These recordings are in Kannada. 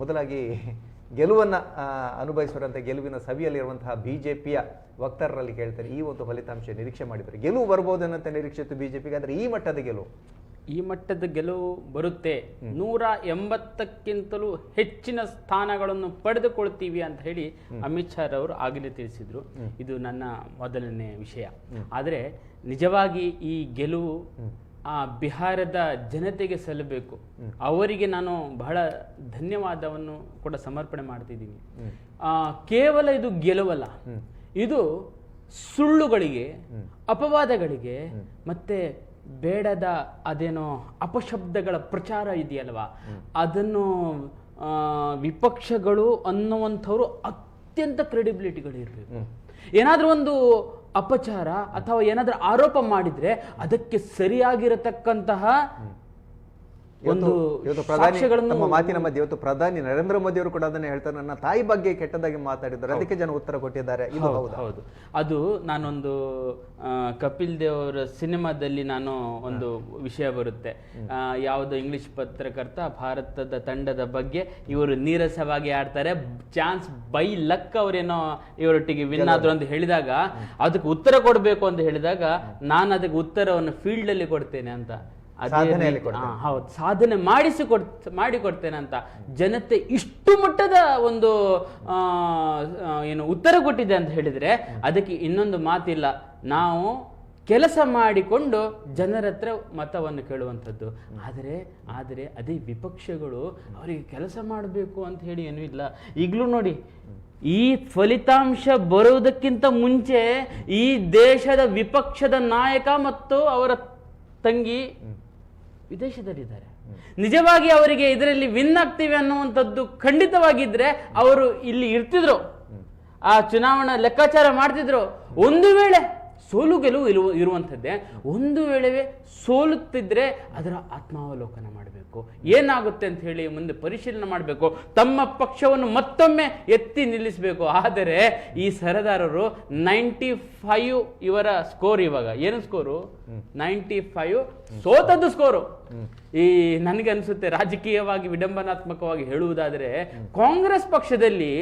ಮೊದಲಾಗಿ ಗೆಲುವನ್ನು ಅನುಭವಿಸುವಂಥ ಗೆಲುವಿನ ಸವಿಯಲ್ಲಿರುವಂತಹ ಬಿಜೆಪಿಯ ವಕ್ತಾರರಲ್ಲಿ ಕೇಳ್ತಾರೆ, ಈ ಒಂದು ಫಲಿತಾಂಶ ನಿರೀಕ್ಷೆ ಮಾಡಿದ್ದಾರೆ, ಗೆಲುವು ಬರ್ಬೋದನ್ನಂತ ನಿರೀಕ್ಷೆ ಇತ್ತು ಬಿಜೆಪಿಗೆ, ಆದರೆ ಈ ಮಟ್ಟದ ಗೆಲುವು ಈ ಮಟ್ಟದ ಗೆಲುವು ಬರುತ್ತೆ, 180ಕ್ಕಿಂತಲೂ ಹೆಚ್ಚಿನ ಸ್ಥಾನಗಳನ್ನು ಪಡೆದುಕೊಳ್ತೀವಿ ಅಂತ ಹೇಳಿ ಅಮಿತ್ ಶಾ ಅವರು ಆಗಲೇ ತಿಳಿಸಿದ್ರು. ಇದು ನನ್ನ ಮೊದಲನೇ ವಿಷಯ. ಆದರೆ ನಿಜವಾಗಿ ಈ ಗೆಲುವು ಆ ಬಿಹಾರದ ಜನತೆಗೆ ಸಲ್ಲಬೇಕು. ಅವರಿಗೆ ನಾನು ಬಹಳ ಧನ್ಯವಾದವನ್ನು ಕೂಡ ಸಮರ್ಪಣೆ ಮಾಡ್ತಿದ್ದೀನಿ. ಕೇವಲ ಇದು ಗೆಲುವಲ್ಲ, ಇದು ಸುಳ್ಳುಗಳಿಗೆ, ಅಪವಾದಗಳಿಗೆ ಮತ್ತೆ ಬೇಡದ ಅದೇನೋ ಅಪಶಬ್ದಗಳ ಪ್ರಚಾರ ಇದೆಯಲ್ವಾ, ಅದನ್ನು ವಿಪಕ್ಷಗಳು ಅನ್ನುವಂಥವ್ರು ಅತ್ಯಂತ ಕ್ರೆಡಿಬಿಲಿಟಿಗಳು ಇರಬೇಕು. ಏನಾದ್ರೂ ಒಂದು ಅಪಚಾರ ಅಥವಾ ಏನಾದ್ರೂ ಆರೋಪ ಮಾಡಿದ್ರೆ ಅದಕ್ಕೆ ಸರಿಯಾಗಿರತಕ್ಕಂತಹ ಒಂದು ನಮ್ಮ ಮಾತಿನ ಮಧ್ಯೆ ಇವತ್ತು ಪ್ರಧಾನಿ ನರೇಂದ್ರ ಮೋದಿ ಅವರು ಕೂಡ ಅದನ್ನ ಹೇಳ್ತಾರೆ, ನನ್ನ ತಾಯಿ ಬಗ್ಗೆ ಕೆಟ್ಟದಾಗಿ ಮಾತಾಡಿದ್ದಾರೆ, ಅದಕ್ಕೆ ಜನ ಉತ್ತರ ಕೊಟ್ಟಿದ್ದಾರೆ. ಇದು ಹೌದು. ಅದು ನಾನೊಂದು ಕಪಿಲ್ ದೇವ್ ಅವರ ಸಿನಿಮಾದಲ್ಲಿ ನಾನು ಒಂದು ವಿಷಯ ಬರುತ್ತೆ, ಯಾವುದೋ ಇಂಗ್ಲಿಷ್ ಪತ್ರಕರ್ತ ಭಾರತದ ತಂಡದ ಬಗ್ಗೆ ಇವರು ನೀರಸವಾಗಿ ಆಡ್ತಾರೆ, ಚಾನ್ಸ್ ಬೈ ಲಕ್ ಅವರೇನೋ ಇವರೊಟ್ಟಿಗೆ ವಿನ್ ಆದ್ರು ಅಂತ ಹೇಳಿದಾಗ ಅದಕ್ಕೆ ಉತ್ತರ ಕೊಡಬೇಕು ಅಂತ ಹೇಳಿದಾಗ ನಾನು ಅದಕ್ಕೆ ಉತ್ತರವನ್ನು ಫೀಲ್ಡ್ ಅಲ್ಲಿ ಕೊಡ್ತೇನೆ ಅಂತ, ಹೌದು, ಸಾಧನೆ ಮಾಡಿಕೊಡ್ತೇನೆ ಅಂತ ಜನತೆ ಇಷ್ಟು ಮಟ್ಟದ ಒಂದು ಏನು ಉತ್ತರ ಕೊಟ್ಟಿದೆ ಅಂತ ಹೇಳಿದ್ರೆ ಅದಕ್ಕೆ ಇನ್ನೊಂದು ಮಾತಿಲ್ಲ. ನಾವು ಕೆಲಸ ಮಾಡಿಕೊಂಡು ಜನರ ಹತ್ರ ಮತವನ್ನು ಕೇಳುವಂಥದ್ದು. ಆದರೆ ಅದೇ ವಿಪಕ್ಷಗಳು ಅವರಿಗೆ ಕೆಲಸ ಮಾಡಬೇಕು ಅಂತ ಹೇಳಿ ಏನೂ ಇಲ್ಲ. ಈಗಲೂ ನೋಡಿ, ಈ ಫಲಿತಾಂಶ ಬರುವುದಕ್ಕಿಂತ ಮುಂಚೆ ಈ ದೇಶದ ವಿಪಕ್ಷದ ನಾಯಕ ಮತ್ತು ಅವರ ತಂಗಿ ವಿದೇಶದಲ್ಲಿದ್ದಾರೆ. ನಿಜವಾಗಿ ಅವರಿಗೆ ಇದರಲ್ಲಿ ವಿನ್ ಆಗ್ತೀವಿ ಅನ್ನುವಂಥದ್ದು ಖಂಡಿತವಾಗಿದ್ರೆ ಅವರು ಇಲ್ಲಿ ಇರ್ತಿದ್ರು, ಆ ಚುನಾವಣಾ ಲೆಕ್ಕಾಚಾರ ಮಾಡ್ತಿದ್ರು. ಒಂದು ವೇಳೆ ಸೋಲು ಗೆಲುವು ಇರುವಂಥದ್ದೇ, ಒಂದು ವೇಳೆ ಸೋಲುತ್ತಿದ್ರೆ ಅದರ ಆತ್ಮಾವಲೋಕನ ಮಾಡಬೇಕು, ಏನಾಗುತ್ತೆ ಅಂತ ಹೇಳಿ ಮುಂದೆ ಪರಿಶೀಲನೆ ಮಾಡಬೇಕು, ತಮ್ಮ ಪಕ್ಷವನ್ನು ಮತ್ತೊಮ್ಮೆ ಎತ್ತಿ ನಿಲ್ಲಿಸಬೇಕು. ಆದರೆ ಈ ಸರದಾರರು 95 ಇವರ ಸ್ಕೋರ್, ಇವಾಗ ಏನು ಸ್ಕೋರು 95, ಸೋತದ್ದು ಸ್ಕೋರು. ಈ ನನಗೆ ಅನ್ಸುತ್ತೆ, ರಾಜಕೀಯವಾಗಿ ವಿಡಂಬನಾತ್ಮಕವಾಗಿ ಹೇಳುವುದಾದ್ರೆ ಕಾಂಗ್ರೆಸ್ ಪಕ್ಷದಲ್ಲಿ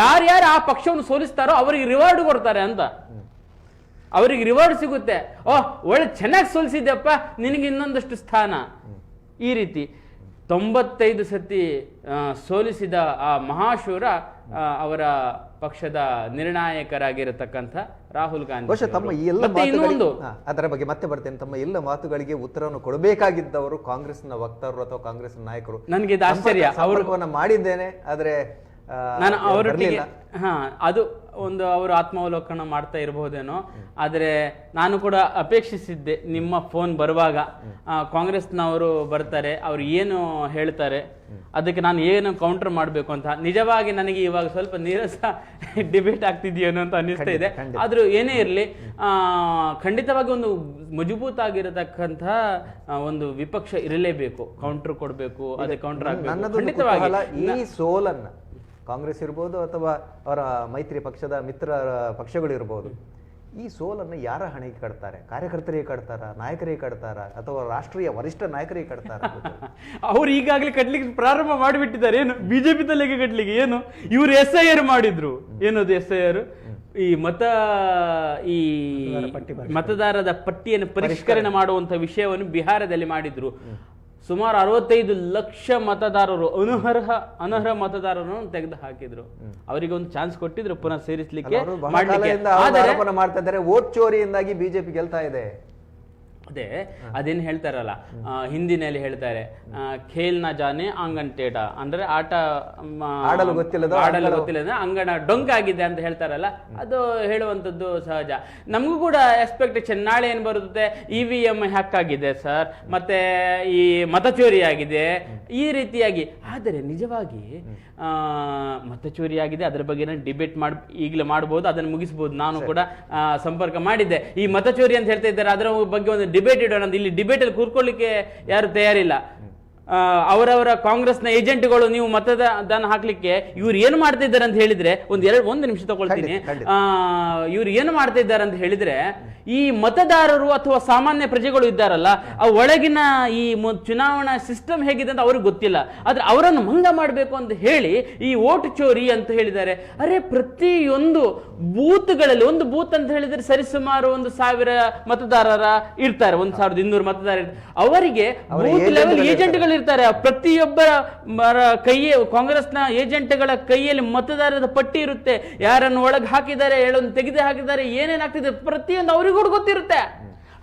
ಯಾರ್ಯಾರು ಆ ಪಕ್ಷವನ್ನು ಸೋಲಿಸ್ತಾರೋ ಅವರಿಗೆ ರಿವಾರ್ಡ್ ಕೊಡ್ತಾರೆ ಅಂತ, ಅವರಿಗೆ ರಿವಾರ್ಡ್ ಸಿಗುತ್ತೆ. ಒಳ್ಳೆ ಚೆನ್ನಾಗಿ ಸೋಲಿಸಿದ್ದೆಪ್ಪ, ನಿನಗೆ ಇನ್ನೊಂದಷ್ಟು ಸ್ಥಾನ. ಈ ರೀತಿ 95 ಸತಿ ಸೋಲಿಸಿದ ಆ ಮಹಾಶೂರ ಅವರ ಪಕ್ಷದ ನಿರ್ಣಾಯಕರಾಗಿರತಕ್ಕಂಥ ರಾಹುಲ್ ಗಾಂಧಿ. ತಮ್ಮ ಎಲ್ಲ ಅದರ ಬಗ್ಗೆ ಮತ್ತೆ ಬರ್ತೇನೆ. ತಮ್ಮ ಎಲ್ಲ ಮಾತುಗಳಿಗೆ ಉತ್ತರವನ್ನು ಕೊಡಬೇಕಾಗಿದ್ದವರು ಕಾಂಗ್ರೆಸ್ನ ವಕ್ತಾರರು ಅಥವಾ ಕಾಂಗ್ರೆಸ್ ನಾಯಕರು. ನನಗೆ ಇದು ಆಶ್ಚರ್ಯ, ಅವರು ಮಾಡಿದ್ದೇನೆ, ಆದ್ರೆ ನಾನು ಅವರೊಟ್ಟಿಗೆ ಅದು ಒಂದು ಅವರು ಆತ್ಮಾವಲೋಕನ ಮಾಡ್ತಾ ಇರಬಹುದೇನೋ. ಆದರೆ ನಾನು ಕೂಡ ಅಪೇಕ್ಷಿಸಿದ್ದೆ ನಿಮ್ಮ ಫೋನ್ ಬರುವಾಗ ಕಾಂಗ್ರೆಸ್ನವರು ಬರ್ತಾರೆ, ಅವ್ರು ಏನು ಹೇಳ್ತಾರೆ ಅದಕ್ಕೆ ನಾನು ಏನು ಕೌಂಟರ್ ಮಾಡಬೇಕು ಅಂತ. ನಿಜವಾಗಿ ನನಗೆ ಇವಾಗ ಸ್ವಲ್ಪ ನೀರಸ ಡಿಬೇಟ್ ಆಗ್ತಿದೆಯೇನೋ ಅಂತ ಅನ್ನಿಸ್ತಾ ಇದೆ. ಆದ್ರೂ ಏನೇ ಇರಲಿ, ಖಂಡಿತವಾಗಿ ಒಂದು ಮಜಬೂತ್ ಆಗಿರತಕ್ಕಂಥ ಒಂದು ವಿಪಕ್ಷ ಇರಲೇಬೇಕು, ಕೌಂಟರ್ ಕೊಡಬೇಕು, ಅದೇ ಕೌಂಟರ್ ಆಗಬೇಕು ಖಂಡಿತವಾಗಿ. ಈ ಸೋಲನ್ನ ಕಾಂಗ್ರೆಸ್ ಇರ್ಬೋದು ಅಥವಾ ಅವರ ಮೈತ್ರಿ ಪಕ್ಷದ ಮಿತ್ರ ಪಕ್ಷಗಳಿರ್ಬೋದು, ಈ ಸೋಲನ್ನು ಯಾರ ಹಣೆಗೆ ಕಟ್ತಾರೆ? ಕಾರ್ಯಕರ್ತರಿಗೆ ಕಟ್ತಾರ, ನಾಯಕರಿಗೆ ಕಟ್ತಾರ, ಅಥವಾ ರಾಷ್ಟ್ರೀಯ ವರಿಷ್ಠ ನಾಯಕರಿಗೆ ಕಟ್ತಾರ? ಅವ್ರು ಈಗಾಗಲೇ ಕಟ್ಲಿಕ್ಕೆ ಪ್ರಾರಂಭ ಮಾಡಿಬಿಟ್ಟಿದ್ದಾರೆ. ಏನು ಬಿಜೆಪಿ ತಲೆಗೆ ಕಟ್ಲಿಕ್ಕೆ ಏನು ಇವರು SIR ಮಾಡಿದ್ರು. ಏನದು SIR? ಈ ಮತದಾರರ ಪಟ್ಟಿಯನ್ನು ಪರಿಷ್ಕರಣೆ ಮಾಡುವಂತ ವಿಷಯವನ್ನು ಬಿಹಾರದಲ್ಲಿ ಮಾಡಿದ್ರು. ಸುಮಾರು 65 ಲಕ್ಷ ಮತದಾರರು, ಅನರ್ಹ ಮತದಾರರನ್ನು ತೆಗೆದು ಹಾಕಿದ್ರು. ಅವರಿಗೆ ಒಂದು ಚಾನ್ಸ್ ಕೊಟ್ಟಿದ್ರು ಪುನಃ ಸೇರಿಸಲಿಕ್ಕೆ. ಮಾಡ್ತಾ ಇದ್ದಾರೆ ವೋಟ್ ಚೋರಿಯಿಂದಾಗಿ ಬಿಜೆಪಿ ಗೆಲ್ತಾ ಇದೆ. ಅದೇನು ಹೇಳ್ತಾರಲ್ಲ, ಹಿಂದಿನಲ್ಲಿ ಹೇಳ್ತಾರೆ, ಖೇಲ್ ನ ಜಾನೆ ಆಂಗನ್ ಟೇಟ, ಅಂದ್ರೆ ಆಡಲು ಗೊತ್ತಿಲ್ಲ ಅಂಗಣ ಡೊಂಕಾಗಿದೆ ಅಂತ ಹೇಳ್ತಾರಲ್ಲ, ಅದು ಹೇಳುವಂಥದ್ದು ಸಹಜ. ನಮಗೂ ಕೂಡ ಎಕ್ಸ್ಪೆಕ್ಟೇಷನ್, ನಾಳೆ ಏನ್ ಬರುತ್ತೆ, EVM ಹ್ಯಾಕ್ ಆಗಿದೆ ಸರ್, ಮತ್ತೆ ಈ ಮತಚೋರಿ ಆಗಿದೆ, ಈ ರೀತಿಯಾಗಿ. ಆದರೆ ನಿಜವಾಗಿ ಮತಚೋರಿ ಆಗಿದೆ, ಅದರ ಬಗ್ಗೆ ಡಿಬೇಟ್ ಈಗಲೇ ಮಾಡಬಹುದು, ಅದನ್ನು ಮುಗಿಸಬಹುದು. ನಾನು ಕೂಡ ಸಂಪರ್ಕ ಮಾಡಿದ್ದೆ. ಈ ಮತಚೋರಿ ಅಂತ ಹೇಳ್ತಾ ಇದ್ದಾರೆ, ಅದರ ಬಗ್ಗೆ ಒಂದು ಡಿಬೇಟ್ ಇಡೋಣ. ಇಲ್ಲಿ ಡಿಬೇಟ್ ಅಲ್ಲಿ ಕೂರ್ಕೊಳ್ಳಿಕ್ಕೆ ಯಾರು ತಯಾರಿಲ್ಲ. ಅವರವರ ಕಾಂಗ್ರೆಸ್ನ ಏಜೆಂಟ್ಗಳು ನೀವು ಮತದಾನ ಹಾಕ್ಲಿಕ್ಕೆ ಇವ್ರು ಏನು ಮಾಡ್ತಾ ಇದ್ದಾರೆ ಅಂತ ಹೇಳಿದ್ರೆ ಒಂದು ನಿಮಿಷ ತಗೊಳ್ತೀನಿ. ಇವ್ರು ಏನು ಮಾಡ್ತಾ ಇದ್ದಾರೆ ಅಂತ ಹೇಳಿದ್ರೆ, ಈ ಮತದಾರರು ಅಥವಾ ಸಾಮಾನ್ಯ ಪ್ರಜೆಗಳು ಇದ್ದಾರಲ್ಲ, ಆ ಒಳಗಿನ ಈ ಚುನಾವಣಾ ಸಿಸ್ಟಮ್ ಹೇಗಿದೆ ಅಂತ ಅವ್ರಿಗೆ ಗೊತ್ತಿಲ್ಲ. ಆದ್ರೆ ಅವರನ್ನು ಮಂಗ ಮಾಡಬೇಕು ಅಂತ ಹೇಳಿ ಈ ವೋಟ್ ಚೋರಿ ಅಂತ ಹೇಳಿದ್ದಾರೆ. ಅರೆ, ಪ್ರತಿಯೊಂದು ಬೂತ್ಗಳಲ್ಲಿ, ಒಂದು ಬೂತ್ ಅಂತ ಹೇಳಿದ್ರೆ ಸರಿಸುಮಾರು 1,000 ಮತದಾರರ ಇರ್ತಾರೆ, 1,200 ಮತದಾರ ಇರ್ತಾರೆ. ಅವರಿಗೆ ಬೂತ್ ಲೆವೆಲ್ ಏಜೆಂಟ್ಗಳು ಇರ್ತಾರೆ. ಪ್ರತಿಯೊಬ್ಬರ ಕೈಯೇ, ಕಾಂಗ್ರೆಸ್ನ ಏಜೆಂಟ್ಗಳ ಕೈಯಲ್ಲಿ ಮತದಾರರ ಪಟ್ಟಿ ಇರುತ್ತೆ. ಯಾರನ್ನು ಒಳಗೆ ಹಾಕಿದ್ದಾರೆ, ಹೇಳೊಂದು ತೆಗೆದು ಹಾಕಿದ್ದಾರೆ, ಏನೇನಾಗ್ತಿದೆ ಪ್ರತಿಯೊಂದು ಅವರಿಗೂ ಗೊತ್ತಿರುತ್ತೆ.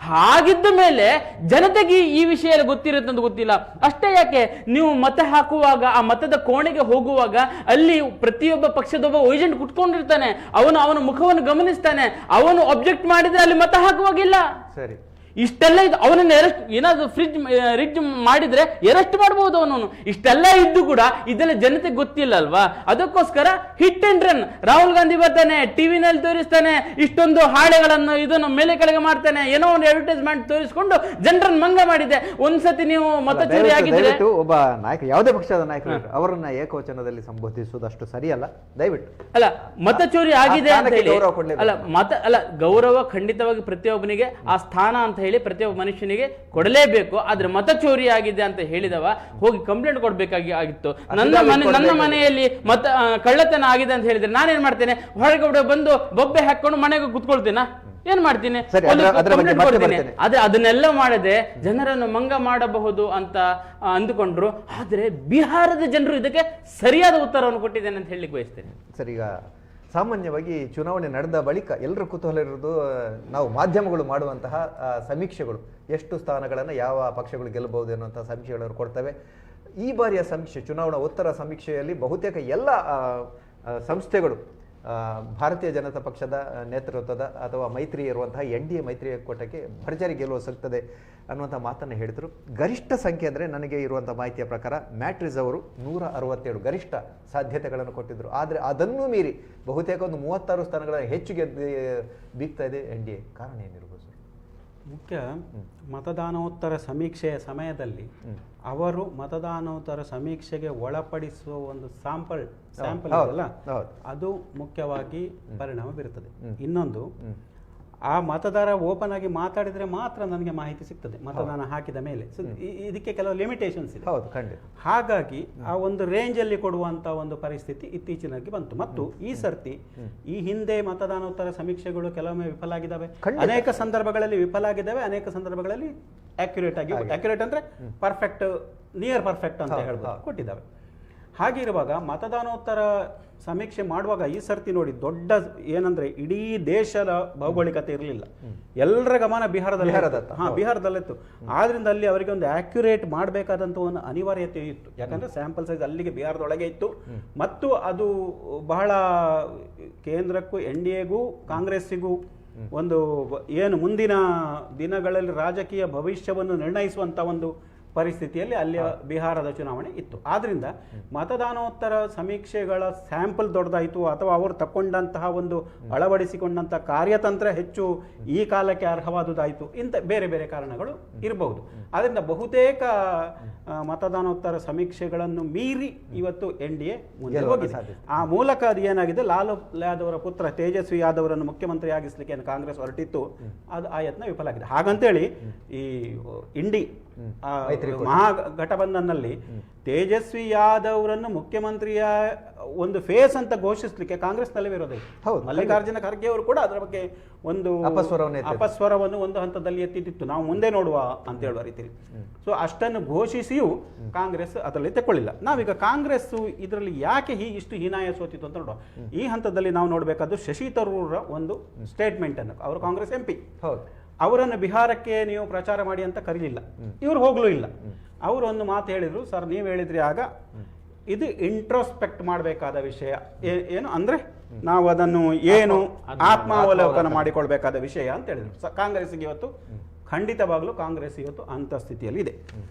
ಹಾಗಿದ್ದ ಮೇಲೆ ಜನತೆಗೆ ಈ ವಿಷಯ ಗೊತ್ತಿರುತ್ತೆ ಅಂತ ಗೊತ್ತಿಲ್ಲ. ಅಷ್ಟೇ ಯಾಕೆ, ನೀವು ಮತ ಹಾಕುವಾಗ ಆ ಮತದ ಕೋಣೆಗೆ ಹೋಗುವಾಗ ಅಲ್ಲಿ ಪ್ರತಿಯೊಬ್ಬ ಪಕ್ಷದೊಬ್ಬ ಏಜೆಂಟ್ ಕುತ್ಕೊಂಡಿರ್ತಾನೆ. ಅವನ ಮುಖವನ್ನು ಗಮನಿಸ್ತಾನೆ. ಅವನು ಅಬ್ಜೆಕ್ಟ್ ಮಾಡಿದ್ರೆ ಅಲ್ಲಿ ಮತ ಹಾಕುವಾಗಿಲ್ಲ. ಸರಿ, ಇಷ್ಟೆಲ್ಲ ಇದು ಅವನನ್ನು ಅರೆಸ್ಟ್, ಏನಾದ್ರು ರಿಜ್ ಮಾಡಿದ್ರೆ ಅರೆಸ್ಟ್ ಮಾಡಬಹುದು ಅವನನ್ನು. ಇಷ್ಟೆಲ್ಲ ಇದ್ದು ಕೂಡ ಇದೆಲ್ಲ ಜನತೆಗೆ ಗೊತ್ತಿಲ್ಲ ಅಲ್ವಾ? ಅದಕ್ಕೋಸ್ಕರ hit and run. Rahul Gandhi ಬರ್ತಾನೆ, ಟಿವಿನಲ್ಲಿ ತೋರಿಸ್ತಾನೆ, ಇಷ್ಟೊಂದು ಹಾಳೆಗಳನ್ನು ಇದನ್ನು ಮೇಲೆ ಕೆಳಗೆ ಮಾಡ್ತಾನೆ, ಏನೋ ಒಂದು ಅಡ್ವರ್ಟೈಸ್ಮೆಂಟ್ ತೋರಿಸ್ಕೊಂಡು ಜನರನ್ನು ಮಂಗ ಮಾಡಿದೆ. ಒಂದ್ಸತಿ ನೀವು ಮತ ಚೋರಿ ಆಗಿದ್ರೆ, ಒಬ್ಬ ನಾಯಕ, ಯಾವುದೇ ಪಕ್ಷದ ನಾಯಕರು ಅವರನ್ನ ಏಕವಚನದಲ್ಲಿ ಸಂಬೋಧಿಸುವುದು ಅಷ್ಟು ಸರಿಯಲ್ಲ. ದಯವಿಟ್ಟು ಅಲ್ಲ, ಮತ ಚೋರಿ ಆಗಿದೆ ಅಂತ ಹೇಳಿ ಗೌರವ ಖಂಡಿತವಾಗಿ ಪ್ರತಿಯೊಬ್ಬನಿಗೆ ಆ ಸ್ಥಾನ ಅಂತ ಹೇಳಿ ಪ್ರತಿಯೊಬ್ಬ ಮನುಷ್ಯನಿಗೆ ಕೊಡಲೇಬೇಕು. ಆದ್ರೆ ಮತ ಚೋರಿ ಆಗಿದೆ ಅಂತ ಹೇಳಿದವ ಹೋಗಿ ಕಂಪ್ಲೇಂಟ್ ಕೊಡ್ಬೇಕಾಗಿತ್ತು. ನನ್ನ ಮನೆಯಲ್ಲಿ ಕಳ್ಳತನ ಆಗಿದೆ ಅಂತ ಹೇಳಿದ್ರೆ ನಾನೇನ್ ಮಾಡ್ತೇನೆ? ಹೊರಗಡೆ ಬಂದು ಬೊಬ್ಬೆ ಹಾಕೊಂಡು ಮನೆಗೆ ಕುತ್ಕೊಳ್ತೇನಾ? ಏನ್ ಮಾಡ್ತೀನಿ? ಆದ್ರೆ ಅದನ್ನೆಲ್ಲ ಮಾಡದೆ ಜನರನ್ನು ಮಂಗ ಮಾಡಬಹುದು ಅಂತ ಅಂದುಕೊಂಡ್ರು. ಆದ್ರೆ ಬಿಹಾರದ ಜನರು ಇದಕ್ಕೆ ಸರಿಯಾದ ಉತ್ತರವನ್ನು ಕೊಟ್ಟಿದ್ದೇನೆ ಅಂತ ಹೇಳಲಿಕ್ಕೆ ಬಯಸ್ತೇನೆ. ಸರ್, ಈಗ ಸಾಮಾನ್ಯವಾಗಿ ಚುನಾವಣೆ ನಡೆದ ಬಳಿಕ ಎಲ್ಲರ ಕುತೂಹಲ ಇರೋದು ನಾವು ಮಾಧ್ಯಮಗಳು ಮಾಡುವಂತಹ ಸಮೀಕ್ಷೆಗಳು, ಎಷ್ಟು ಸ್ಥಾನಗಳನ್ನು ಯಾವ ಪಕ್ಷಗಳು ಗೆಲ್ಲಬಹುದು ಎನ್ನುವಂತಹ ಸಮೀಕ್ಷೆಗಳನ್ನು ಕೊಡ್ತವೆ. ಈ ಬಾರಿಯ ಸಮೀಕ್ಷೆ, ಚುನಾವಣಾ ಉತ್ತರ ಸಮೀಕ್ಷೆಯಲ್ಲಿ ಬಹುತೇಕ ಎಲ್ಲ ಸಂಸ್ಥೆಗಳು ಭಾರತೀಯ ಜನತಾ ಪಕ್ಷದ ನೇತೃತ್ವದ ಅಥವಾ ಮೈತ್ರಿ ಇರುವಂತಹ NDA ಮೈತ್ರಿ ಕೂಟಕ್ಕೆ ಭರ್ಜರಿ ಗೆಲುವು ಸಿಗ್ತದೆ ಅನ್ನುವಂಥ ಮಾತನ್ನು ಹೇಳಿದರು. ಗರಿಷ್ಠ ಸಂಖ್ಯೆ ಅಂದರೆ ನನಗೆ ಇರುವಂಥ ಮಾಹಿತಿಯ ಪ್ರಕಾರ ಮ್ಯಾಟ್ರಿಸ್ ಅವರು 167 ಗರಿಷ್ಠ ಸಾಧ್ಯತೆಗಳನ್ನು ಕೊಟ್ಟಿದ್ದರು. ಆದರೆ ಅದನ್ನೂ ಮೀರಿ ಬಹುತೇಕ ಒಂದು 36 ಸ್ಥಾನಗಳನ್ನು ಹೆಚ್ಚು ಬೀಗ್ತಾ ಇದೆ NDA. ಕಾರಣ ಏನಿರ್ಬೋದು ಸರ್? ಮುಖ್ಯ ಮತದಾನೋತ್ತರ ಸಮೀಕ್ಷೆಯ ಸಮಯದಲ್ಲಿ ಅವರು ಮತದಾನೋತ್ತರ ಸಮೀಕ್ಷೆಗೆ ಒಳಪಡಿಸುವ ಒಂದು ಸ್ಯಾಂಪಲ್ ಇದೆಯಲ್ಲ, ಅದು ಮುಖ್ಯವಾಗಿ ಪರಿಣಾಮ ಬೀರುತ್ತದೆ. ಇನ್ನೊಂದು, ಆ ಮತದಾರ ಓಪನ್ ಆಗಿ ಮಾತಾಡಿದ್ರೆ ಮಾತ್ರ ನನಗೆ ಮಾಹಿತಿ ಸಿಗ್ತದೆ ಮತದಾನ ಹಾಕಿದ ಮೇಲೆ. ಇದಕ್ಕೆ ಕೆಲವು ಲಿಮಿಟೇಷನ್ಸ್ ಇದೆ. ಹಾಗಾಗಿ ಆ ಒಂದು ರೇಂಜ್ ಅಲ್ಲಿ ಕೊಡುವಂತ ಒಂದು ಪರಿಸ್ಥಿತಿ ಇತ್ತೀಚಿನಾಗಿ ಬಂತು. ಮತ್ತು ಈ ಸರ್ತಿ, ಈ ಹಿಂದೆ ಮತದಾನೋತ್ತರ ಸಮೀಕ್ಷೆಗಳು ಕೆಲವೊಮ್ಮೆ ವಿಫಲ ಆಗಿದ್ದಾವೆ, ಅನೇಕ ಸಂದರ್ಭಗಳಲ್ಲಿ ವಿಫಲ ಆಗಿದ್ದಾವೆ, ಅನೇಕ ಸಂದರ್ಭಗಳಲ್ಲಿ ಅಕ್ಯುರೇಟ್ ಅಂದ್ರೆ ಪರ್ಫೆಕ್ಟ್, ನಿಯರ್ ಪರ್ಫೆಕ್ಟ್ ಅಂತ ಹೇಳ್ಬೋದು ಕೊಟ್ಟಿದ್ದಾವೆ. ಹಾಗಿರುವಾಗ ಮತದಾನೋತ್ತರ ಸಮೀಕ್ಷೆ ಮಾಡುವಾಗ ಈ ಸರ್ತಿ ನೋಡಿ, ದೊಡ್ಡ ಏನಂದ್ರೆ ಇಡೀ ದೇಶದ ಭೌಗೋಳಿಕತೆ ಇರಲಿಲ್ಲ, ಎಲ್ಲರ ಗಮನ ಬಿಹಾರದಲ್ಲಿತ್ತು. ಆದ್ರಿಂದ ಅಲ್ಲಿ ಅವರಿಗೆ ಒಂದು ಆಕ್ಯುರೇಟ್ ಮಾಡಬೇಕಾದಂತ ಒಂದು ಅನಿವಾರ್ಯತೆ ಇತ್ತು. ಯಾಕಂದ್ರೆ ಸ್ಯಾಂಪಲ್ ಸೈಜ್ ಅಲ್ಲಿಗೆ ಬಿಹಾರದೊಳಗೆ ಇತ್ತು. ಮತ್ತು ಅದು ಬಹಳ ಕೇಂದ್ರಕ್ಕೂ NDAಗೂ ಕಾಂಗ್ರೆಸ್ಸಿಗೂ ಒಂದು ಏನು ಮುಂದಿನ ದಿನಗಳಲ್ಲಿ ರಾಜಕೀಯ ಭವಿಷ್ಯವನ್ನು ನಿರ್ಣಯಿಸುವಂತ ಒಂದು ಪರಿಸ್ಥಿತಿಯಲ್ಲಿ ಅಲ್ಲಿ ಬಿಹಾರದ ಚುನಾವಣೆ ಇತ್ತು. ಆದ್ರಿಂದ ಮತದಾನೋತ್ತರ ಸಮೀಕ್ಷೆಗಳ ಸ್ಯಾಂಪಲ್ ದೊಡ್ಡದಾಯಿತು, ಅಥವಾ ಅವರು ತಕ್ಕೊಂಡಂತಹ ಒಂದು ಅಳವಡಿಸಿಕೊಂಡಂತಹ ಕಾರ್ಯತಂತ್ರ ಹೆಚ್ಚು ಈ ಕಾಲಕ್ಕೆ ಅರ್ಹವಾದುದಾಯಿತು. ಇಂಥ ಬೇರೆ ಬೇರೆ ಕಾರಣಗಳು ಇರಬಹುದು. ಆದ್ರಿಂದ ಬಹುತೇಕ ಮತದಾನೋತ್ತರ ಸಮೀಕ್ಷೆಗಳನ್ನು ಮೀರಿ ಇವತ್ತು NDA ಮುಂದೆ ಹೋಗಿದೆ. ಆ ಮೂಲಕ ಅದು ಏನಾಗಿದೆ, ಲಾಲು ಯಾದವ್ ಅವರ ಪುತ್ರ ತೇಜಸ್ವಿ ಯಾದವ್ ಅವರನ್ನು ಮುಖ್ಯಮಂತ್ರಿ ಆಗಿಸಲಿಕ್ಕೆ ಕಾಂಗ್ರೆಸ್ ಹೊರಟಿತ್ತು, ಅದು ಆ ಯತ್ನ ವಿಫಲ ಆಗಿದೆ. ಹಾಗಂತೇಳಿ ಈ ಇಂಡಿ ಮಹಾಗಠಬಂಧನ್ನಲ್ಲಿ ತೇಜಸ್ವಿ ಯಾದವ್ ಅವರನ್ನು ಮುಖ್ಯಮಂತ್ರಿಯ ಒಂದು ಫೇಸ್ ಅಂತ ಘೋಷಿಸಲಿಕ್ಕೆ ಕಾಂಗ್ರೆಸ್ನಲ್ಲಿ ವಿರೋಧ ಇತ್ತು. ಮಲ್ಲಿಕಾರ್ಜುನ ಖರ್ಗೆ ಅವರು ಕೂಡ ಅದರ ಬಗ್ಗೆ ಒಂದು ಅಪಸ್ವರವನ್ನು ಒಂದು ಹಂತದಲ್ಲಿ ಎತ್ತಿತ್ತು, ನಾವು ಮುಂದೆ ನೋಡುವ ಅಂತ ಹೇಳುವ ರೀತಿಯಲ್ಲಿ. ಸೊ ಅಷ್ಟನ್ನು ಘೋಷಿಸಿಯೂ ಕಾಂಗ್ರೆಸ್ ಅದರಲ್ಲಿ ತಗೊಳ್ಳಿಲ್ಲ. ನಾವೀಗ ಕಾಂಗ್ರೆಸ್ ಇದರಲ್ಲಿ ಯಾಕೆ ಇಷ್ಟು ಹೀನಾಯ ಸೋತಿತ್ತು ಅಂತ ನೋಡುವ. ಈ ಹಂತದಲ್ಲಿ ನಾವು ನೋಡಬೇಕಾದ್ದು ಶಶಿ ತರೂರ್ ಒಂದು ಸ್ಟೇಟ್ಮೆಂಟ್ ಅನ್ನು. ಅವರು ಕಾಂಗ್ರೆಸ್ MP, ಅವರನ್ನು ಬಿಹಾರಕ್ಕೆ ನೀವು ಪ್ರಚಾರ ಮಾಡಿ ಅಂತ ಕರೀಲಿಲ್ಲ, ಇವರು ಹೋಗ್ಲೂ ಇಲ್ಲ. ಅವರು ಒಂದು ಮಾತು ಹೇಳಿದ್ರು, ಸರ್ ನೀವು ಹೇಳಿದ್ರಿ ಆಗ ಇದು ಇಂಟ್ರೋಸ್ಪೆಕ್ಟ್ ಮಾಡಬೇಕಾದ ವಿಷಯ, ಏನು ಅಂದ್ರೆ ನಾವು ಅದನ್ನು ಏನು ಆತ್ಮಾವಲೋಕನ ಮಾಡಿಕೊಳ್ಬೇಕಾದ ವಿಷಯ ಅಂತ ಹೇಳಿದ್ರು. ಕಾಂಗ್ರೆಸ್ಗೆ ಇವತ್ತು ಖಂಡಿತವಾಗ್ಲೂ ಕಾಂಗ್ರೆಸ್ ಇವತ್ತು ಅಂತ ಸ್ಥಿತಿಯಲ್ಲಿ ಇದೆ.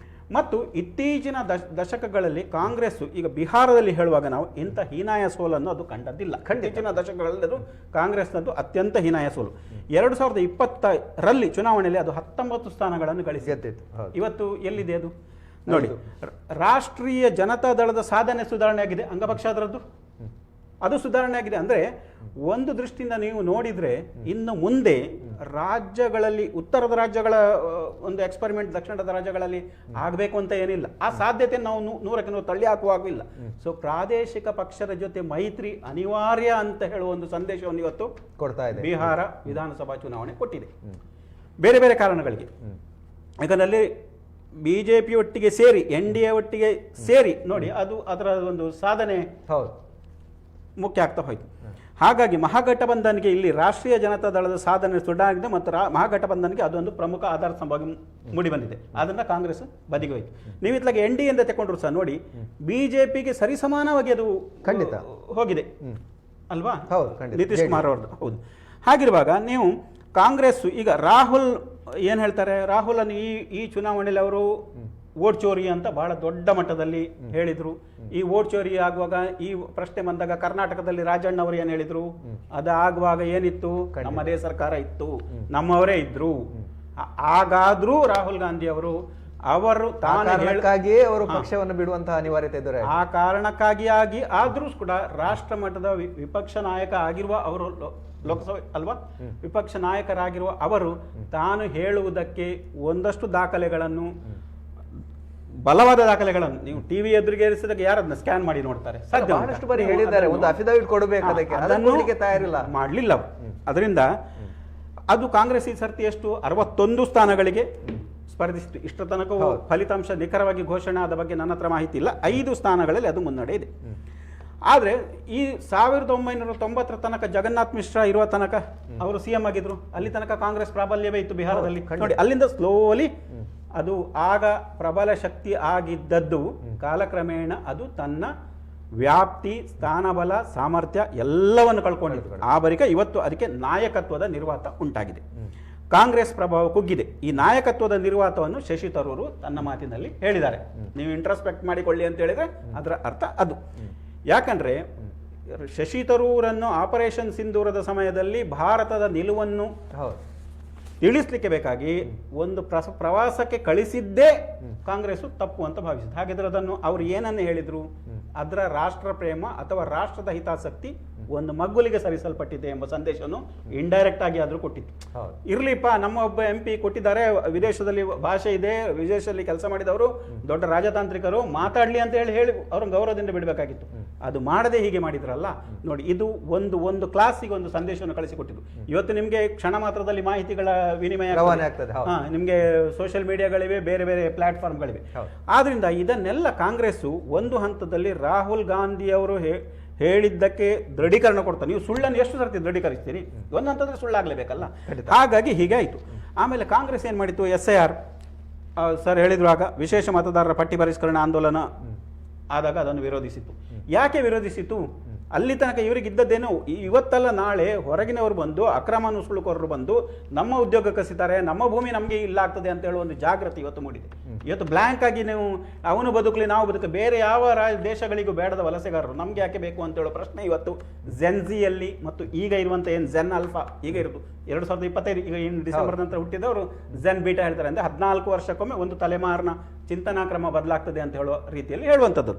ಮತ್ತು ಇತ್ತೀಚಿನ ದಶಕಗಳಲ್ಲಿ ಕಾಂಗ್ರೆಸ್ ಈಗ ಬಿಹಾರದಲ್ಲಿ ಹೇಳುವಾಗ ನಾವು ಇಂಥ ಹೀನಾಯ ಸೋಲನ್ನು ಅದು ಕಂಡದ್ದಿಲ್ಲ. ಇತ್ತೀಚಿನ ದಶಕಗಳಲ್ಲಿ ಅದು ಕಾಂಗ್ರೆಸ್ನದ್ದು ಅತ್ಯಂತ ಹೀನಾಯ ಸೋಲು. 2020ರಲ್ಲಿ ಚುನಾವಣೆಯಲ್ಲಿ ಅದು 19 ಸ್ಥಾನಗಳನ್ನು ಗಳಿಸಿತ್ತು. ಇವತ್ತು ಎಲ್ಲಿದೆ ಅದು? ನೋಡಿ, ರಾಷ್ಟ್ರೀಯ ಜನತಾ ದಳದ ಸಾಧನೆ ಸುಧಾರಣೆ ಆಗಿದೆ, ಅಂಗಪಕ್ಷ ಅದರದ್ದು ಅದು ಸುಧಾರಣೆ ಆಗಿದೆ. ಅಂದರೆ ಒಂದು ದೃಷ್ಟಿಯಿಂದ ನೀವು ನೋಡಿದರೆ ಇನ್ನು ಮುಂದೆ ರಾಜ್ಯಗಳಲ್ಲಿ, ಉತ್ತರದ ರಾಜ್ಯಗಳ ಒಂದು ಎಕ್ಸ್ಪರಿಮೆಂಟ್ ದಕ್ಷಿಣದ ರಾಜ್ಯಗಳಲ್ಲಿ ಆಗಬೇಕು ಅಂತ ಏನಿಲ್ಲ. ಆ ಸಾಧ್ಯತೆ ನಾವು 100ಕ್ಕೆ 100 ತಳ್ಳಿ ಹಾಕುವಾಗಿಲ್ಲ. ಸೊ ಪ್ರಾದೇಶಿಕ ಪಕ್ಷದ ಜೊತೆ ಮೈತ್ರಿ ಅನಿವಾರ್ಯ ಅಂತ ಹೇಳುವ ಒಂದು ಸಂದೇಶವನ್ನು ಇವತ್ತು ಕೊಡ್ತಾ ಇದೆ ಬಿಹಾರ ವಿಧಾನಸಭಾ ಚುನಾವಣೆ ಕೊಟ್ಟಿದೆ, ಬೇರೆ ಬೇರೆ ಕಾರಣಗಳಿಗೆ. ಯಾಕಂದ್ರೆ ಬಿಜೆಪಿ ಒಟ್ಟಿಗೆ ಸೇರಿ, NDA ಒಟ್ಟಿಗೆ ಸೇರಿ ನೋಡಿ, ಅದು ಅದರ ಒಂದು ಸಾಧನೆ ಹೌದು ಮುಖ್ಯ ಆಗ್ತಾ ಹೋಯ್ತು. ಹಾಗಾಗಿ ಮಹಾಗಠಬಂಧನ್ಗೆ ಇಲ್ಲಿ ರಾಷ್ಟ್ರೀಯ ಜನತಾ ದಳದ ಸಾಧನೆ ಸುಧಾರಣೆ ಮತ್ತು ಮಹಾಗಠಬಂಧನ್ಗೆ ಅದೊಂದು ಪ್ರಮುಖ ಆಧಾರ ಸ್ತಂಭವಾಗಿ ಮೂಡಿ ಬಂದಿದೆ. ಅದನ್ನ ಕಾಂಗ್ರೆಸ್ ಬದಿಗೆ ಹೋಯ್ತು. ನೀವು ಇತ್ಲಾಗೆ NDA ಅಂತ ತಗೊಂಡ್ರು ಸಹ ನೋಡಿ, ಬಿಜೆಪಿಗೆ ಸರಿಸಮಾನವಾಗಿ ಅದು ಖಂಡಿತ ಹೋಗಿದೆ ಅಲ್ವಾ? ಹೌದು, ಖಂಡಿತ. ನಿತೀಶ್ ಕುಮಾರ್ ಅವ್ರದ್ದು. ಹೌದು. ಹಾಗಿರುವಾಗ ನೀವು ಕಾಂಗ್ರೆಸ್ ಈಗ ರಾಹುಲ್ ಏನ್ ಹೇಳ್ತಾರೆ, ರಾಹುಲ್ ಅನ್ನು ಈ ಚುನಾವಣೆಯಲ್ಲಿ ಅವರು ವೋಟ್ ಚೋರಿ ಅಂತ ಬಹಳ ದೊಡ್ಡ ಮಟ್ಟದಲ್ಲಿ ಹೇಳಿದ್ರು. ಈ ವೋಟ್ ಚೋರಿ ಆಗುವಾಗ, ಈ ಪ್ರಶ್ನೆ ಬಂದಾಗ ಕರ್ನಾಟಕದಲ್ಲಿ ರಾಜಣ್ಣ ಅವರು ಏನ್ ಹೇಳಿದ್ರು, ಅದಾಗುವಾಗ ಏನಿತ್ತು, ನಮ್ಮದೇ ಸರ್ಕಾರ ಇತ್ತು, ನಮ್ಮವರೇ ಇದ್ರು. ಹಾಗಾದ್ರೂ ರಾಹುಲ್ ಗಾಂಧಿ ಅವರು ಕಾರಣಕ್ಕಾಗಿಯೇ ಅವರು ಪಕ್ಷವನ್ನು ಬಿಡುವಂತಹ ಅನಿವಾರ್ಯತೆ ಇದ್ದರೆ, ಆ ಕಾರಣಕ್ಕಾಗಿ ಆದ್ರೂ ಕೂಡ ರಾಷ್ಟ್ರ ಮಟ್ಟದ ವಿಪಕ್ಷ ನಾಯಕ ಆಗಿರುವ ಅವರು, ಲೋಕಸಭೆ ಅಲ್ವಾ, ವಿಪಕ್ಷ ನಾಯಕರಾಗಿರುವ ಅವರು ತಾನು ಹೇಳುವುದಕ್ಕೆ ಒಂದಷ್ಟು ದಾಖಲೆಗಳನ್ನು, ಬಲವಾದ ದಾಖಲೆಗಳನ್ನು ನೀವು ಟಿವಿ ಎದುರಿಗೆ ಇರಿಸಿದಾಗ ಯಾರನ್ನ ಸ್ಕ್ಯಾನ್ ಮಾಡಿ ನೋಡ್ತಾರೆ? ಸಾಧ್ಯ ಬಹಳಷ್ಟು ಬಾರಿ ಹೇಳಿದ್ದಾರೆ, ಒಂದು ಅಫಿಡವಿಟ್ ಕೊಡಬೇಕು, ಅದಕ್ಕೆ ಅದನ್ನು ತಯಾರಿಲ್ಲ, ಮಾಡಲಿಲ್ಲ. ಅದರಿಂದ ಅದು ಕಾಂಗ್ರೆಸ್ ಈ ಸರ್ತಿ ಎಷ್ಟು 61 ಸ್ಥಾನಗಳಿಗೆ ಸ್ಪರ್ಧಿಸಿತು. ಇಷ್ಟ ತನಕ ಫಲಿತಾಂಶ ನಿಖರವಾಗಿ ಘೋಷಣೆ ಆದ ಬಗ್ಗೆ ನನ್ನ ಹತ್ರ ಮಾಹಿತಿ ಇಲ್ಲ. 5 ಸ್ಥಾನಗಳಲ್ಲಿ ಅದು ಮುನ್ನಡೆ ಇದೆ. ಆದರೆ ಈ 1990 ತನಕ ಜಗನ್ನಾಥ್ ಮಿಶ್ರಾ ಇರುವ ತನಕ ಅವರು CM ಆಗಿದ್ರು. ಅಲ್ಲಿ ತನಕ ಕಾಂಗ್ರೆಸ್ ಪ್ರಾಬಲ್ಯವೇ ಇತ್ತು ಬಿಹಾರದಲ್ಲಿ. ನೋಡಿ, ಅಲ್ಲಿಂದ ಸ್ಲೋಲಿ ಅದು ಆಗ ಪ್ರಬಲ ಶಕ್ತಿ ಆಗಿದ್ದದ್ದು ಕಾಲಕ್ರಮೇಣ ಅದು ತನ್ನ ವ್ಯಾಪ್ತಿ, ಸ್ಥಾನಬಲ, ಸಾಮರ್ಥ್ಯ ಎಲ್ಲವನ್ನು ಕಳ್ಕೊಂಡಿತ್ತು. ಆ ಬಳಿಕ ಇವತ್ತು ಅದಕ್ಕೆ ನಾಯಕತ್ವದ ನಿರ್ವಾತ ಉಂಟಾಗಿದೆ. ಕಾಂಗ್ರೆಸ್ ಪ್ರಭಾವ ಕುಗ್ಗಿದೆ. ಈ ನಾಯಕತ್ವದ ನಿರ್ವಾತವನ್ನು ಶಶಿ ತರೂರು ತನ್ನ ಮಾತಿನಲ್ಲಿ ಹೇಳಿದ್ದಾರೆ. ನೀವು ಇಂಟ್ರಸ್ಪೆಕ್ಟ್ ಮಾಡಿಕೊಳ್ಳಿ ಅಂತ ಹೇಳಿದ್ರೆ ಅದರ ಅರ್ಥ ಅದು. ಯಾಕಂದ್ರೆ ಶಶಿ ತರೂರನ್ನು ಆಪರೇಷನ್ ಸಿಂಧೂರದ ಸಮಯದಲ್ಲಿ ಭಾರತದ ನಿಲುವನ್ನು ತಿಳಿಸ್ಲಿಕ್ಕೆ ಬೇಕಾಗಿ ಒಂದು ಪ್ರವಾಸಕ್ಕೆ ಕಳಿಸಿದ್ದೇ ಕಾಂಗ್ರೆಸ್ ತಪ್ಪು ಅಂತ ಭಾವಿಸಿತು. ಹಾಗಿದ್ರೆ ಅದನ್ನು ಅವರು ಏನನ್ನು ಹೇಳಿದ್ರು, ಅದರ ರಾಷ್ಟ್ರ ಪ್ರೇಮ ಅಥವಾ ರಾಷ್ಟ್ರದ ಹಿತಾಸಕ್ತಿ ಒಂದು ಮಗ್ಗುಲಿಗೆ ಸರಿಸಲ್ಪಟ್ಟಿದೆ ಎಂಬ ಸಂದೇಶವನ್ನು ಇಂಡೈರೆಕ್ಟ್ ಆಗಿ ಆದ್ರೂ ಕೊಟ್ಟಿತ್ತು. ಇರ್ಲಿಪ್ಪ, ನಮ್ಮ ಒಬ್ಬ MP ಕೊಟ್ಟಿದ್ದಾರೆ, ವಿದೇಶದಲ್ಲಿ ಭಾಷೆ ಇದೆ, ವಿದೇಶದಲ್ಲಿ ಕೆಲಸ ಮಾಡಿದವರು ದೊಡ್ಡ ರಾಜತಾಂತ್ರಿಕರು, ಮಾತಾಡ್ಲಿ ಅಂತ ಹೇಳಿ ಅವ್ರನ್ನ ಗೌರವದಿಂದ ಬಿಡಬೇಕಾಗಿತ್ತು. ಅದು ಮಾಡದೆ ಹೀಗೆ ಮಾಡಿದ್ರಲ್ಲ. ನೋಡಿ, ಇದು ಒಂದು ಕ್ಲಾಸಿಗೆ ಒಂದು ಸಂದೇಶವನ್ನು ಕಳಿಸಿಕೊಟ್ಟಿದ್ದು. ಇವತ್ತು ನಿಮ್ಗೆ ಕ್ಷಣ ಮಾತ್ರದಲ್ಲಿ ಮಾಹಿತಿಗಳ ವಿನಿಮಯ ಆಗ್ತದೆ. ನಿಮ್ಗೆ ಸೋಷಿಯಲ್ ಮೀಡಿಯಾಗಳಿವೆ, ಬೇರೆ ಬೇರೆ ಪ್ಲಾಟ್ಫಾರ್ಮ್ಗಳಿವೆ. ಆದ್ರಿಂದ ಇದನ್ನೆಲ್ಲ ಕಾಂಗ್ರೆಸ್ ಒಂದು ಹಂತದಲ್ಲಿ ರಾಹುಲ್ ಗಾಂಧಿ ಅವರು ಹೇಳಿದ್ದಕ್ಕೆ ದೃಢೀಕರಣ ಕೊಡ್ತಾರೆ. ನೀವು ಸುಳ್ಳನ್ನು ಎಷ್ಟು ಸರ್ತಿ ದೃಢೀಕರಿಸ್ತೀರಿ? ಒಂದು ಹಂತದಲ್ಲಿ ಸುಳ್ಳಾಗಲೇಬೇಕಲ್ಲ. ಹಾಗಾಗಿ ಹೀಗೆ ಆಯಿತು. ಆಮೇಲೆ ಕಾಂಗ್ರೆಸ್ ಏನು ಮಾಡಿತ್ತು, SIR ಸರ್ ಹೇಳಿದ್ರು, ಆಗ ವಿಶೇಷ ಮತದಾರರ ಪಟ್ಟಿ ಪರಿಷ್ಕರಣೆ ಆಂದೋಲನ ಆದಾಗ ಅದನ್ನು ವಿರೋಧಿಸಿತ್ತು. ಯಾಕೆ ವಿರೋಧಿಸಿತು? ಅಲ್ಲಿ ತನಕ ಇವರಿಗೆ ಇದ್ದದ್ದೇನು, ಇವತ್ತಲ್ಲ ನಾಳೆ ಹೊರಗಿನವರು ಬಂದು, ಅಕ್ರಮ ನುಸುಳುಕೋರರು ಬಂದು ನಮ್ಮ ಉದ್ಯೋಗ ಕಸಿತಾರೆ, ನಮ್ಮ ಭೂಮಿ ನಮಗೆ ಇಲ್ಲ ಆಗ್ತದೆ ಅಂತ ಹೇಳುವ ಒಂದು ಜಾಗೃತಿ ಇವತ್ತು ಮೂಡಿದೆ. ಇವತ್ತು ಬ್ಲ್ಯಾಂಕ್ ಆಗಿ ನೀವು ಅವನು ಬದುಕಲಿ ನಾವು ಬದುಕಲಿ, ಬೇರೆ ಯಾವ ದೇಶಗಳಿಗೂ ಬೇಡದ ವಲಸೆಗಾರರು ನಮ್ಗೆ ಯಾಕೆ ಬೇಕು ಅಂತ ಹೇಳೋ ಪ್ರಶ್ನೆ ಇವತ್ತು ಜೆನ್ಜಿಯಲ್ಲಿ ಮತ್ತು ಈಗ ಇರುವಂತ ಏನು ಜೆನ್ ಅಲ್ಫಾ ಈಗ ಇರುವುದು 2025 ಈಗ ಇನ್ನು ಡಿಸೆಂಬರ್ ನಂತರ ಹುಟ್ಟಿದವರು ಜೆನ್ ಬೀಟಾ ಹೇಳ್ತಾರೆ. ಅಂದ್ರೆ 14 ವರ್ಷಕ್ಕೊಮ್ಮೆ ಒಂದು ತಲೆಮಾರಿನ ಚಿಂತನಾ ಕ್ರಮ ಬದಲಾಗ್ತದೆ ಅಂತ ಹೇಳುವ ರೀತಿಯಲ್ಲಿ ಹೇಳುವಂಥದ್ದು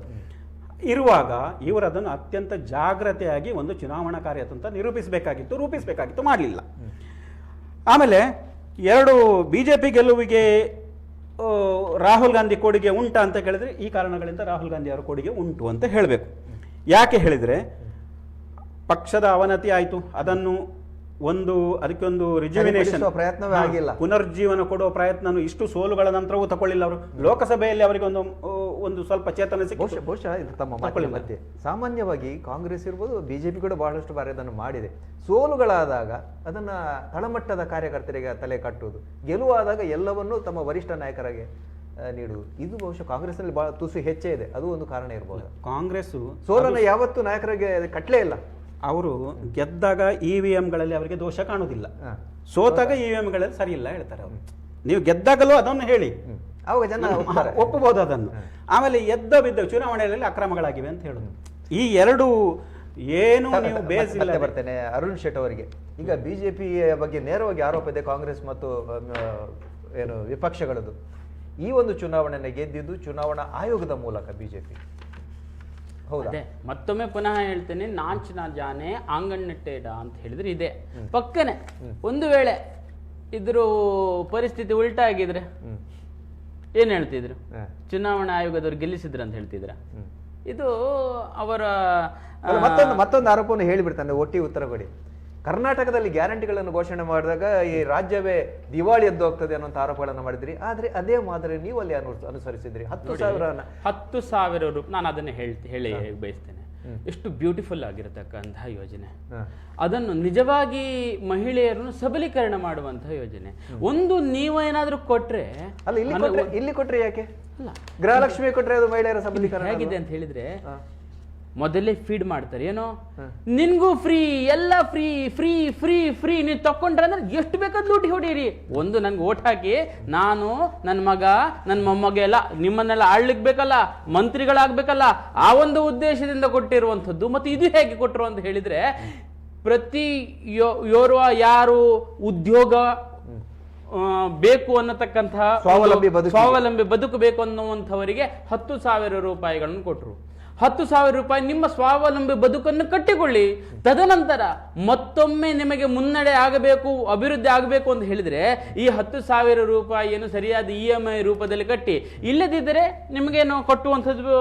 ಇರುವಾಗ ಇವರು ಅದನ್ನು ಅತ್ಯಂತ ಜಾಗ್ರತೆಯಾಗಿ ಒಂದು ಚುನಾವಣಾ ಕಾರ್ಯತಂತ್ರ ರೂಪಿಸಬೇಕಾಗಿತ್ತು, ಮಾಡಲಿಲ್ಲ. ಆಮೇಲೆ ಬಿಜೆಪಿ ಗೆಲುವಿಗೆ ರಾಹುಲ್ ಗಾಂಧಿ ಕೊಡುಗೆ ಉಂಟಾ ಅಂತ ಕೇಳಿದ್ರೆ, ಈ ಕಾರಣಗಳಿಂದ ರಾಹುಲ್ ಗಾಂಧಿ ಅವರ ಕೊಡುಗೆ ಉಂಟು ಅಂತ ಹೇಳಬೇಕು. ಯಾಕೆ ಹೇಳಿದ್ರೆ, ಪಕ್ಷದ ಅವನತಿ ಆಯಿತು, ಅದನ್ನು ಅದಕ್ಕೊಂದು ರಿಜುವಿನೇಷನ್ ಪ್ರಯತ್ನವೇ ಆಗಿಲ್ಲ, ಪುನರ್ಜೀವನ ಕೊಡುವ ಪ್ರಯತ್ನ ಇಷ್ಟು ಸೋಲುಗಳ ನಂತರವೂ ತಗೊಳ್ಳಿಲ್ಲ ಅವರು. ಲೋಕಸಭೆಯಲ್ಲಿ ಅವರಿಗೆ ಒಂದು ಸ್ವಲ್ಪ ಚೇತನ ಸಿಕ್ಕ. ಬಹುಶಃ ಇದು ತಮ್ಮ ಮಾತಿನ ಮಧ್ಯೆ ಸಾಮಾನ್ಯವಾಗಿ ಕಾಂಗ್ರೆಸ್ ಇರ್ಬೋದು, ಬಿಜೆಪಿ ಕೂಡ ಬಹಳಷ್ಟು ಬಾರಿ ಅದನ್ನು ಮಾಡಿದೆ. ಸೋಲುಗಳಾದಾಗ ಅದನ್ನ ತಳಮಟ್ಟದ ಕಾರ್ಯಕರ್ತರಿಗೆ ತಲೆ ಕಟ್ಟುವುದು, ಗೆಲುವಾದಾಗ ಎಲ್ಲವನ್ನೂ ತಮ್ಮ ವರಿಷ್ಠ ನಾಯಕರಿಗೆ ನೀಡುವುದು, ಇದು ಬಹುಶಃ ಕಾಂಗ್ರೆಸ್ನಲ್ಲಿ ಬಹಳ ತುಸು ಹೆಚ್ಚೇ ಇದೆ. ಅದು ಒಂದು ಕಾರಣ ಇರಬಹುದು. ಕಾಂಗ್ರೆಸ್ ಸೋಲನ್ನು ಯಾವತ್ತೂ ನಾಯಕರಿಗೆ ಕಟ್ಟಲೇ ಇಲ್ಲ. ಅವರು ಗೆದ್ದಾಗ EVMಗಳಲ್ಲಿ ಅವರಿಗೆ ದೋಷ ಕಾಣುವುದಿಲ್ಲ, ಸೋತಾಗ EVMಗಳಲ್ಲಿ ಸರಿ ಇಲ್ಲ ಹೇಳ್ತಾರೆ ಅವರು. ನೀವು ಗೆದ್ದಾಗಲೂ ಅದನ್ನು ಹೇಳಿ, ಅವಾಗ ಜನ ಒಪ್ಪಬಹುದು ಅದನ್ನು. ಆಮೇಲೆ ಎದ್ದ ಬಿದ್ದ ಚುನಾವಣೆಯಲ್ಲಿ ಅಕ್ರಮಗಳಾಗಿವೆ ಅಂತ ಹೇಳುದು. ಈ ಎರಡು ಏನು ನೀವು ಬೇಸ್ ಇಲ್ಲ. ಬರ್ತೇನೆ ಅರುಣ್ ಶೆಟ್ ಅವರಿಗೆ. ಈಗ ಬಿಜೆಪಿ ಬಗ್ಗೆ ನೇರವಾಗಿ ಆರೋಪ ಇದೆ ಕಾಂಗ್ರೆಸ್ ಮತ್ತು ಏನು ವಿಪಕ್ಷಗಳದ್ದು. ಈ ಒಂದು ಚುನಾವಣೆಯನ್ನು ಗೆದ್ದಿದ್ದು ಚುನಾವಣಾ ಆಯೋಗದ ಮೂಲಕ ಬಿಜೆಪಿ. ಹೌದಾ? ಅದೇ ಮತ್ತೊಮ್ಮೆ ಪುನಃ ಹೇಳ್ತೇನೆ, ನಾಂಚ್ ನಾ ಜಾನೆ ಆಂಗಣ್ ನೆಟ್ಟೇಡ ಅಂತ ಹೇಳಿದ್ರೆ ಇದೆ ಪಕ್ಕನೆ. ಒಂದು ವೇಳೆ ಇದ್ರ ಪರಿಸ್ಥಿತಿ ಉಲ್ಟಾ ಆಗಿದ್ರೆ ಏನ್ ಹೇಳ್ತಿದ್ರು? ಚುನಾವಣಾ ಆಯೋಗದವ್ರು ಗೆಲ್ಲಿಸಿದ್ರು ಅಂತ ಹೇಳ್ತಿದ್ರ? ಇದು ಅವರ ಮತ್ತೊಂದು ಆರೋಪವನ್ನು ಹೇಳಿಬಿಡ್ತಾನೆ, ಒಟ್ಟಿ ಉತ್ತರ ಕೊಡಿ. ಕರ್ನಾಟಕದಲ್ಲಿ ಗ್ಯಾರಂಟಿಗಳನ್ನು ಘೋಷಣೆ ಮಾಡಿದಾಗ ಈ ರಾಜ್ಯವೇ ದಿವಾಳಿ ಎದ್ದು ಹೋಗ್ತದೆ ಅನ್ನೋ ಆರೋಪಗಳನ್ನು ಮಾಡಿದ್ರಿ. ಆದ್ರೆ ಅದೇ ಮಾದರಿ ನೀವು ಅಲ್ಲಿ ಅನುಸರಿಸಿದ್ರಿ. 10,000 ರೂಪಾಯಿ. ನಾನು ಅದನ್ನ ಹೇಳಿ ಬಯಸ್ತೇನೆ, ಎಷ್ಟು ಬ್ಯೂಟಿಫುಲ್ ಆಗಿರತಕ್ಕಂತಹ ಯೋಜನೆ. ಅದನ್ನು ನಿಜವಾಗಿ ಮಹಿಳೆಯರನ್ನು ಸಬಲೀಕರಣ ಮಾಡುವಂತಹ ಯೋಜನೆ. ಒಂದು ನೀವೇನಾದ್ರೂ ಕೊಟ್ರೆ ಅಲ್ಲ, ಇಲ್ಲಿ ಕೊಟ್ರೆ ಯಾಕೆ? ಗೃಹಲಕ್ಷ್ಮಿ ಕೊಟ್ರೆ ಅದು ಮಹಿಳೆಯರ ಸಬಲೀಕರಣ ಹೇಗಿದೆ ಅಂತ ಹೇಳಿದ್ರೆ, ಮೊದಲೇ ಫೀಡ್ ಮಾಡ್ತಾರೆ, ಏನೋ ನಿನ್ಗೂ ಫ್ರೀ, ಎಲ್ಲ ಫ್ರೀ ಫ್ರೀ ಫ್ರೀ ಫ್ರೀ, ನೀವು ತಕೊಂಡ್ರೆ ಅಂದ್ರೆ ಎಷ್ಟು ಬೇಕಾದ್ ಲೂಟಿ ಹೊಡೀರಿ. ಒಂದು ನನ್ಗೆ ಓಟ್ ಹಾಕಿ ನಾನು ನನ್ನ ಮಗ ನನ್ನ ಮೊಮ್ಮಗ ಎಲ್ಲ ನಿಮ್ಮನ್ನೆಲ್ಲ ಆಳ್ಲಿಕ್ಕೆ ಬೇಕಲ್ಲ, ಮಂತ್ರಿಗಳಾಗ್ಬೇಕಲ್ಲ, ಆ ಒಂದು ಉದ್ದೇಶದಿಂದ ಕೊಟ್ಟಿರುವಂಥದ್ದು. ಮತ್ತೆ ಇದು ಹೇಗೆ ಕೊಟ್ಟರು ಅಂತ ಹೇಳಿದ್ರೆ, ಪ್ರತಿ ಯಾರು ಉದ್ಯೋಗ ಬೇಕು ಅನ್ನತಕ್ಕಂತಹ ಸ್ವಾವಲಂಬಿ ಬದುಕಬೇಕು ಅನ್ನುವಂಥವರಿಗೆ 10,000 ರೂಪಾಯಿಗಳನ್ನು ಕೊಟ್ಟರು. 10,000 ರೂಪಾಯಿ ನಿಮ್ಮ ಸ್ವಾವಲಂಬಿ ಬದುಕನ್ನು ಕಟ್ಟಿಕೊಳ್ಳಿ. ತದನಂತರ ಮತ್ತೊಮ್ಮೆ ನಿಮಗೆ ಮುನ್ನಡೆ ಆಗಬೇಕು, ಅಭಿವೃದ್ಧಿ ಆಗಬೇಕು ಅಂತ ಹೇಳಿದ್ರೆ ಈ 10,000 ರೂಪಾಯಿಯನ್ನು ಸರಿಯಾದ EMI ರೂಪದಲ್ಲಿ ಕಟ್ಟಿ, ಇಲ್ಲದಿದ್ದರೆ ನಿಮಗೇನು ಕಟ್ಟುವಂಥದ್ದು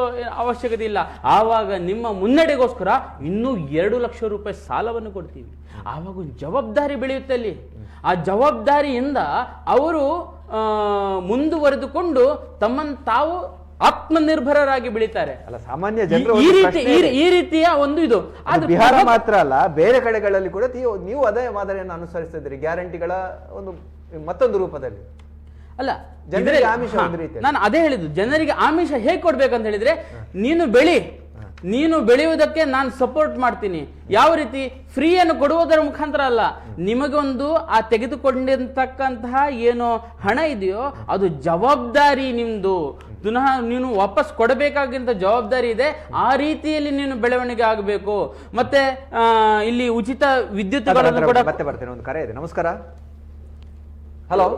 ಅವಶ್ಯಕತೆ ಇಲ್ಲ. ಆವಾಗ ನಿಮ್ಮ ಮುನ್ನಡೆಗೋಸ್ಕರ ಇನ್ನೂ 2 ಲಕ್ಷ ರೂಪಾಯಿ ಸಾಲವನ್ನು ಕೊಡ್ತೀವಿ. ಆವಾಗ ಒಂದು ಜವಾಬ್ದಾರಿ ಬೆಳೆಯುತ್ತೆ ಅಲ್ಲಿ. ಆ ಜವಾಬ್ದಾರಿಯಿಂದ ಅವರು ಮುಂದುವರೆದುಕೊಂಡು ತಮ್ಮನ್ನು ತಾವು ಆತ್ಮನಿರ್ಭರರಾಗಿ ಬೆಳೀತಾರೆ. ಅಲ್ಲ, ಸಾಮಾನ್ಯ ಜನರು ಈ ರೀತಿಯ ಒಂದು ಇದು ಬಿಹಾರ ಮಾತ್ರ ಅಲ್ಲ, ಬೇರೆ ಕಡೆಗಳಲ್ಲಿ ಕೂಡ ನೀವು ಅದೇ ಮಾದರಿಯನ್ನು ಅನುಸರಿಸ್ತಿದ್ದೀರಿ, ಗ್ಯಾರಂಟಿಗಳ ಒಂದು ಮತ್ತೊಂದು ರೂಪದಲ್ಲಿ. ಅಲ್ಲ, ಜನರಿಗೆ ಆಮಿಷ ಒಂದು ರೀತಿ. ನಾನು ಅದೇ ಹೇಳಿದ್ದು, ಜನರಿಗೆ ಆಮಿಷ ಹೇಗೆ ಕೊಡ್ಬೇಕಂತ ಹೇಳಿದ್ರೆ, ನೀನು ಬೆಳೆಯುವುದಕ್ಕೆ ನಾನು ಸಪೋರ್ಟ್ ಮಾಡ್ತೀನಿ. ಯಾವ ರೀತಿ? ಫ್ರೀಯನ್ನು ಕೊಡುವುದರ ಮುಖಾಂತರ ಅಲ್ಲ, ನಿಮಗೊಂದು ಆ ತೆಗೆದುಕೊಂಡಿರ್ತಕ್ಕಂತಹ ಏನು ಹಣ ಇದೆಯೋ ಅದು ಜವಾಬ್ದಾರಿ ನಿಮ್ದು, ಪುನಃ ನೀನು ವಾಪಸ್ ಕೊಡಬೇಕಾಗಿಂತ ಜವಾಬ್ದಾರಿ ಇದೆ. ಆ ರೀತಿಯಲ್ಲಿ ನೀನು ಬೆಳವಣಿಗೆ ಆಗಬೇಕು. ಮತ್ತೆ ಇಲ್ಲಿ ಉಚಿತ ವಿದ್ಯುತ್ ಕೂಡ ಮತ್ತೆ ಬರ್ತೇನೆ. ಒಂದು ಕರೆ ಇದೆ. ನಮಸ್ಕಾರ. ಹಲೋ,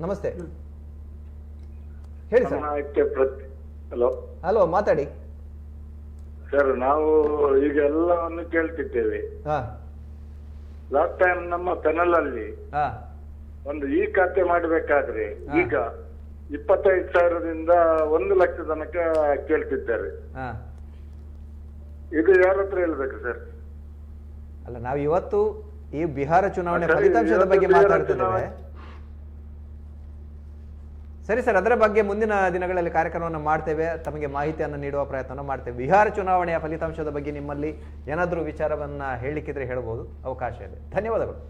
ನಮಸ್ತೆ, ಹೇಳಿ ಸರ್. ಹಲೋ, ಮಾತಾಡಿ ಸರ್. ನಾವು ಈಗ ಎಲ್ಲವನ್ನು ಕೇಳ್ತಿದ್ದೇವೆ. ಲಾಸ್ಟ್ ಟೈಮ್ ನಮ್ಮ ಪೆನಲ್ ಅಲ್ಲಿ ಒಂದು ಈ ಖಾತೆ ಮಾಡಬೇಕಾದ್ರೆ ಈಗ 25,000ದಿಂದ 1 ಲಕ್ಷ ತನಕ ಕೇಳ್ತಿದ್ದಾರೆ. ಇದು ಯಾರ ಹತ್ರ ಹೇಳ್ಬೇಕು ಸರ್? ಅಲ್ಲ, ನಾವು ಇವತ್ತು ಈ ಬಿಹಾರ ಚುನಾವಣೆ ಫಲಿತಾಂಶದ ಬಗ್ಗೆ ಮಾತಾಡ್ತಿದ್ದೇವೆ. ಸರಿ ಸರ್, ಅದರ ಬಗ್ಗೆ ಮುಂದಿನ ದಿನಗಳಲ್ಲಿ ಕಾರ್ಯಕ್ರಮವನ್ನು ಮಾಡ್ತೇವೆ, ತಮಗೆ ಮಾಹಿತಿಯನ್ನು ನೀಡುವ ಪ್ರಯತ್ನ ಮಾಡ್ತೇವೆ. ಬಿಹಾರ ಚುನಾವಣೆಯ ಫಲಿತಾಂಶದ ಬಗ್ಗೆ ನಿಮ್ಮಲ್ಲಿ ಏನಾದರೂ ವಿಚಾರವನ್ನ ಹೇಳಿಕ್ಕಿದ್ರೆ ಹೇಳ್ಬೋದು, ಅವಕಾಶ ಇದೆ. ಧನ್ಯವಾದಗಳು,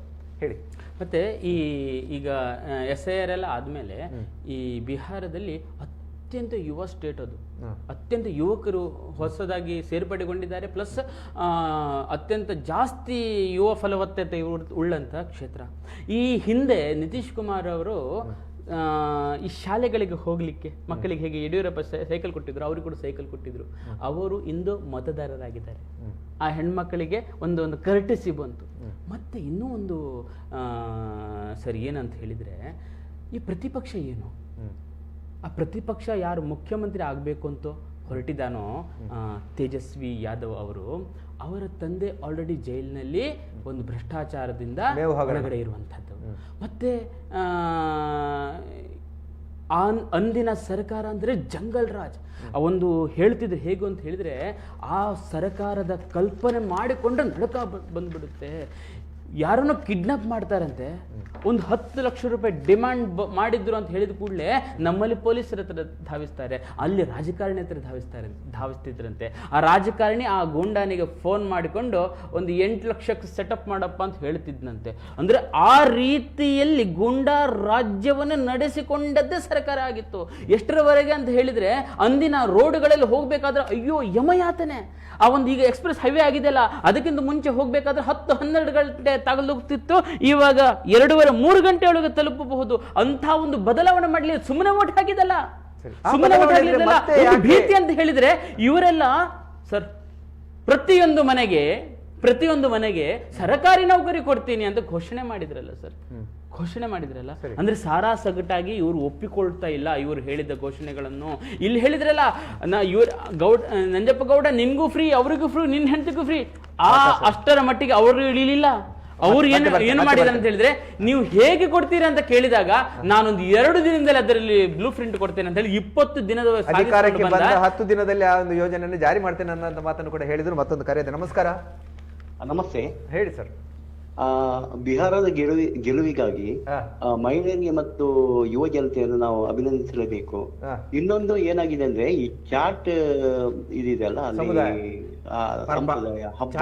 ಹೇಳಿ. ಮತ್ತೆ ಈಗ SIR ಎಲ್ಲ ಆದ್ಮೇಲೆ ಈ ಬಿಹಾರದಲ್ಲಿ ಅತ್ಯಂತ ಯುವ ಸ್ಟೇಟ್ ಅದು. ಅತ್ಯಂತ ಯುವಕರು ಹೊಸದಾಗಿ ಸೇರ್ಪಡೆಗೊಂಡಿದ್ದಾರೆ. ಪ್ಲಸ್ ಅತ್ಯಂತ ಜಾಸ್ತಿ ಯುವ ಫಲವತ್ತತೆ ಉಳ್ಳಂತ ಕ್ಷೇತ್ರ. ಈ ಹಿಂದೆ ನಿತೀಶ್ ಕುಮಾರ್ ಅವರು ಈ ಶಾಲೆಗಳಿಗೆ ಹೋಗ್ಲಿಕ್ಕೆ ಮಕ್ಕಳಿಗೆ ಹೇಗೆ ಯಡಿಯೂರಪ್ಪ ಸೈಕಲ್ ಕೊಟ್ಟಿದ್ರು, ಅವ್ರಿಗೆ ಕೂಡ ಸೈಕಲ್ ಕೊಟ್ಟಿದ್ರು. ಅವರು ಇಂದು ಮತದಾರರಾಗಿದ್ದಾರೆ. ಆ ಹೆಣ್ಮಕ್ಕಳಿಗೆ ಒಂದು ಕರ್ಟಸಿ ಬಂತು. ಮತ್ತೆ ಇನ್ನೂ ಒಂದು ಸರಿ ಏನಂತ ಹೇಳಿದ್ರೆ, ಈ ಪ್ರತಿಪಕ್ಷ ಏನು, ಆ ಪ್ರತಿಪಕ್ಷ ಯಾರು ಮುಖ್ಯಮಂತ್ರಿ ಆಗಬೇಕು ಅಂತ ಹೊರಟಿದ್ದಾನೋ ತೇಜಸ್ವಿ ಯಾದವ್ ಅವರು, ಅವರ ತಂದೆ ಆಲ್ರೆಡಿ ಜೈಲಿನಲ್ಲಿ ಒಂದು ಭ್ರಷ್ಟಾಚಾರದಿಂದ ಹೊರಗಡೆ ಇರುವಂಥದ್ದು. ಮತ್ತೆ ಅಂದಿನ ಸರ್ಕಾರ ಅಂದರೆ ಜಂಗಲ್ ರಾಜ್. ಒಂದು ಹೇಳ್ತಿದ್ರು ಹೇಗೆ ಅಂತ ಹೇಳಿದ್ರೆ, ಆ ಸರ್ಕಾರದ ಕಲ್ಪನೆ ಮಾಡಿಕೊಂಡ್ರೆ ನಡಕ ಬಂದ್ಬಿಡುತ್ತೆ. ಯಾರನ್ನೋ ಕಿಡ್ನಾಪ್ ಮಾಡ್ತಾರಂತೆ, ಒಂದು 10 ಲಕ್ಷ ರೂಪಾಯಿ ಡಿಮ್ಯಾಂಡ್ ಮಾಡಿದ್ರು ಅಂತ ಹೇಳಿದ ಕೂಡಲೇ ನಮ್ಮಲ್ಲಿ ಪೊಲೀಸರ ಹತ್ರ ಧಾವಿಸ್ತಾರೆ, ಅಲ್ಲಿ ರಾಜಕಾರಣಿ ಹತ್ರ ಧಾವಿಸ್ತಿದ್ರಂತೆ. ಆ ರಾಜಕಾರಣಿ ಆ ಗೂಂಡಾನಿಗೆ ಫೋನ್ ಮಾಡಿಕೊಂಡು ಒಂದು 8 ಲಕ್ಷಕ್ಕೆ ಸೆಟಪ್ ಮಾಡಪ್ಪ ಅಂತ ಹೇಳ್ತಿದ್ನಂತೆ. ಅಂದ್ರೆ ಆ ರೀತಿಯಲ್ಲಿ ಗೂಂಡಾ ರಾಜ್ಯವನ್ನು ನಡೆಸಿಕೊಂಡದ್ದೇ ಸರ್ಕಾರ ಆಗಿತ್ತು. ಎಷ್ಟರವರೆಗೆ ಅಂತ ಹೇಳಿದ್ರೆ, ಅಂದಿನ ರೋಡ್ಗಳಲ್ಲಿ ಹೋಗ್ಬೇಕಾದ್ರೆ ಅಯ್ಯೋ ಯಮಯಾತನೆ. ಆ ಒಂದು ಈಗ ಎಕ್ಸ್ಪ್ರೆಸ್ ಹೈವೇ ಆಗಿದೆಯಲ್ಲ, ಅದಕ್ಕಿಂತ ಮುಂಚೆ ಹೋಗ್ಬೇಕಾದ್ರೆ 10-12 ಗಂಟೆ ತಗಲುತ್ತಿತ್ತು. ಇವಾಗ 2-3 ಗಂಟೆ ಒಳಗೆ ತಲುಪಬಹುದು. ಅಂತ ಒಂದು ಬದಲಾವಣೆ ಮಾಡಲಿ. ಸುಮ್ಮನೆ ಓಟ್ ಹಾಕಿದಲ್ಲ, ಸುಮ್ಮನೆ ಓಟ್ ಹಾಕಿದಲ್ಲ. ಭೀತಿ ಅಂತ ಹೇಳಿದ್ರೆ ಇವರೆಲ್ಲ ಸರ್ ಪ್ರತಿಯೊಂದು ಮನೆಗೆ ಪ್ರತಿಯೊಂದು ಮನೆಗೆ ಸರ್ಕಾರಿ ನೌಕರಿ ಕೊಡ್ತೀನಿ ಅಂತ ಘೋಷಣೆ ಮಾಡಿದ್ರಲ್ಲ ಸರ್, ಘೋಷಣೆ ಮಾಡಿದ್ರಲ್ಲ. ಅಂದ್ರೆ ಸಾರಾ ಸಗಟಾಗಿ ಇವರು ಒಪ್ಪಿಕೊಳ್ತಾ ಇಲ್ಲ ಇವರು ಹೇಳಿದ ಘೋಷಣೆಗಳನ್ನು. ಇಲ್ಲಿ ಹೇಳಿದ್ರಲ್ಲ, ನಂಜಪ್ಪ ಗೌಡ ನಿನ್ಗೂ ಫ್ರೀ, ಅವ್ರಿಗೂ ಫ್ರೀ, ನಿನ್ ಹೆಂಡತಿಗೂ ಫ್ರೀ, ಅಷ್ಟರ ಮಟ್ಟಿಗೆ ಅವರು ಇಳಿಲಿಲ್ಲ. ಅವ್ರು ಏನು ಮಾಡಿದಾರೆ ಅಂತ ಹೇಳಿದ್ರೆ, ನೀವು ಹೇಗೆ ಕೊಡ್ತೀರಾ ಅಂತ ಕೇಳಿದಾಗ ನಾನೊಂದು 2 ದಿನದಲ್ಲಿ ಅದರಲ್ಲಿ ಬ್ಲೂ ಪ್ರಿಂಟ್ ಕೊಡ್ತೇನೆ ಅಂತ ಹೇಳಿ 20 ದಿನದ ಅಧಿಕಾರಕ್ಕೆ ಬಂದ 10 ದಿನದಲ್ಲಿ ಆ ಒಂದು ಯೋಜನೆಯನ್ನು ಜಾರಿ ಮಾಡ್ತೇನೆ ಅನ್ನೋ ಮಾತನ್ನು ಕೂಡ ಹೇಳಿದ್ರು. ಮತ್ತೊಂದು ಕರೆ ಇದೆ. ನಮಸ್ಕಾರ. ನಮಸ್ತೆ. ಹೇಳಿ ಸರ್. ಬಿಹಾರದ ಗೆಲುವಿಗಾಗಿ ಮಹಿಳೆಯರಿಗೆ ಮತ್ತು ಯುವ ಜನತೆಯನ್ನು ನಾವು ಅಭಿನಂದಿಸಲೇಬೇಕು. ಇನ್ನೊಂದು ಏನಾಗಿದೆ ಅಂದ್ರೆ, ಈ ಚಾಟ್ ಇದಿದೆಯಲ್ಲ ಸಂಪ್ರದಾಯ ಹಬ್ಬ,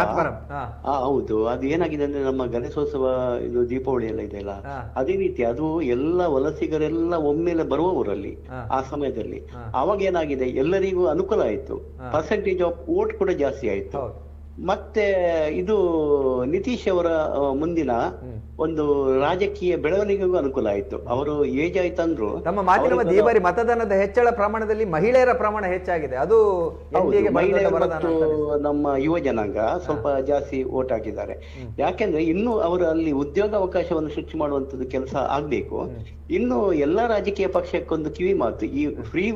ಹೌದು, ಅದು ಏನಾಗಿದೆ ಅಂದ್ರೆ ನಮ್ಮ ಗಣೇಶೋತ್ಸವ, ಇದು ದೀಪಾವಳಿ ಎಲ್ಲ ಇದೆಯಲ್ಲ, ಅದೇ ರೀತಿ ಅದು ಎಲ್ಲ ವಲಸಿಗರೆಲ್ಲ ಒಮ್ಮೆಲೆ ಬರುವ ಊರಲ್ಲಿ ಆ ಸಮಯದಲ್ಲಿ. ಅವಾಗ ಏನಾಗಿದೆ, ಎಲ್ಲರಿಗೂ ಅನುಕೂಲ ಆಯ್ತು, ಪರ್ಸೆಂಟೇಜ್ ಆಫ್ ವೋಟ್ ಕೂಡ ಜಾಸ್ತಿ ಆಯ್ತು. ಮತ್ತೆ ಇದು ನಿತೀಶ್ ಅವರ ಮುಂದಿನ ಒಂದು ರಾಜಕೀಯ ಬೆಳವಣಿಗೆಗೂ ಅನುಕೂಲ ಆಯ್ತು. ಅವರು ಏಜ್ ಆಯ್ತಂದ್ರು. ನಮ್ಮ ಮಾಧ್ಯಮದ ಈ ಬಾರಿ ಮತದಾನದ ಹೆಚ್ಚಳ ಪ್ರಮಾಣದಲ್ಲಿ ಮಹಿಳೆಯರ ಪ್ರಮಾಣ ಹೆಚ್ಚಾಗಿದೆ. ಅದು ಮಹಿಳೆಯರು ಮತ್ತು ನಮ್ಮ ಯುವ ಜನಾಂಗ ಸ್ವಲ್ಪ ಜಾಸ್ತಿ ವೋಟ್ ಹಾಕಿದ್ದಾರೆ. ಯಾಕೆಂದ್ರೆ ಇನ್ನು ಅವರು ಅಲ್ಲಿ ಉದ್ಯೋಗ ಅವಕಾಶವನ್ನು ಸೃಷ್ಟಿ ಮಾಡುವಂತದ್ದು ಕೆಲಸ ಆಗ್ಬೇಕು. ಇನ್ನು ಎಲ್ಲಾ ರಾಜಕೀಯ ಪಕ್ಷಕ್ಕೊಂದು ಕಿವಿ ಮಾತು, ಈ ಫ್ರೀ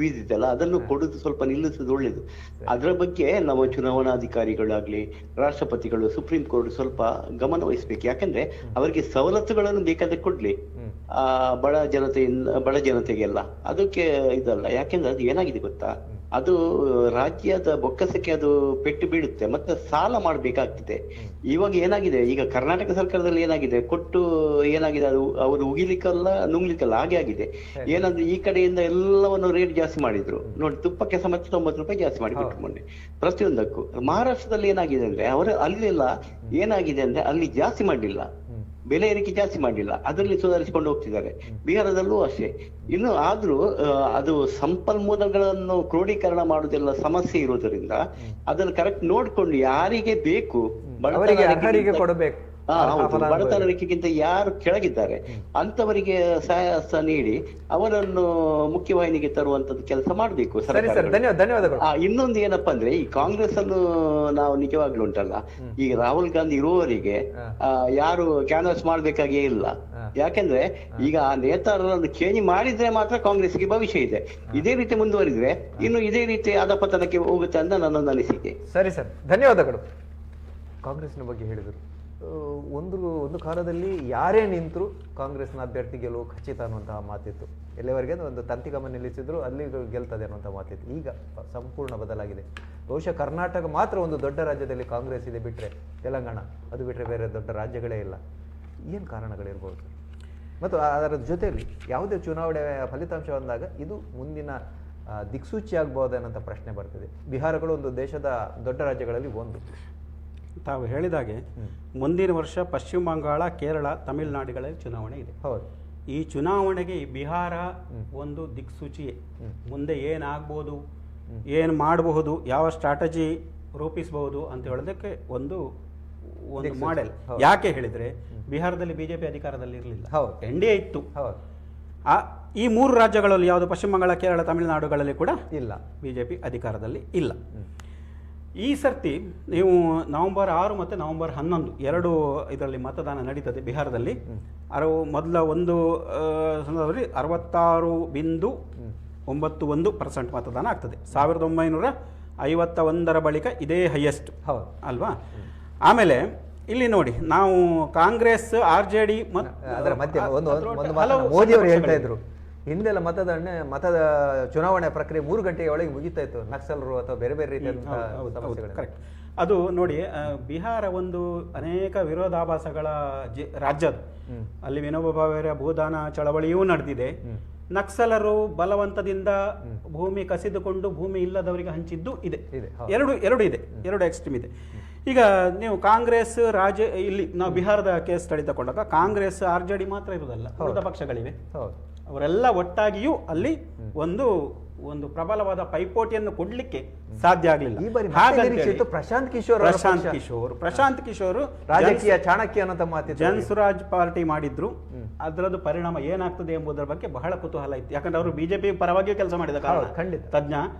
ವೀಸ್ ಇದೆಲ್ಲ ಅದನ್ನು ಕೊಡುದು ಸ್ವಲ್ಪ ನಿಲ್ಲಿಸುದು ಒಳ್ಳೇದು. ಅದರ ಬಗ್ಗೆ ನಮ್ಮ ಚುನಾವಣಾಧಿಕಾರಿಗಳಾಗ್ಲಿ, ರಾಷ್ಟ್ರಪತಿಗಳು, ಸುಪ್ರೀಂ ಕೋರ್ಟ್ ಸ್ವಲ್ಪ ಗಮನ ವಹಿಸ್ಬೇಕು. ಯಾಕಂದ್ರೆ ಅವರಿಗೆ ಸವಲತ್ತುಗಳನ್ನು ಬೇಕಾದ್ರೆ ಕೊಡ್ಲಿ, ಬಡ ಜನತೆಗೆಲ್ಲ. ಅದಕ್ಕೆ ಇದಲ್ಲ. ಯಾಕೆಂದ್ರೆ ಅದು ಏನಾಗಿದೆ ಗೊತ್ತಾ, ಅದು ರಾಜ್ಯದ ಬೊಕ್ಕಸಕ್ಕೆ ಅದು ಪೆಟ್ಟು ಬೀಳುತ್ತೆ, ಮತ್ತೆ ಸಾಲ ಮಾಡ್ಬೇಕಾಗ್ತದೆ. ಇವಾಗ ಏನಾಗಿದೆ, ಈಗ ಕರ್ನಾಟಕ ಸರ್ಕಾರದಲ್ಲಿ ಏನಾಗಿದೆ, ಕೊಟ್ಟು ಏನಾಗಿದೆ, ಅದು ಅವರು ಉಗಿಲಿಕ್ಕಲ್ಲ ನುಂಗ್ಲಿಕ್ಕಲ್ಲ, ಹಾಗೆ ಆಗಿದೆ. ಏನಂದ್ರೆ ಈ ಕಡೆಯಿಂದ ಎಲ್ಲವನ್ನು ರೇಟ್ ಜಾಸ್ತಿ ಮಾಡಿದ್ರು ನೋಡಿ, ತುಪ್ಪಕ್ಕೆ ಸಮೇತ 90 ರೂಪಾಯಿ ಜಾಸ್ತಿ ಮಾಡಿಬಿಟ್ರು ಮೊನ್ನೆ ಪ್ರತಿಯೊಂದಕ್ಕೂ. ಮಹಾರಾಷ್ಟ್ರದಲ್ಲಿ ಏನಾಗಿದೆ ಅಂದ್ರೆ, ಅವರು ಅಲ್ಲೆಲ್ಲ ಏನಾಗಿದೆ ಅಂದ್ರೆ ಅಲ್ಲಿ ಜಾಸ್ತಿ ಮಾಡಲಿಲ್ಲ, ಬೆಲೆ ಏರಿಕೆ ಜಾಸ್ತಿ ಮಾಡಲಿಲ್ಲ, ಅದರಲ್ಲಿ ಸುಧಾರಿಸಿಕೊಂಡು ಹೋಗ್ತಿದ್ದಾರೆ. ಬಿಹಾರದಲ್ಲೂ ಅಷ್ಟೇ. ಇನ್ನು ಆದ್ರೂ ಅದು ಸಂಪನ್ಮೂಲಗಳನ್ನು ಕ್ರೋಢೀಕರಣ ಮಾಡುವುದೆಲ್ಲ ಸಮಸ್ಯೆ ಇರುವುದರಿಂದ ಅದನ್ನು ಕರೆಕ್ಟ್ ನೋಡ್ಕೊಂಡು ಯಾರಿಗೆ ಬೇಕು ಕೊಡಬೇಕು. ಹೌದು, ಬಡತನ ರೇಖೆಗಿಂತ ಯಾರು ಕೆಳಗಿದ್ದಾರೆ ಅಂತವರಿಗೆ ಸಹಾಯ ಹಸ್ತ ನೀಡಿ ಅವರನ್ನು ಮುಖ್ಯವಾಹಿನಿಗೆ ತರುವಂತದ್ದು ಕೆಲಸ ಮಾಡಬೇಕು ಧನ್ಯವಾದಗಳು. ಇನ್ನೊಂದು ಏನಪ್ಪಾ ಅಂದ್ರೆ, ಈ ಕಾಂಗ್ರೆಸ್ ಅನ್ನು ನಾವು ನಿಜವಾಗ್ಲೂ ಉಂಟಲ್ಲ, ಈಗ ರಾಹುಲ್ ಗಾಂಧಿ ಇರುವವರಿಗೆ ಯಾರು ಕ್ಯಾನ್ವಾಸ್ ಮಾಡ್ಬೇಕಾಗಿಯೇ ಇಲ್ಲ. ಯಾಕೆಂದ್ರೆ ಈಗ ಆ ನೇತಾರರನ್ನು ಚೇಂಜ್ ಮಾಡಿದ್ರೆ ಮಾತ್ರ ಕಾಂಗ್ರೆಸ್ಗೆ ಭವಿಷ್ಯ ಇದೆ. ಇದೇ ರೀತಿ ಮುಂದುವರಿದ್ರೆ ಇನ್ನು ಇದೇ ರೀತಿ ಅಧಪತನಕ್ಕೆ ಹೋಗುತ್ತೆ ಅಂತ ನನ್ನೊಂದು ಅನಿಸಿಕೆ. ಸರಿ ಸರ್, ಧನ್ಯವಾದಗಳು. ಕಾಂಗ್ರೆಸ್ನ ಬಗ್ಗೆ ಹೇಳಿದರು. ಒಂದು ಕಾಲದಲ್ಲಿ ಯಾರೇ ನಿಂತರೂ ಕಾಂಗ್ರೆಸ್ನ ಅಭ್ಯರ್ಥಿ ಗೆಲುವು ಖಚಿತ ಅನ್ನುವಂತಹ ಮಾತಿತ್ತು. ಎಲ್ಲಿವರೆಗೆ ಒಂದು ತಂತಿಗಮ ನಿಲ್ಲಿಸಿದ್ರು ಅಲ್ಲಿ ಗೆಲ್ತದೆ ಅನ್ನುವಂಥ ಮಾತಿತ್ತು. ಈಗ ಸಂಪೂರ್ಣ ಬದಲಾಗಿದೆ. ಬಹುಶಃ ಕರ್ನಾಟಕ ಮಾತ್ರ ಒಂದು ದೊಡ್ಡ ರಾಜ್ಯದಲ್ಲಿ ಕಾಂಗ್ರೆಸ್ ಇದೆ, ಬಿಟ್ಟರೆ ತೆಲಂಗಾಣ, ಅದು ಬಿಟ್ಟರೆ ಬೇರೆ ದೊಡ್ಡ ರಾಜ್ಯಗಳೇ ಇಲ್ಲ. ಏನು ಕಾರಣಗಳಿರ್ಬೋದು? ಮತ್ತು ಅದರ ಜೊತೆಯಲ್ಲಿ ಯಾವುದೇ ಚುನಾವಣೆ ಫಲಿತಾಂಶ ಬಂದಾಗ ಇದು ಮುಂದಿನ ದಿಕ್ಸೂಚಿ ಆಗ್ಬೋದೇನಂತ ಪ್ರಶ್ನೆ ಬರ್ತದೆ. ಬಿಹಾರಗಳು ಒಂದು ದೇಶದ ದೊಡ್ಡ ರಾಜ್ಯಗಳಲ್ಲಿ ಒಂದು. ತಾವು ಹೇಳಿದಾಗೆ ಮುಂದಿನ ವರ್ಷ ಪಶ್ಚಿಮ ಬಂಗಾಳ, ಕೇರಳ, ತಮಿಳುನಾಡುಗಳಲ್ಲಿ ಚುನಾವಣೆ ಇದೆ. ಹೌದು. ಈ ಚುನಾವಣೆಗೆ ಈ ಬಿಹಾರ ಒಂದು ದಿಕ್ಸೂಚಿಯೇ. ಮುಂದೆ ಏನಾಗ್ಬೋದು, ಏನು ಮಾಡಬಹುದು, ಯಾವ ಸ್ಟ್ರಾಟಜಿ ರೂಪಿಸಬಹುದು ಅಂತ ಹೇಳೋದಕ್ಕೆ ಒಂದು ಮಾಡೆಲ್. ಯಾಕೆ ಹೇಳಿದ್ರೆ, ಬಿಹಾರದಲ್ಲಿ ಬಿಜೆಪಿ ಅಧಿಕಾರದಲ್ಲಿ ಇರಲಿಲ್ಲ, NDA ಇತ್ತು. ಈ 3 ರಾಜ್ಯಗಳಲ್ಲಿ ಯಾವುದು, ಪಶ್ಚಿಮ ಬಂಗಾಳ, ಕೇರಳ, ತಮಿಳುನಾಡುಗಳಲ್ಲಿ ಕೂಡ ಇಲ್ಲ, ಬಿಜೆಪಿ ಅಧಿಕಾರದಲ್ಲಿ ಇಲ್ಲ. ಈ ಸರ್ತಿ ನೀವು ನವೆಂಬರ್ 6 ಮತ್ತು ನವೆಂಬರ್ 11 2 ಇದರಲ್ಲಿ ಮತದಾನ ನಡೀತದೆ ಬಿಹಾರದಲ್ಲಿ. ಮೊದಲ ಒಂದು ಸಂದರ್ಭದಲ್ಲಿ 66.91% ಮತದಾನ ಆಗ್ತದೆ. 1951 ಬಳಿಕ ಇದೇ ಹೈಯೆಸ್ಟ್ ಅಲ್ವಾ. ಆಮೇಲೆ ಇಲ್ಲಿ ನೋಡಿ, ನಾವು ಕಾಂಗ್ರೆಸ್, RJD ಮೋದಿ ಅವರು ಹೇಳ್ತಾ ಇದ್ರು, ಹಿಂದೆಲ್ಲ ಮತದ ಚುನಾವಣೆ ಪ್ರಕ್ರಿಯೆ 3 ಗಂಟೆಯ ಒಳಗೆ ಮುಗಿತಾ ಇತ್ತು, ನಕ್ಸಲರು ಅಥವಾ ಬೇರೆ ಬೇರೆ ರೀತಿಯಾದಂತಹ ಸಮಸ್ಯೆಗಳು. ಕರೆಕ್ಟ್. ಅದು ನೋಡಿ, ಬಿಹಾರ ಒಂದು ಅನೇಕ ವಿರೋಧಾಭಾಸಗಳ ರಾಜ್ಯ. ಅಲ್ಲಿ ವಿನೋಬಾ ಭಾವೆಯವರ ಭೂದಾನ ಚಳವಳಿಯೂ ನಡೆದಿದೆ. ನಕ್ಸಲರು ಬಲವಂತದಿಂದ ಭೂಮಿ ಕಸಿದುಕೊಂಡು ಭೂಮಿ ಇಲ್ಲದವರಿಗೆ ಹಂಚಿದ್ದು ಇದೆ. ಎರಡು ಇದೆ, 2 ಎಕ್ಸ್ಟ್ರೀಮ್ ಇದೆ. ಈಗ ನೀವು ಕಾಂಗ್ರೆಸ್ ಇಲ್ಲಿ ನಾವು ಬಿಹಾರದ ಕೇಸ್ ಸ್ಟಡಿ ತಗೊಂಡಾಗ ಕಾಂಗ್ರೆಸ್, RJD ಮಾತ್ರ ಇರುವುದಲ್ಲ, ಉಳಿದ ಪಕ್ಷಗಳಿವೆ. ಅವರೆಲ್ಲ ಒಟ್ಟಾಗಿಯೂ ಅಲ್ಲಿ ಒಂದು ಪ್ರಬಲವಾದ ಪೈಪೋಟಿಯನ್ನು ಕೊಡ್ಲಿಕ್ಕೆ ಸಾಧ್ಯ ಆಗಲಿಲ್ಲ. ಪ್ರಶಾಂತ್ ಕಿಶೋರ್ ರಾಜಕೀಯ ಚಾಣಕ್ಯ ಅನ್ನೋ ಮಾತು, ಜನ್ ಸ್ವರಾಜ್ ಪಾರ್ಟಿ ಮಾಡಿದ್ರು, ಅದರದ್ದು ಪರಿಣಾಮ ಏನಾಗ್ತದೆ ಎಂಬುದರ ಬಗ್ಗೆ ಬಹಳ ಕುತೂಹಲ ಇತ್ತು. ಯಾಕಂದ್ರೆ ಅವರು ಬಿಜೆಪಿ ಪರವಾಗಿಯೂ ಕೆಲಸ ಮಾಡಿದ ಕಾರಣ ಖಂಡಿತ. ತಜ್ಞ,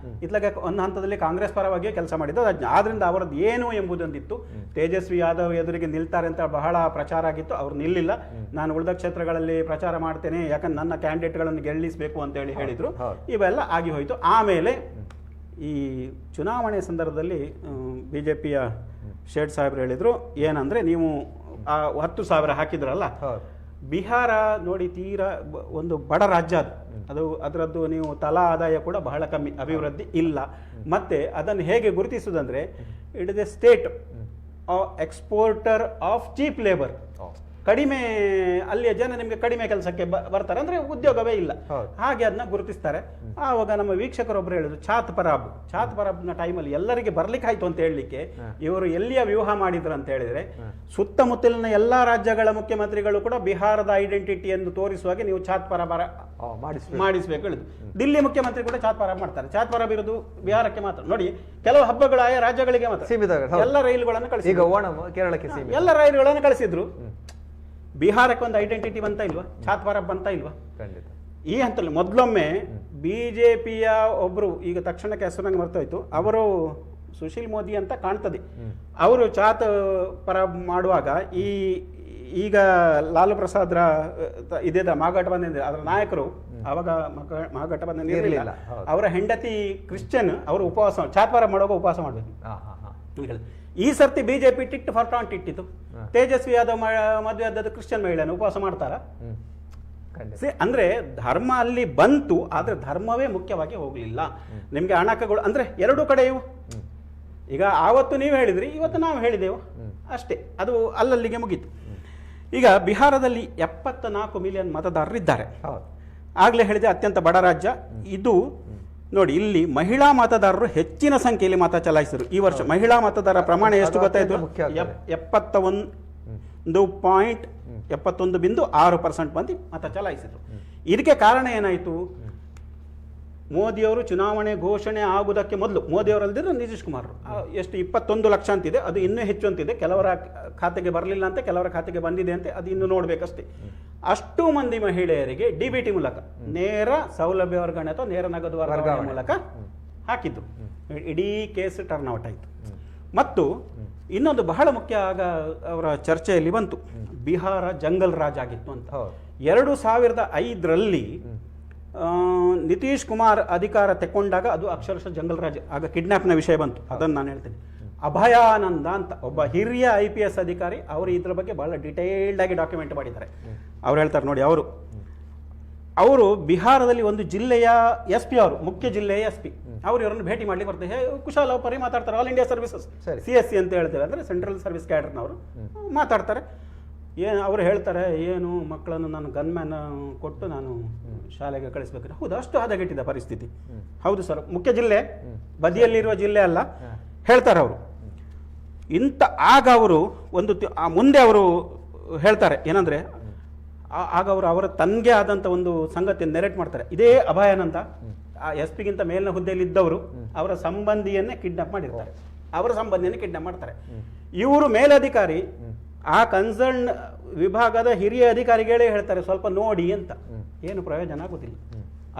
ಇತ್ಲಾಗೆ ಒಂದು ಹಂತದಲ್ಲಿ ಕಾಂಗ್ರೆಸ್ ಪರವಾಗಿಯೂ ಕೆಲಸ ಮಾಡಿದ ತಜ್ಞ. ಆದ್ರಿಂದ ಅವರದ್ದು ಏನು ಎಂಬುದೊಂದಿತ್ತು. ತೇಜಸ್ವಿ ಯಾದವ್ ಎದುರಿಗೆ ನಿಲ್ತಾರೆ ಅಂತ ಬಹಳ ಪ್ರಚಾರ ಆಗಿತ್ತು, ಅವ್ರು ನಿಲ್ಲಿಲ್ಲ. ನಾನು ಉಳಿದ ಕ್ಷೇತ್ರಗಳಲ್ಲಿ ಪ್ರಚಾರ ಮಾಡ್ತೇನೆ, ಯಾಕಂದ್ರೆ ನನ್ನ ಕ್ಯಾಂಡಿಡೇಟ್ಗಳನ್ನು ಗೆಲ್ಲಿಸಬೇಕು ಅಂತ ಹೇಳಿದ್ರು. ಇವೆಲ್ಲ ಆಗಿ ಹೋಯಿತು. ಆಮೇಲೆ ಈ ಚುನಾವಣೆ ಸಂದರ್ಭದಲ್ಲಿ ಬಿಜೆಪಿಯ ಶೇಡ್ ಸಾಹೇಬ್ರು ಹೇಳಿದ್ರು ಏನಂದ್ರೆ, ನೀವು 10,000 ಹಾಕಿದ್ರಲ್ಲ, ಬಿಹಾರ ನೋಡಿ ತೀರಾ ಒಂದು ಬಡ ರಾಜ್ಯ ಅದು ಅದರದ್ದು ನೀವು ತಲಾ ಆದಾಯ ಕೂಡ ಬಹಳ ಕಮ್ಮಿ, ಅಭಿವೃದ್ಧಿ ಇಲ್ಲ. ಮತ್ತೆ ಅದನ್ನು ಹೇಗೆ ಗುರುತಿಸುವುದಂದ್ರೆ, it is a state exporter of cheap labour. ಕಡಿಮೆ ಅಲ್ಲಿಯ ಜನ ನಿಮಗೆ ಕಡಿಮೆ ಕೆಲಸಕ್ಕೆ ಬರ್ತಾರೆ, ಅಂದ್ರೆ ಉದ್ಯೋಗವೇ ಇಲ್ಲ, ಹಾಗೆ ಅದನ್ನ ಗುರುತಿಸ್ತಾರೆ. ಆವಾಗ ನಮ್ಮ ವೀಕ್ಷಕರೊಬ್ಬರು ಹೇಳಿದ್ರು, ಛಾತ್ ಪರಾಬ್ನ ಟೈಮಲ್ಲಿ ಎಲ್ಲರಿಗೆ ಬರ್ಲಿಕ್ಕೆ ಆಯ್ತು ಅಂತ ಹೇಳಲಿಕ್ಕೆ ಇವರು ಎಲ್ಲಿಯ ವ್ಯೂಹ ಮಾಡಿದ್ರು ಅಂತ ಹೇಳಿದ್ರೆ, ಸುತ್ತಮುತ್ತಲಿನ ಎಲ್ಲಾ ರಾಜ್ಯಗಳ ಮುಖ್ಯಮಂತ್ರಿಗಳು ಕೂಡ ಬಿಹಾರದ ಐಡೆಂಟಿಟಿಯನ್ನು ತೋರಿಸುವಾಗೆ ನೀವು ಛಾತ್ ಪರಾಬ್ ಮಾಡಿಸ್ಬೇಕು ಹೇಳಿದ್ರು. ದಿಲ್ಲಿ ಮುಖ್ಯಮಂತ್ರಿ ಕೂಡ ಛಾತ್ ಪರಾಬ್ ಮಾಡ್ತಾರೆ. ಛಾತ್ ಪರಾಬ್ ಇರೋದು ಬಿಹಾರಕ್ಕೆ ಮಾತ್ರ. ನೋಡಿ, ಕೆಲವು ಹಬ್ಬಗಳು ಆಯಾ ರಾಜ್ಯಗಳಿಗೆ ಮಾತ್ರ ಸೀಮಿತ. ಎಲ್ಲ ರೈಲುಗಳನ್ನು ಕಳಿಸಿದ್ರು, ಕೇರಳಕ್ಕೆ ಎಲ್ಲ ರೈಲುಗಳನ್ನು ಕಳಿಸಿದ್ರು. ಬಿಹಾರಕ್ಕೆ ಒಂದು ಐಡೆಂಟಿಟಿ ಬಂತ ಇಲ್ವಾ? ಛಾತ್ ಪರಾಬ್ ಬಂತ ಇಲ್ವಾ? ಈ ಹಂತದಲ್ಲಿ ಮೊದಲೊಮ್ಮೆ ಬಿಜೆಪಿಯ ಒಬ್ರು, ಈಗ ತಕ್ಷಣಕ್ಕೆ ಹೆಸರು ನಂಗೆ ಮರ್ತೋಯ್ತು, ಅವರು ಸುಶೀಲ್ ಮೋದಿ ಅಂತ ಕಾಣ್ತದೆ, ಅವರು ಛಾತ್ ಪರಾಬ್ ಮಾಡುವಾಗ ಈಗ ಲಾಲು ಪ್ರಸಾದ್ರ ಇದೇದ ಮಹಾಗಠಬಂಧನ ಅದರ ನಾಯಕರು ಅವಾಗ ಮಹಾಗಠಬಂಧನ ಇರಲಿಲ್ಲ, ಅವರ ಹೆಂಡತಿ ಕ್ರಿಶ್ಚಿಯನ್, ಅವರು ಉಪವಾಸ ಛಾತ್ ಪರಾಬ್ ಮಾಡುವಾಗ ಉಪವಾಸ ಮಾಡಬೇಕು. ಈ ಸರ್ತಿ ಬಿಜೆಪಿ ಟಿಟ್ ಫಾರ್ ಟಾಂಟ್ ಇಟ್ಟಿತ್ತು. ತೇಜಸ್ವಿ ಯಾದವ್ ಮದುವೆ ಆದದ್ದು ಕ್ರಿಶ್ಚಿಯನ್ ಮಹಿಳೆಯನ್ನು ಉಪವಾಸ ಮಾಡ್ತಾರ? ಅಂದ್ರೆ ಧರ್ಮ ಅಲ್ಲಿ ಬಂತು, ಆದ್ರೆ ಧರ್ಮವೇ ಮುಖ್ಯವಾಗಿ ಹೋಗ್ಲಿಲ್ಲ. ನಿಮ್ಗೆ ಅಣಕಗಳು ಅಂದ್ರೆ ಎರಡೂ ಕಡೆಯೂ, ಈಗ ಆವತ್ತು ನೀವು ಹೇಳಿದ್ರಿ, ಇವತ್ತು ನಾವು ಹೇಳಿದೆವು ಅಷ್ಟೇ, ಅದು ಅಲ್ಲಲ್ಲಿಗೆ ಮುಗೀತು. ಈಗ ಬಿಹಾರದಲ್ಲಿ 74 ಮಿಲಿಯನ್ ಮತದಾರರಿದ್ದಾರೆ. ಆಗ್ಲೇ ಹೇಳಿದೆ ಅತ್ಯಂತ ಬಡ ರಾಜ್ಯ ಇದು. ನೋಡಿ, ಇಲ್ಲಿ ಮಹಿಳಾ ಮತದಾರರು ಹೆಚ್ಚಿನ ಸಂಖ್ಯೆಯಲ್ಲಿ ಮತ ಚಲಾಯಿಸಿದರು ಈ ವರ್ಷ. ಮಹಿಳಾ ಮತದಾರರ ಪ್ರಮಾಣ ಎಷ್ಟು ಗೊತ್ತಾಯ್ತು? 71.6% ಮಂದಿ ಮತ ಚಲಾಯಿಸಿದ್ರು. ಇದಕ್ಕೆ ಕಾರಣ ಏನಾಯಿತು? ಮೋದಿಯವರು ಚುನಾವಣೆ ಘೋಷಣೆ ಆಗುವುದಕ್ಕೆ ಮೊದಲು, ಮೋದಿಯವರಲ್ದಿದ್ರು ನಿತೀಶ್ ಕುಮಾರ್ ಎಷ್ಟು 21 ಲಕ್ಷ ಅಂತಿದೆ, ಅದು ಇನ್ನೂ ಹೆಚ್ಚು ಅಂತಿದೆ. ಕೆಲವರ ಖಾತೆಗೆ ಬರಲಿಲ್ಲ ಅಂತೆ, ಕೆಲವರ ಖಾತೆಗೆ ಬಂದಿದೆ ಅಂತೆ, ಅದು ಇನ್ನು ನೋಡ್ಬೇಕಷ್ಟೇ. ಅಷ್ಟು ಮಂದಿ ಮಹಿಳೆಯರಿಗೆ ಡಿಬಿಟಿ ಮೂಲಕ ನೇರ ಸೌಲಭ್ಯ ವರ್ಗಾವಣೆ ಅಥವಾ ನೇರ ನಗದು ವರ್ಗಾವಣೆ ಮೂಲಕ ಹಾಕಿದ್ದು. ಇಡೀ ಕೇಸ್ ಟರ್ನ್ ಔಟ್ ಆಯಿತು. ಮತ್ತು ಇನ್ನೊಂದು ಬಹಳ ಮುಖ್ಯ ಆಗ ಅವರ ಚರ್ಚೆಯಲ್ಲಿ ಬಂತು, ಬಿಹಾರ ಜಂಗಲ್ ರಾಜ್ ಆಗಿತ್ತು ಅಂತ. 2005ರಲ್ಲಿ ನಿತೀಶ್ ಕುಮಾರ್ ಅಧಿಕಾರ ತೆಕ್ಕೊಂಡಾಗ ಅದು ಅಕ್ಷರಶಃ ಜಂಗಲ್ ರಾಜ್. ಆಗ ಕಿಡ್ನಾಪ್ನ ವಿಷಯ ಬಂತು, ಅದನ್ನು ನಾನು ಹೇಳ್ತೇನೆ. ಅಭಯಾನಂದ ಅಂತ ಒಬ್ಬ ಹಿರಿಯ IPS ಅಧಿಕಾರಿ, ಅವರು ಇದ್ರ ಬಗ್ಗೆ ಬಹಳ ಡಿಟೇಲ್ಡ್ ಆಗಿ ಡಾಕ್ಯುಮೆಂಟ್ ಮಾಡಿದ್ದಾರೆ. ಅವ್ರು ಹೇಳ್ತಾರೆ ನೋಡಿ, ಅವರು ಬಿಹಾರದಲ್ಲಿ ಒಂದು ಜಿಲ್ಲೆಯ SP, ಅವರು ಮುಖ್ಯ ಜಿಲ್ಲೆಯ SP, ಅವ್ರು ಇವರನ್ನು ಭೇಟಿ ಮಾಡ್ಲಿಕ್ಕೆ ಬರ್ತಾರೆ. ಕುಶಾಲೋಪರಿ ಮಾತಾಡ್ತಾರೆ. ಆಲ್ ಇಂಡಿಯಾ ಸರ್ವಿಸಸ್, CSC ಅಂತ ಹೇಳ್ತೇವೆ, ಅಂದ್ರೆ ಸೆಂಟ್ರಲ್ ಸರ್ವಿಸ್ ಕ್ಯಾಡರ್ನವರು ಮಾತಾಡ್ತಾರೆ. ಅವರು ಹೇಳ್ತಾರೆ, ಏನು ಮಕ್ಕಳನ್ನು ನಾನು ಗನ್ಮ್ಯಾನ್ ಕೊಟ್ಟು ನಾನು ಶಾಲೆಗೆ ಕಳಿಸ್ಬೇಕು. ಹೌದು, ಅಷ್ಟು ಹದಗೆಟ್ಟಿದ ಪರಿಸ್ಥಿತಿ. ಹೌದು ಸರ್, ಮುಖ್ಯ ಜಿಲ್ಲೆ ಬದಿಯಲ್ಲಿರುವ ಜಿಲ್ಲೆ ಅಲ್ಲ ಹೇಳ್ತಾರೆ ಅವರು. ಆಗ ಅವರು ಮುಂದೆ ಅವರು ಹೇಳ್ತಾರೆ ಏನಂದ್ರೆ, ಆಗ ಅವರು ಅವರ ತನ್ಗೆ ಆದಂತ ಒಂದು ಸಂಗತಿಯನ್ನು ನೆರೆಟ್ ಮಾಡ್ತಾರೆ. ಇದೇ ಅಭಯಾನಂದ SP ಗಿಂತ ಮೇಲಿನ ಹುದ್ದೆಯಲ್ಲಿ ಇದ್ದವರು ಅವರ ಸಂಬಂಧಿಯನ್ನೇ ಕಿಡ್ನಾಪ್ ಮಾಡಿರ್ತಾರೆ, ಅವರ ಸಂಬಂಧಿಯನ್ನೇ ಕಿಡ್ನಾಪ್ ಮಾಡ್ತಾರೆ. ಇವರು ಮೇಲಧಿಕಾರಿ ಆ ಕನ್ಸರ್ನ್ ವಿಭಾಗದ ಹಿರಿಯ ಅಧಿಕಾರಿಗಳೇ ಹೇಳ್ತಾರೆ ಸ್ವಲ್ಪ ನೋಡಿ ಅಂತ. ಏನು ಪ್ರಯೋಜನ ಆಗುದಿಲ್ಲ.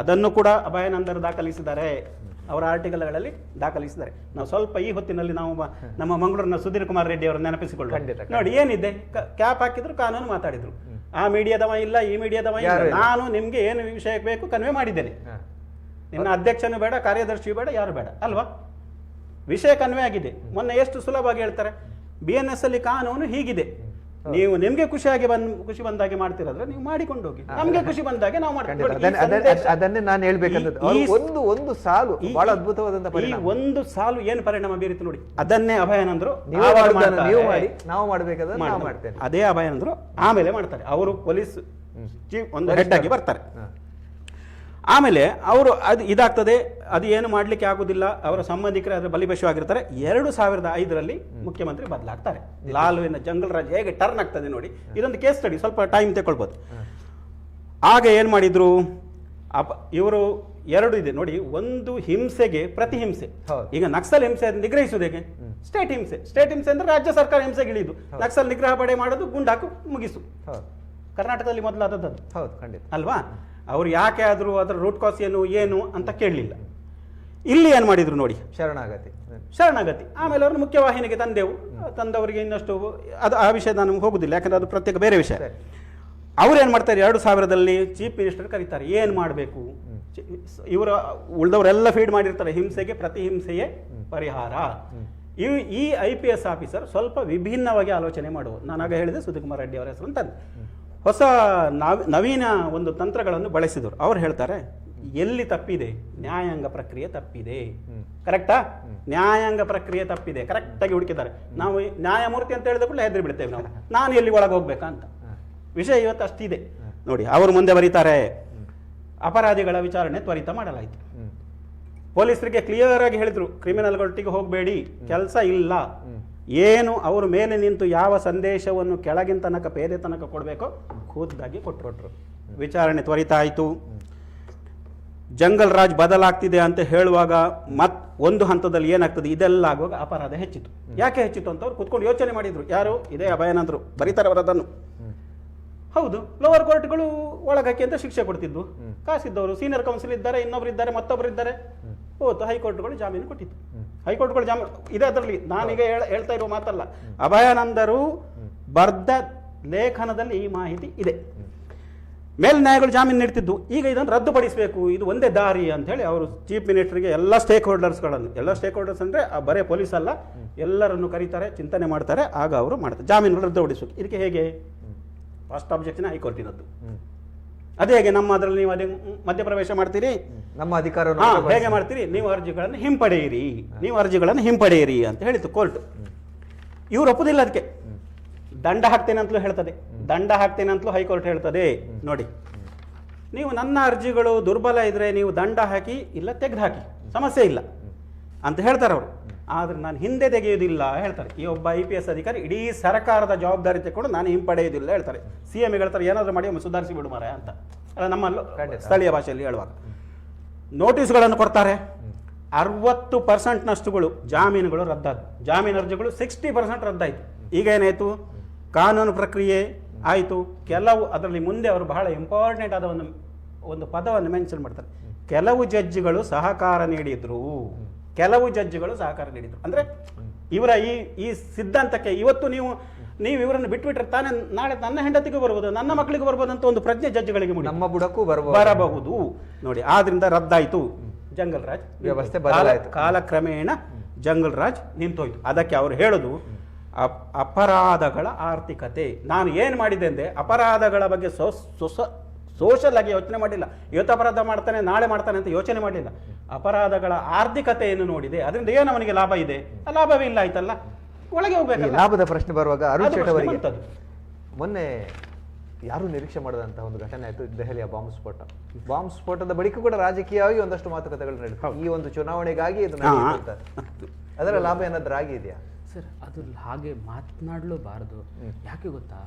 ಅದನ್ನು ಕೂಡ ಅಭಯಾನಂದರು ದಾಖಲಿಸಿದ್ದಾರೆ, ಅವರ ಆರ್ಟಿಕಲ್ಗಳಲ್ಲಿ ದಾಖಲಿಸಿದ್ದಾರೆ. ನಾವು ಸ್ವಲ್ಪ ಈ ಹೊತ್ತಿನಲ್ಲಿ ನಾವು ನಮ್ಮ ಮಂಗಳೂರಿನ ಸುಧೀರ್ ಕುಮಾರ್ ರೆಡ್ಡಿ ಅವರನ್ನು ನೆನಪಿಸಿಕೊಳ್ಳೋಣ. ನೋಡಿ, ಏನಿದೆ, ಕ್ಯಾಪ್ ಹಾಕಿದ್ರು, ಕಾನೂನು ಮಾತಾಡಿದ್ರು, ಆ ಮೀಡಿಯಾದವ ಇಲ್ಲ, ಈ ಮೀಡಿಯಾದವ ಇಲ್ಲ, ನಾನು ನಿಮ್ಗೆ ಏನು ವಿಷಯ ಬೇಕು ಕನ್ವೆ ಮಾಡಿದ್ದೇನೆ, ನಿನ್ನ ಅಧ್ಯಕ್ಷನು ಬೇಡ, ಕಾರ್ಯದರ್ಶಿಯು ಬೇಡ, ಯಾರು ಬೇಡ ಅಲ್ವಾ, ವಿಷಯ ಕನ್ವೆ ಆಗಿದೆ. ಮೊನ್ನೆ ಎಷ್ಟು ಸುಲಭವಾಗಿ ಹೇಳ್ತಾರೆ, BNS ಅಲ್ಲಿ ಕಾನೂನು ಹೀಗಿದೆ, ನೀವು ನಿಮ್ಗೆ ಖುಷಿ ಬಂದಾಗೆ ಮಾಡ್ತಿರಾದ್ರೆ ನೀವು ಮಾಡಿಕೊಂಡು ಹೋಗಿ, ನಮ್ಗೆ ಖುಷಿ ಬಂದಾಗೆ ನಾವು ಮಾಡ್ತೀವಿ. ಅದನ್ನೇ ನಾನು ಹೇಳ್ಬೇಕಂದ್ರೆ ಒಂದು ಸಾಲು ಬಹಳ ಅದ್ಭುತವಾದಂತ ಈ ಒಂದು ಸಾಲು ಏನು ಪರಿಣಾಮ ಬೀರಿತು ನೋಡಿ, ಅದನ್ನೇ ಅಭಯಾನಂದ್ರು ನೀವು ಮಾಡಿ, ನಾವು ಮಾಡ್ಬೇಕಾದ್ರೆ ನಾವು ಮಾಡ್ತೇವೆ, ಅದೇ ಅಭಯಾನಂದ್ರು ಆಮೇಲೆ ಮಾಡ್ತಾರೆ. ಅವರು ಪೊಲೀಸ್ ಚೀಫ್ ಒಂದು ಹೆಡ್ ಆಗಿ ಬರ್ತಾರೆ. ಆಮೇಲೆ ಅವರು ಇದಾಗ್ತದೆ, ಅದು ಏನು ಮಾಡ್ಲಿಕ್ಕೆ ಆಗುದಿಲ್ಲ, ಅವರ ಸಂಬಂಧಿಕರು ಅದರ ಬಲಿಪಶು ಆಗಿರ್ತಾರೆ. 2005ರಲ್ಲಿ ಮುಖ್ಯಮಂತ್ರಿ ಬದಲಾಗ್ತಾರೆ. ಲಾಲುವಿನ ಜಂಗಲ್ ರಾಜ್ ಹೇಗೆ ಟರ್ನ್ ಆಗ್ತದೆ ನೋಡಿ, ಇದೊಂದು ಕೇಸ್ ಸ್ಟಡಿ, ಸ್ವಲ್ಪ ಟೈಮ್ ತಗೊಳ್ಬೋದು. ಆಗ ಏನ್ ಮಾಡಿದ್ರು ಇವರು, ಎರಡು ಇದೆ ನೋಡಿ, ಒಂದು ಹಿಂಸೆಗೆ ಪ್ರತಿಹಿಂಸೆ. ಈಗ ನಕ್ಸಲ್ ಹಿಂಸೆ ನಿಗ್ರಹಿಸುವುದು ಹೇಗೆ? ಸ್ಟೇಟ್ ಹಿಂಸೆ ಅಂದ್ರೆ ರಾಜ್ಯ ಸರ್ಕಾರ ಹಿಂಸೆಗಿಳಿದು ನಕ್ಸಲ್ ನಿಗ್ರಹ ಪಡೆ ಮಾಡೋದು, ಗುಂಡಾಕು ಮುಗಿಸು. ಕರ್ನಾಟಕದಲ್ಲಿ ಮೊದಲಾದದ್ದು ಹೌದು, ಖಂಡಿತ ಅಲ್ವಾ? ಅವ್ರು ಯಾಕೆ ಆದರೂ ಅದರ ರೂಟ್ ಕಾಸ್ ಏನು ಅಂತ ಕೇಳಲಿಲ್ಲ. ಇಲ್ಲಿ ಏನು ಮಾಡಿದ್ರು ನೋಡಿ, ಶರಣಾಗತಿ. ಆಮೇಲೆ ಅವ್ರನ್ನ ಮುಖ್ಯವಾಹಿನಿಗೆ ತಂದವರಿಗೆ ಇನ್ನಷ್ಟು ಅದು ಆ ವಿಷಯ ನಾನು ಹೋಗುದಿಲ್ಲ, ಯಾಕಂದ್ರೆ ಅದು ಪ್ರತ್ಯೇಕ ಬೇರೆ ವಿಷಯ. ಅವ್ರು ಏನು ಮಾಡ್ತಾರೆ, 2000ರಲ್ಲಿ ಚೀಫ್ ಮಿನಿಸ್ಟರ್ ಕರೀತಾರೆ, ಏನು ಮಾಡಬೇಕು, ಇವರ ಉಳಿದವರೆಲ್ಲ ಫೀಡ್ ಮಾಡಿರ್ತಾರೆ, ಹಿಂಸೆಗೆ ಪ್ರತಿಹಿಂಸೆಯೇ ಪರಿಹಾರ. ಈ IPS ಆಫೀಸರ್ ಸ್ವಲ್ಪ ವಿಭಿನ್ನವಾಗಿ ಆಲೋಚನೆ ಮಾಡುವುದು. ನಾನಾಗ ಹೇಳಿದೆ ಸುಧೀರ್ಕುಮಾರ್ ರೆಡ್ಡಿ ಅವರ ಹೆಸರು ಅಂತ. ಹೊಸ ನವೀನ ಒಂದು ತಂತ್ರಗಳನ್ನು ಬಳಸಿದರು. ಅವ್ರು ಹೇಳ್ತಾರೆ, ಎಲ್ಲಿ ತಪ್ಪಿದೆ, ನ್ಯಾಯಾಂಗ ಪ್ರಕ್ರಿಯೆ ತಪ್ಪಿದೆ. ಕರೆಕ್ಟಾ? ನ್ಯಾಯಾಂಗ ಪ್ರಕ್ರಿಯೆ ತಪ್ಪಿದೆ, ಕರೆಕ್ಟಾಗಿ ಹುಡುಕಿದ್ದಾರೆ. ನಾವು ನ್ಯಾಯಮೂರ್ತಿ ಅಂತ ಹೇಳಿದ ಕೂಡ ಹೆದರಿ ಬಿಡ್ತೇವೆ ನಾವು, ನಾನು ಎಲ್ಲಿ ಒಳಗೆ ಹೋಗ್ಬೇಕಾ ಅಂತ. ವಿಷಯ ಇವತ್ತು ಅಷ್ಟಿದೆ ನೋಡಿ. ಅವರು ಮುಂದೆ ಬರೀತಾರೆ, ಅಪರಾಧಿಗಳ ವಿಚಾರಣೆ ತ್ವರಿತ ಮಾಡಲಾಯಿತು. ಪೊಲೀಸರಿಗೆ ಕ್ಲಿಯರ್ ಆಗಿ ಹೇಳಿದ್ರು, ಕ್ರಿಮಿನಲ್ಗಳೊಟ್ಟಿಗೆ ಹೋಗಬೇಡಿ, ಕೆಲಸ ಇಲ್ಲ. ಏನು ಅವರು ಮೇಲೆ ನಿಂತು ಯಾವ ಸಂದೇಶವನ್ನು ಕೆಳಗಿನ ತನಕ ಪೇದೆ ತನಕ ಕೊಡಬೇಕೋ ಖುದ್ದಾಗಿ ಕೊಟ್ಟರು. ವಿಚಾರಣೆ ತ್ವರಿತ ಆಯಿತು. ಜಂಗಲ್ ರಾಜ್ ಬದಲಾಗ್ತಿದೆ ಅಂತ ಹೇಳುವಾಗ ಒಂದು ಹಂತದಲ್ಲಿ ಏನಾಗ್ತದೆ, ಇದೆಲ್ಲ ಆಗುವಾಗ ಅಪರಾಧ ಹೆಚ್ಚಿತು. ಯಾಕೆ ಹೆಚ್ಚಿತು ಅಂತ ಅವ್ರು ಕುತ್ಕೊಂಡು ಯೋಚನೆ ಮಾಡಿದ್ರು. ಯಾರು? ಇದೇ ಅಭಯಾನಂದರು ಬರೀತಾರೆ ಅವರದನ್ನು. ಹೌದು, ಲೋವರ್ ಕೋರ್ಟ್ಗಳು ಒಳಗಕ್ಕೆ ಅಂತ ಶಿಕ್ಷೆ ಕೊಡ್ತಿದ್ವು. ಕಾಸಿದ್ದವರು ಸೀನಿಯರ್ ಕೌನ್ಸಿಲ್ ಇದ್ದಾರೆ, ಇನ್ನೊಬ್ರು ಇದ್ದಾರೆ, ಮತ್ತೊಬ್ರು ಇದ್ದಾರೆ. ಹೋತು ಹೈಕೋರ್ಟ್ಗಳು ಜಾಮೀನು ಕೊಟ್ಟಿತ್ತು. ಹೈಕೋರ್ಟ್ಗಳು ಜಾಮೀನು ಇದೆ ಅದರಲ್ಲಿ. ನಾನೀಗ ಹೇಳ್ತಾ ಇರೋ ಮಾತಲ್ಲ, ಅಭಯಾನಂದರು ಬರ್ದ ಲೇಖನದಲ್ಲಿ ಈ ಮಾಹಿತಿ ಇದೆ. ಮೇಲ್ನ್ಯಾಯಗಳು ಜಾಮೀನು ನೀಡ್ತಿದ್ದು. ಈಗ ಇದನ್ನು ರದ್ದುಪಡಿಸಬೇಕು, ಇದು ಒಂದೇ ದಾರಿ ಅಂತ ಹೇಳಿ ಅವರು ಚೀಫ್ ಮಿನಿಸ್ಟರ್ಗೆ ಎಲ್ಲ ಸ್ಟೇಕ್ ಹೋಲ್ಡರ್ಸ್ ಅಂದರೆ ಬರೇ ಪೊಲೀಸ್ ಅಲ್ಲ, ಎಲ್ಲರನ್ನು ಕರೀತಾರೆ, ಚಿಂತನೆ ಮಾಡ್ತಾರೆ. ಆಗ ಅವರು ಮಾಡ್ತಾರೆ ಜಾಮೀನು ರದ್ದುಪಡಿಸಬೇಕು. ಇದಕ್ಕೆ ಹೇಗೆ? ಫಸ್ಟ್ ಆಬ್ಜೆಕ್ಷನ್ ಹೈಕೋರ್ಟಿನದ್ದು. ಅದೇ ಹೇಗೆ ನಮ್ಮ ಅದರಲ್ಲಿ ನೀವು ಅದೇ ಮಧ್ಯಪ್ರವೇಶ ಮಾಡ್ತೀರಿ, ನಮ್ಮ ಅಧಿಕಾರ ಹೇಗೆ ಮಾಡ್ತೀರಿ? ನೀವು ಅರ್ಜಿಗಳನ್ನು ಹಿಂಪಡೆಯಿರಿ ಅಂತ ಹೇಳಿತು ಕೋರ್ಟ್. ಇವ್ರು ಒಪ್ಪುದಿಲ್ಲ. ಅದಕ್ಕೆ ದಂಡ ಹಾಕ್ತೇನೆ ಅಂತಲೂ ಹೈಕೋರ್ಟ್ ಹೇಳ್ತದೆ. ನೋಡಿ, ನೀವು ನನ್ನ ಅರ್ಜಿಗಳು ದುರ್ಬಲ ಇದ್ರೆ ನೀವು ದಂಡ ಹಾಕಿ, ಇಲ್ಲ ತೆಗೆದು ಹಾಕಿ, ಸಮಸ್ಯೆ ಇಲ್ಲ ಅಂತ ಹೇಳ್ತಾರೆ ಅವರು. ಆದ್ರೆ ನಾನು ಹಿಂದೆ ತೆಗೆಯುವುದಿಲ್ಲ ಹೇಳ್ತಾರೆ. ಈ ಒಬ್ಬ IPS ಅಧಿಕಾರಿ ಇಡೀ ಸರ್ಕಾರದ ಜವಾಬ್ದಾರಿ ತಗೊಂಡು ನಾನು ಹಿಂಪಡೆಯುವುದಿಲ್ಲ ಹೇಳ್ತಾರೆ. CM ಹೇಳ್ತಾರೆ, ಏನಾದರೂ ಮಾಡಿ ಒಮ್ಮೆ ಸುಧಾರಿಸಿ ಬಿಡು ಮಾರ ಅಂತ. ಅಲ್ಲ, ನಮ್ಮಲ್ಲೂ ಸ್ಥಳೀಯ ಭಾಷೆಯಲ್ಲಿ ಹೇಳುವಾಗ ನೋಟಿಸ್ಗಳನ್ನು ಕೊಡ್ತಾರೆ. 60% ಜಾಮೀನುಗಳು ರದ್ದಾದವು. ಜಾಮೀನು ಅರ್ಜಿಗಳು 60% ರದ್ದಾಯಿತು. ಈಗ ಏನಾಯಿತು? ಕಾನೂನು ಪ್ರಕ್ರಿಯೆ ಆಯಿತು. ಕೆಲವು ಅದರಲ್ಲಿ ಮುಂದೆ ಅವರು ಬಹಳ ಇಂಪಾರ್ಟೆಂಟ್ ಆದ ಒಂದು ಪದವನ್ನು ಮೆನ್ಷನ್ ಮಾಡ್ತಾರೆ. ಕೆಲವು ಜಡ್ಜಿಗಳು ಸಹಕಾರ ನೀಡಿದ್ರು. ಅಂದ್ರೆ ಇವರ ಈ ಸಿದ್ಧಾಂತಕ್ಕೆ ಇವತ್ತು ನೀವು ಇವರನ್ನು ಬಿಟ್ಬಿಟ್ರೆ ತಾನೇ ನಾಳೆ ನನ್ನ ಹೆಂಡತಿಗೂ ಬರ್ಬೋದು, ನನ್ನ ಮಕ್ಕಳಿಗೂ ಬರ್ಬೋದು ಅಂತ ಒಂದು ಪ್ರಜ್ಞೆ ಜಡ್ಜ್ಗಳಿಗೆ ನಮ್ಮ ಬುಡಕ್ಕೂ ಬರಬಹುದು ನೋಡಿ. ಆದ್ರಿಂದ ರದ್ದಾಯಿತು ಜಂಗಲ್ ರಾಜ್ ವ್ಯವಸ್ಥೆ ಬದಲಾಯಿತು. ಕಾಲಕ್ರಮೇಣ ಜಂಗಲ್ ರಾಜ್ ನಿಂತೋಯ್ತು. ಅದಕ್ಕೆ ಅವರು ಹೇಳುದು ಅಪರಾಧಗಳ ಆರ್ಥಿಕತೆ. ನಾನು ಏನು ಮಾಡಿದೆ ಅಂದ್ರೆ ಅಪರಾಧಗಳ ಬಗ್ಗೆ ಸೋಷಲ್ ಆಗಿ ಯೋಚನೆ ಮಾಡಿಲ್ಲ. ಇವತ್ತು ಅಪರಾಧ ಮಾಡ್ತಾನೆ, ನಾಳೆ ಮಾಡ್ತಾನೆ ಅಂತ ಯೋಚನೆ ಮಾಡಲಿಲ್ಲ. ಅಪರಾಧಗಳ ಆರ್ಥಿಕತೆಯನ್ನು ನೋಡಿದೆ. ಅದರಿಂದ ಏನು ಅವನಿಗೆ ಲಾಭ ಇದೆ? ಲಾಭವೇ ಇಲ್ಲ ಆಯ್ತಲ್ಲ, ಒಳಗೆ ಹೋಗ್ಬೇಕು. ಲಾಭದ ಪ್ರಶ್ನೆ ಬರುವಾಗ ಅರುಣ್ ಶೇಟ್ ಅವರಿಗೆ ಮೊನ್ನೆ ಯಾರು ನಿರೀಕ್ಷೆ ಮಾಡದಂತಹ ಒಂದು ಘಟನೆ ಆಯಿತು, ದೆಹಲಿಯ ಬಾಂಬ್ ಸ್ಫೋಟದ ಬಳಿಕ ಕೂಡ ರಾಜಕೀಯವಾಗಿ ಒಂದಷ್ಟು ಮಾತುಕತೆಗಳು ನಡೆಯುತ್ತೆ. ಈ ಒಂದು ಚುನಾವಣೆಗಾಗಿ ಇದು ನಡೆಯುತ್ತೆ. ಅದರ ಲಾಭ ಏನಾದ್ರೂ ಆಗಿದೆಯಾ ಸರ್? ಅದು ಹಾಗೆ ಮಾತನಾಡಲೂಬಾರದು. ಯಾಕೆ ಗೊತ್ತಾ,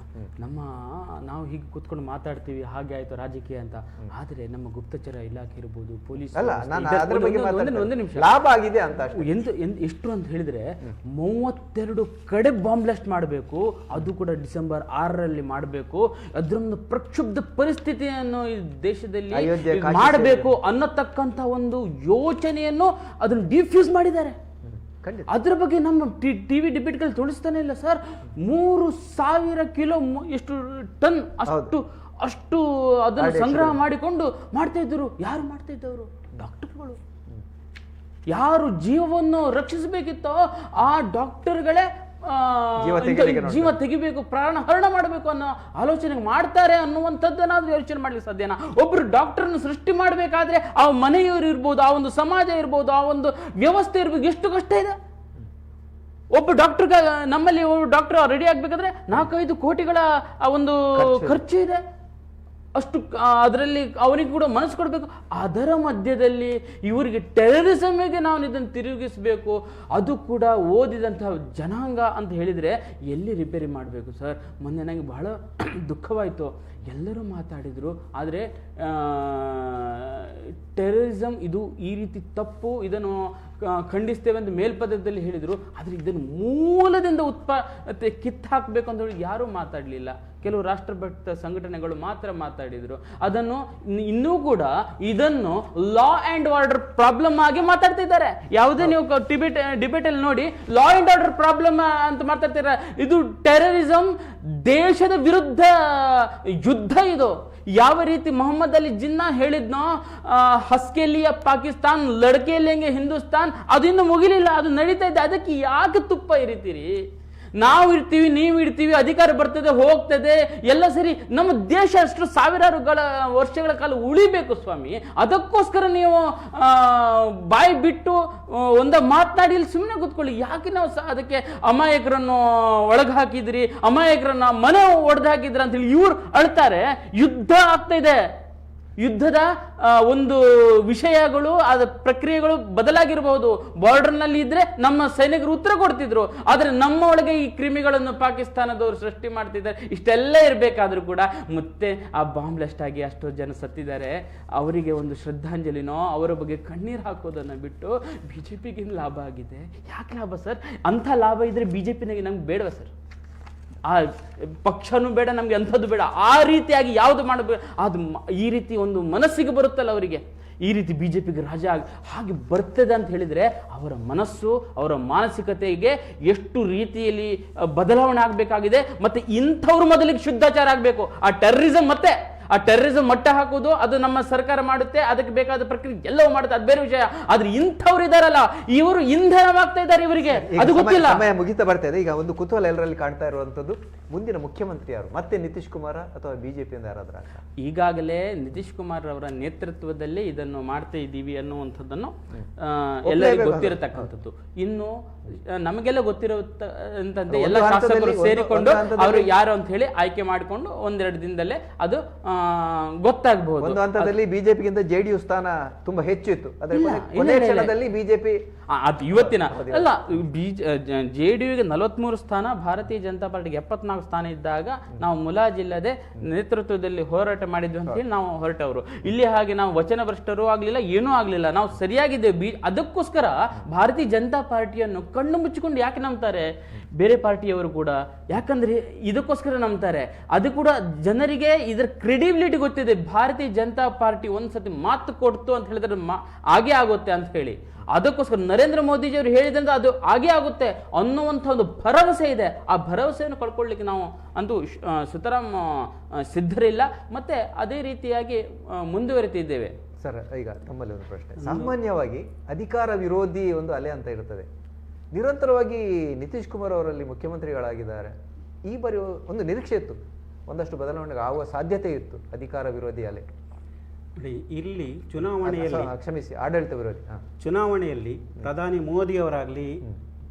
ನಾವು ಹೀಗೆ ಕೂತ್ಕೊಂಡು ಮಾತಾಡ್ತೀವಿ ಹಾಗೆ ಆಯ್ತು ರಾಜಕೀಯ ಅಂತ, ಆದ್ರೆ ನಮ್ಮ ಗುಪ್ತಚರ ಇಲಾಖೆ ಇರ್ಬೋದು, ಪೊಲೀಸ್, ಒಂದು ನಿಮಿಷ, ಲಾಭ ಆಗಿದೆ ಅಂತ ಎಷ್ಟು ಅಂತ ಹೇಳಿದ್ರೆ 32 ಕಡೆ ಬಾಂಬ್ ಬ್ಲಾಸ್ಟ್ ಮಾಡಬೇಕು, ಅದು ಕೂಡ ಡಿಸೆಂಬರ್ 6ರಲ್ಲಿ ಮಾಡಬೇಕು. ಅದರೊಂದು ಪ್ರಕ್ಷುಬ್ಧ ಪರಿಸ್ಥಿತಿಯನ್ನು ಈ ದೇಶದಲ್ಲಿ ಮಾಡಬೇಕು ಅನ್ನತಕ್ಕಂಥ ಒಂದು ಯೋಚನೆಯನ್ನು ಅದನ್ನು ಡಿಫ್ಯೂಸ್ ಮಾಡಿದ್ದಾರೆ. ಅದ್ರ ಬಗ್ಗೆ ನಮ್ಮ ಟಿವಿ ಡಿಬೇಟ್ಗಳು ತೋರಿಸ್ತಾನೆ ಇಲ್ಲ ಸರ್. 3000 ಕಿಲೋ ಎಷ್ಟು ಟನ್ ಅಷ್ಟು ಅದನ್ನು ಸಂಗ್ರಹ ಮಾಡಿಕೊಂಡು ಮಾಡ್ತಾ ಇದ್ರು. ಯಾರು ಮಾಡ್ತಾ ಇದ್ದವರು? ಡಾಕ್ಟರ್ಗಳು. ಯಾರು ಜೀವವನ್ನು ರಕ್ಷಿಸಬೇಕಿತ್ತೋ ಆ ಡಾಕ್ಟರ್ಗಳೇ ಜೀವ ತೆಗಿಬೇಕು, ಪ್ರಾಣ ಹರಣ ಮಾಡಬೇಕು ಅನ್ನೋ ಆಲೋಚನೆ ಮಾಡ್ತಾರೆ ಅನ್ನುವಂಥದ್ದನ್ನಾದ್ರೂ ಯೋಚನೆ ಮಾಡ್ಲಿಕ್ಕೆ ಸಾಧ್ಯನಾ? ಒಬ್ರು ಡಾಕ್ಟರ್ನ ಸೃಷ್ಟಿ ಮಾಡಬೇಕಾದ್ರೆ ಆ ಮನೆಯವರು ಇರ್ಬೋದು, ಆ ಒಂದು ಸಮಾಜ ಇರ್ಬೋದು, ಆ ಒಂದು ವ್ಯವಸ್ಥೆ ಇರ್ಬೋದು, ಎಷ್ಟು ಕಷ್ಟ ಇದೆ. ಒಬ್ಬ ಡಾಕ್ಟರ್, ನಮ್ಮಲ್ಲಿ ಡಾಕ್ಟರ್ ರೆಡಿ ಆಗ್ಬೇಕಾದ್ರೆ 4-5 ಕೋಟಿಗಳ ಒಂದು ಖರ್ಚು ಇದೆ. ಅಷ್ಟು ಅದರಲ್ಲಿ ಅವನಿಗೆ ಕೂಡ ಮನಸ್ಸು ಕೊಡಬೇಕು. ಅದರ ಮಧ್ಯದಲ್ಲಿ ಇವರಿಗೆ ಟೆರರಿಸಮ್ಗೆ ನಾವು ಇದನ್ನು ತಿರುಗಿಸಬೇಕು, ಅದು ಕೂಡ ಓದಿದಂತಹ ಜನಾಂಗ ಅಂತ ಹೇಳಿದರೆ ಎಲ್ಲಿ ರಿಪೇರಿ ಮಾಡಬೇಕು ಸರ್? ಮೊನ್ನೆ ನನಗೆ ಬಹಳ ದುಃಖವಾಯಿತು. ಎಲ್ಲರೂ ಮಾತಾಡಿದರು, ಆದರೆ ಟೆರರಿಸಮ್ ಇದು ಈ ರೀತಿ ತಪ್ಪು, ಇದನ್ನು ಖಂಡಿಸ್ತೇವೆ ಅಂತ ಮೇಲ್ಪದದಲ್ಲಿ ಹೇಳಿದರು. ಆದರೆ ಇದನ್ನು ಮೂಲದಿಂದ ಕಿತ್ತಾಕಬೇಕು ಅಂತ ಹೇಳಿ ಯಾರೂ ಮಾತಾಡಲಿಲ್ಲ. ಕೆಲವು ರಾಷ್ಟ್ರಭಕ್ತ ಸಂಘಟನೆಗಳು ಮಾತ್ರ ಮಾತಾಡಿದರು. ಅದನ್ನು ಇನ್ನೂ ಕೂಡ ಇದನ್ನು ಲಾ ಆ್ಯಂಡ್ ಆರ್ಡರ್ ಪ್ರಾಬ್ಲಮ್ ಆಗಿ ಮಾತಾಡ್ತಿದ್ದಾರೆ. ಯಾವುದೇ ನೀವು ಡಿಬೇಟಲ್ಲಿ ನೋಡಿ, ಲಾ ಆ್ಯಂಡ್ ಆರ್ಡರ್ ಪ್ರಾಬ್ಲಮ್ ಅಂತ ಮಾತಾಡ್ತಿದ್ದಾರೆ. ಇದು ಟೆರರಿಸಂ, ದೇಶದ ವಿರುದ್ಧ ಯುದ್ಧ. ಇದು ಯಾವ ರೀತಿ ಮೊಹಮ್ಮದ್ ಅಲಿ ಜಿನ್ನಾ ಹೇಳಿದ್ನೋ, ಹಸ್ಕೆಲಿಯ ಪಾಕಿಸ್ತಾನ್, ಲಡ್ಕೆಲಿಯಂಗೆ ಹಿಂದೂಸ್ತಾನ್, ಅದು ಇನ್ನು ಮುಗಿಲಿಲ್ಲ, ಅದು ನಡೀತಾ ಇದೆ. ಅದಕ್ಕೆ ಯಾಕೆ ತುಪ್ಪ ಇರಿತೀರಿ? ನಾವು ಇರ್ತೀವಿ, ನೀವು ಇರ್ತೀವಿ, ಅಧಿಕಾರ ಬರ್ತದೆ ಹೋಗ್ತದೆ, ಎಲ್ಲ ಸರಿ. ನಮ್ಮ ದೇಶ ಅಷ್ಟು ಸಾವಿರಾರು ವರ್ಷಗಳ ಕಾಲ ಉಳಿಬೇಕು ಸ್ವಾಮಿ. ಅದಕ್ಕೋಸ್ಕರ ನೀವು ಬಾಯಿ ಬಿಟ್ಟು ಮಾತನಾಡಿ ಇಲ್ಲಿ ಸುಮ್ಮನೆ ಕೂತ್ಕೊಳ್ಳಿ. ಯಾಕೆ ನಾವು ಅದಕ್ಕೆ ಅಮಾಯಕರನ್ನು ಒಳಗೆ ಹಾಕಿದ್ರಿ, ಅಮಾಯಕರನ್ನ ಮನೆ ಒಡೆದು ಹಾಕಿದ್ರಿ ಅಂತೇಳಿ ಇವ್ರು ಅಳ್ತಾರೆ. ಯುದ್ಧ ಆಗ್ತಾ ಇದೆ. ಯುದ್ಧದ ಒಂದು ವಿಷಯಗಳು, ಅದ ಪ್ರಕ್ರಿಯೆಗಳು ಬದಲಾಗಿರಬಹುದು. ಬಾರ್ಡರ್ನಲ್ಲಿ ಇದ್ರೆ ನಮ್ಮ ಸೈನಿಕರು ಉತ್ತರ ಕೊಡ್ತಿದ್ರು, ಆದರೆ ನಮ್ಮ ಒಳಗೆ ಈ ಕ್ರಿಮಿಗಳನ್ನು ಪಾಕಿಸ್ತಾನದವರು ಸೃಷ್ಟಿ ಮಾಡ್ತಿದ್ದಾರೆ. ಇಷ್ಟೆಲ್ಲ ಇರಬೇಕಾದ್ರೂ ಕೂಡ ಮತ್ತೆ ಆ ಬಾಂಬ್ ಬ್ಲಾಸ್ಟ್ ಆಗಿ ಅಷ್ಟೋ ಜನ ಸತ್ತಿದ್ದಾರೆ. ಅವರಿಗೆ ಒಂದು ಶ್ರದ್ಧಾಂಜಲಿನೋ ಅವರ ಬಗ್ಗೆ ಕಣ್ಣೀರು ಹಾಕೋದನ್ನು ಬಿಟ್ಟು ಬಿಜೆಪಿಗೆ ಲಾಭ ಆಗಿದೆ. ಯಾಕೆ ಲಾಭ ಸರ್? ಅಂಥ ಲಾಭ ಇದ್ರೆ ಬಿಜೆಪಿನಾಗೆ ನಮ್ಗೆ ಬೇಡವಾ ಸರ್? ಆ ಪಕ್ಷನೂ ಬೇಡ ನಮ್ಗೆ, ಅಂಥದ್ದು ಬೇಡ. ಆ ರೀತಿಯಾಗಿ ಯಾವುದು ಮಾಡಬೇಕು, ಅದು ಈ ರೀತಿ ಒಂದು ಮನಸ್ಸಿಗೆ ಬರುತ್ತಲ್ಲ ಅವರಿಗೆ, ಈ ರೀತಿ ಬಿಜೆಪಿಗೆ ರಾಜ ಹಾಗೆ ಬರ್ತದೆ ಅಂತ ಹೇಳಿದ್ರೆ ಅವರ ಮನಸ್ಸು, ಅವರ ಮಾನಸಿಕತೆಗೆ ಎಷ್ಟು ರೀತಿಯಲ್ಲಿ ಬದಲಾವಣೆ ಆಗಬೇಕಾಗಿದೆ. ಮತ್ತೆ ಇಂಥವ್ರು ಮೊದಲಿಗೆ ಶುದ್ಧಾಚಾರ ಆಗಬೇಕು. ಆ ಟೆರರಿಸಂ ಮಟ್ಟ ಹಾಕುವುದು ಅದು ನಮ್ಮ ಸರ್ಕಾರ ಮಾಡುತ್ತೆ, ಅದಕ್ಕೆ ಬೇಕಾದ ಪ್ರಕ್ರಿಯೆ ಎಲ್ಲವೂ ಮಾಡುತ್ತೆ, ಅದು ಬೇರೆ ವಿಷಯ. ಆದ್ರೆ ಇಂಥವ್ರು ಇದಾರಲ್ಲ, ಇವರು ಇಂಧನವಾಗ್ತಾ ಇದ್ದಾರೆ ಇವರಿಗೆ, ಅದು ಗೊತ್ತಿಲ್ಲ. ಸಮಯ ಮುಗಿತಾ ಬರ್ತಾ ಇದೆ. ಈಗ ಒಂದು ಕುತೂಹಲ ಎಲ್ಲರಲ್ಲಿ ಕಾಣ್ತಾ ಇರುವಂತದ್ದು, ಮುಂದಿನ ಮುಖ್ಯಮಂತ್ರಿ ಯಾರು? ಮತ್ತೆ ನಿತೀಶ್ ಕುಮಾರ್ ಅಥವಾ ಬಿಜೆಪಿಯಿಂದ ಯಾರಾದ್ರೂ? ಈಗಾಗಲೇ ನಿತೀಶ್ ಕುಮಾರ್ ಅವರ ನೇತೃತ್ವದಲ್ಲಿ ಇದನ್ನು ಮಾಡ್ತಾ ಇದ್ದೀವಿ ಅನ್ನುವಂಥದ್ದನ್ನು ಎಲ್ಲರಿಗೂ ಗೊತ್ತಿರತಕ್ಕಂಥದ್ದು. ಇನ್ನು ನಮಗೆಲ್ಲ ಗೊತ್ತಿರುವಂತಂತೆ ಎಲ್ಲ ಶಾಸಕರು ಸೇರಿಕೊಂಡು ಅವರು ಯಾರು ಅಂತ ಹೇಳಿ ಆಯ್ಕೆ ಮಾಡಿಕೊಂಡು ಒಂದೆರಡು ದಿನದಲ್ಲೇ ಅದು ಗೊತ್ತಾಗಬಹುದು. ಒಂದು ಹಂತದಲ್ಲಿ ಬಿಜೆಪಿಗಿಂತ ಜೆಡಿಯು ಸ್ಥಾನ ತುಂಬಾ ಹೆಚ್ಚು ಇತ್ತು. ಬಿಜೆಪಿ ಅದು ಇವತ್ತಿನ ಅಲ್ಲ, ಜೆಡಿಯುಗೆ 43 ಸ್ಥಾನ, ಭಾರತೀಯ ಜನತಾ ಪಾರ್ಟಿಗೆ 74 ಸ್ಥಾನ ಇದ್ದಾಗ ನಾವು ಮುಲಾಜಿಲ್ಲದೆ ನೇತೃತ್ವದಲ್ಲಿ ಹೋರಾಟ ಮಾಡಿದ್ವಿ ಅಂತ ಹೇಳಿ ನಾವು ಹೊರಟವರು. ಇಲ್ಲಿ ಹಾಗೆ ನಾವು ವಚನ ಭ್ರಷ್ಟರೂ ಆಗ್ಲಿಲ್ಲ, ಏನೂ ಆಗ್ಲಿಲ್ಲ, ನಾವು ಸರಿಯಾಗಿದ್ದೇವೆ. ಅದಕ್ಕೋಸ್ಕರ ಭಾರತೀಯ ಜನತಾ ಪಾರ್ಟಿಯನ್ನು ಕಣ್ಣು ಮುಚ್ಚಿಕೊಂಡು ಯಾಕೆ ನಂಬ್ತಾರೆ ಬೇರೆ ಪಾರ್ಟಿಯವರು ಕೂಡ? ಯಾಕಂದ್ರೆ ಇದಕ್ಕೋಸ್ಕರ ನಂಬ್ತಾರೆ. ಅದು ಕೂಡ ಜನರಿಗೆ ಇದರ ಕ್ರೆಡಿಬಿಲಿಟಿ ಗೊತ್ತಿದೆ. ಭಾರತೀಯ ಜನತಾ ಪಾರ್ಟಿ ಒಂದ್ಸತಿ ಮಾತು ಕೊಡ್ತು ಅಂತ ಹೇಳಿದ್ರೆ ಹಾಗೆ ಆಗುತ್ತೆ ಅಂತ ಹೇಳಿ, ಅದಕ್ಕೋಸ್ಕರ ನರೇಂದ್ರ ಮೋದಿಜಿಯವರು ಹೇಳಿದ್ರೆ ಅದು ಹಾಗೆ ಆಗುತ್ತೆ ಅನ್ನುವಂಥ ಒಂದು ಭರವಸೆ ಇದೆ. ಆ ಭರವಸೆಯನ್ನು ಕಳ್ಕೊಳ್ಳಿಕ್ಕೆ ನಾವು ಅಂತೂ ಸುತರಾಮ್ ಸಿದ್ಧರಿಲ್ಲ, ಮತ್ತೆ ಅದೇ ರೀತಿಯಾಗಿ ಮುಂದುವರಿತಿದ್ದೇವೆ. ಸರ್, ಈಗ ತಮ್ಮಲ್ಲಿ ಒಂದು ಪ್ರಶ್ನೆ. ಸಾಮಾನ್ಯವಾಗಿ ಅಧಿಕಾರ ವಿರೋಧಿ ಒಂದು ಅಲೆ ಅಂತ ಇರ್ತದೆ. ನಿರಂತರವಾಗಿ ನಿತೀಶ್ ಕುಮಾರ್ ಅವರಲ್ಲಿ ಮುಖ್ಯಮಂತ್ರಿಗಳಾಗಿದ್ದಾರೆ. ಈ ಬಾರಿ ಒಂದು ನಿರೀಕ್ಷೆ ಇತ್ತು, ಒಂದಷ್ಟು ಬದಲಾವಣೆ ಆಗುವ ಸಾಧ್ಯತೆ ಇತ್ತು. ಅಧಿಕಾರ ವಿರೋಧಿ ಅಲೆ ಇಲ್ಲಿ ಚುನಾವಣೆಯಲ್ಲಿ, ಕ್ಷಮಿಸಿ, ಆಡಳಿತ ವಿರೋಧಿ ಚುನಾವಣೆಯಲ್ಲಿ ಪ್ರಧಾನಿ ಮೋದಿಯವರಾಗ್ಲಿ,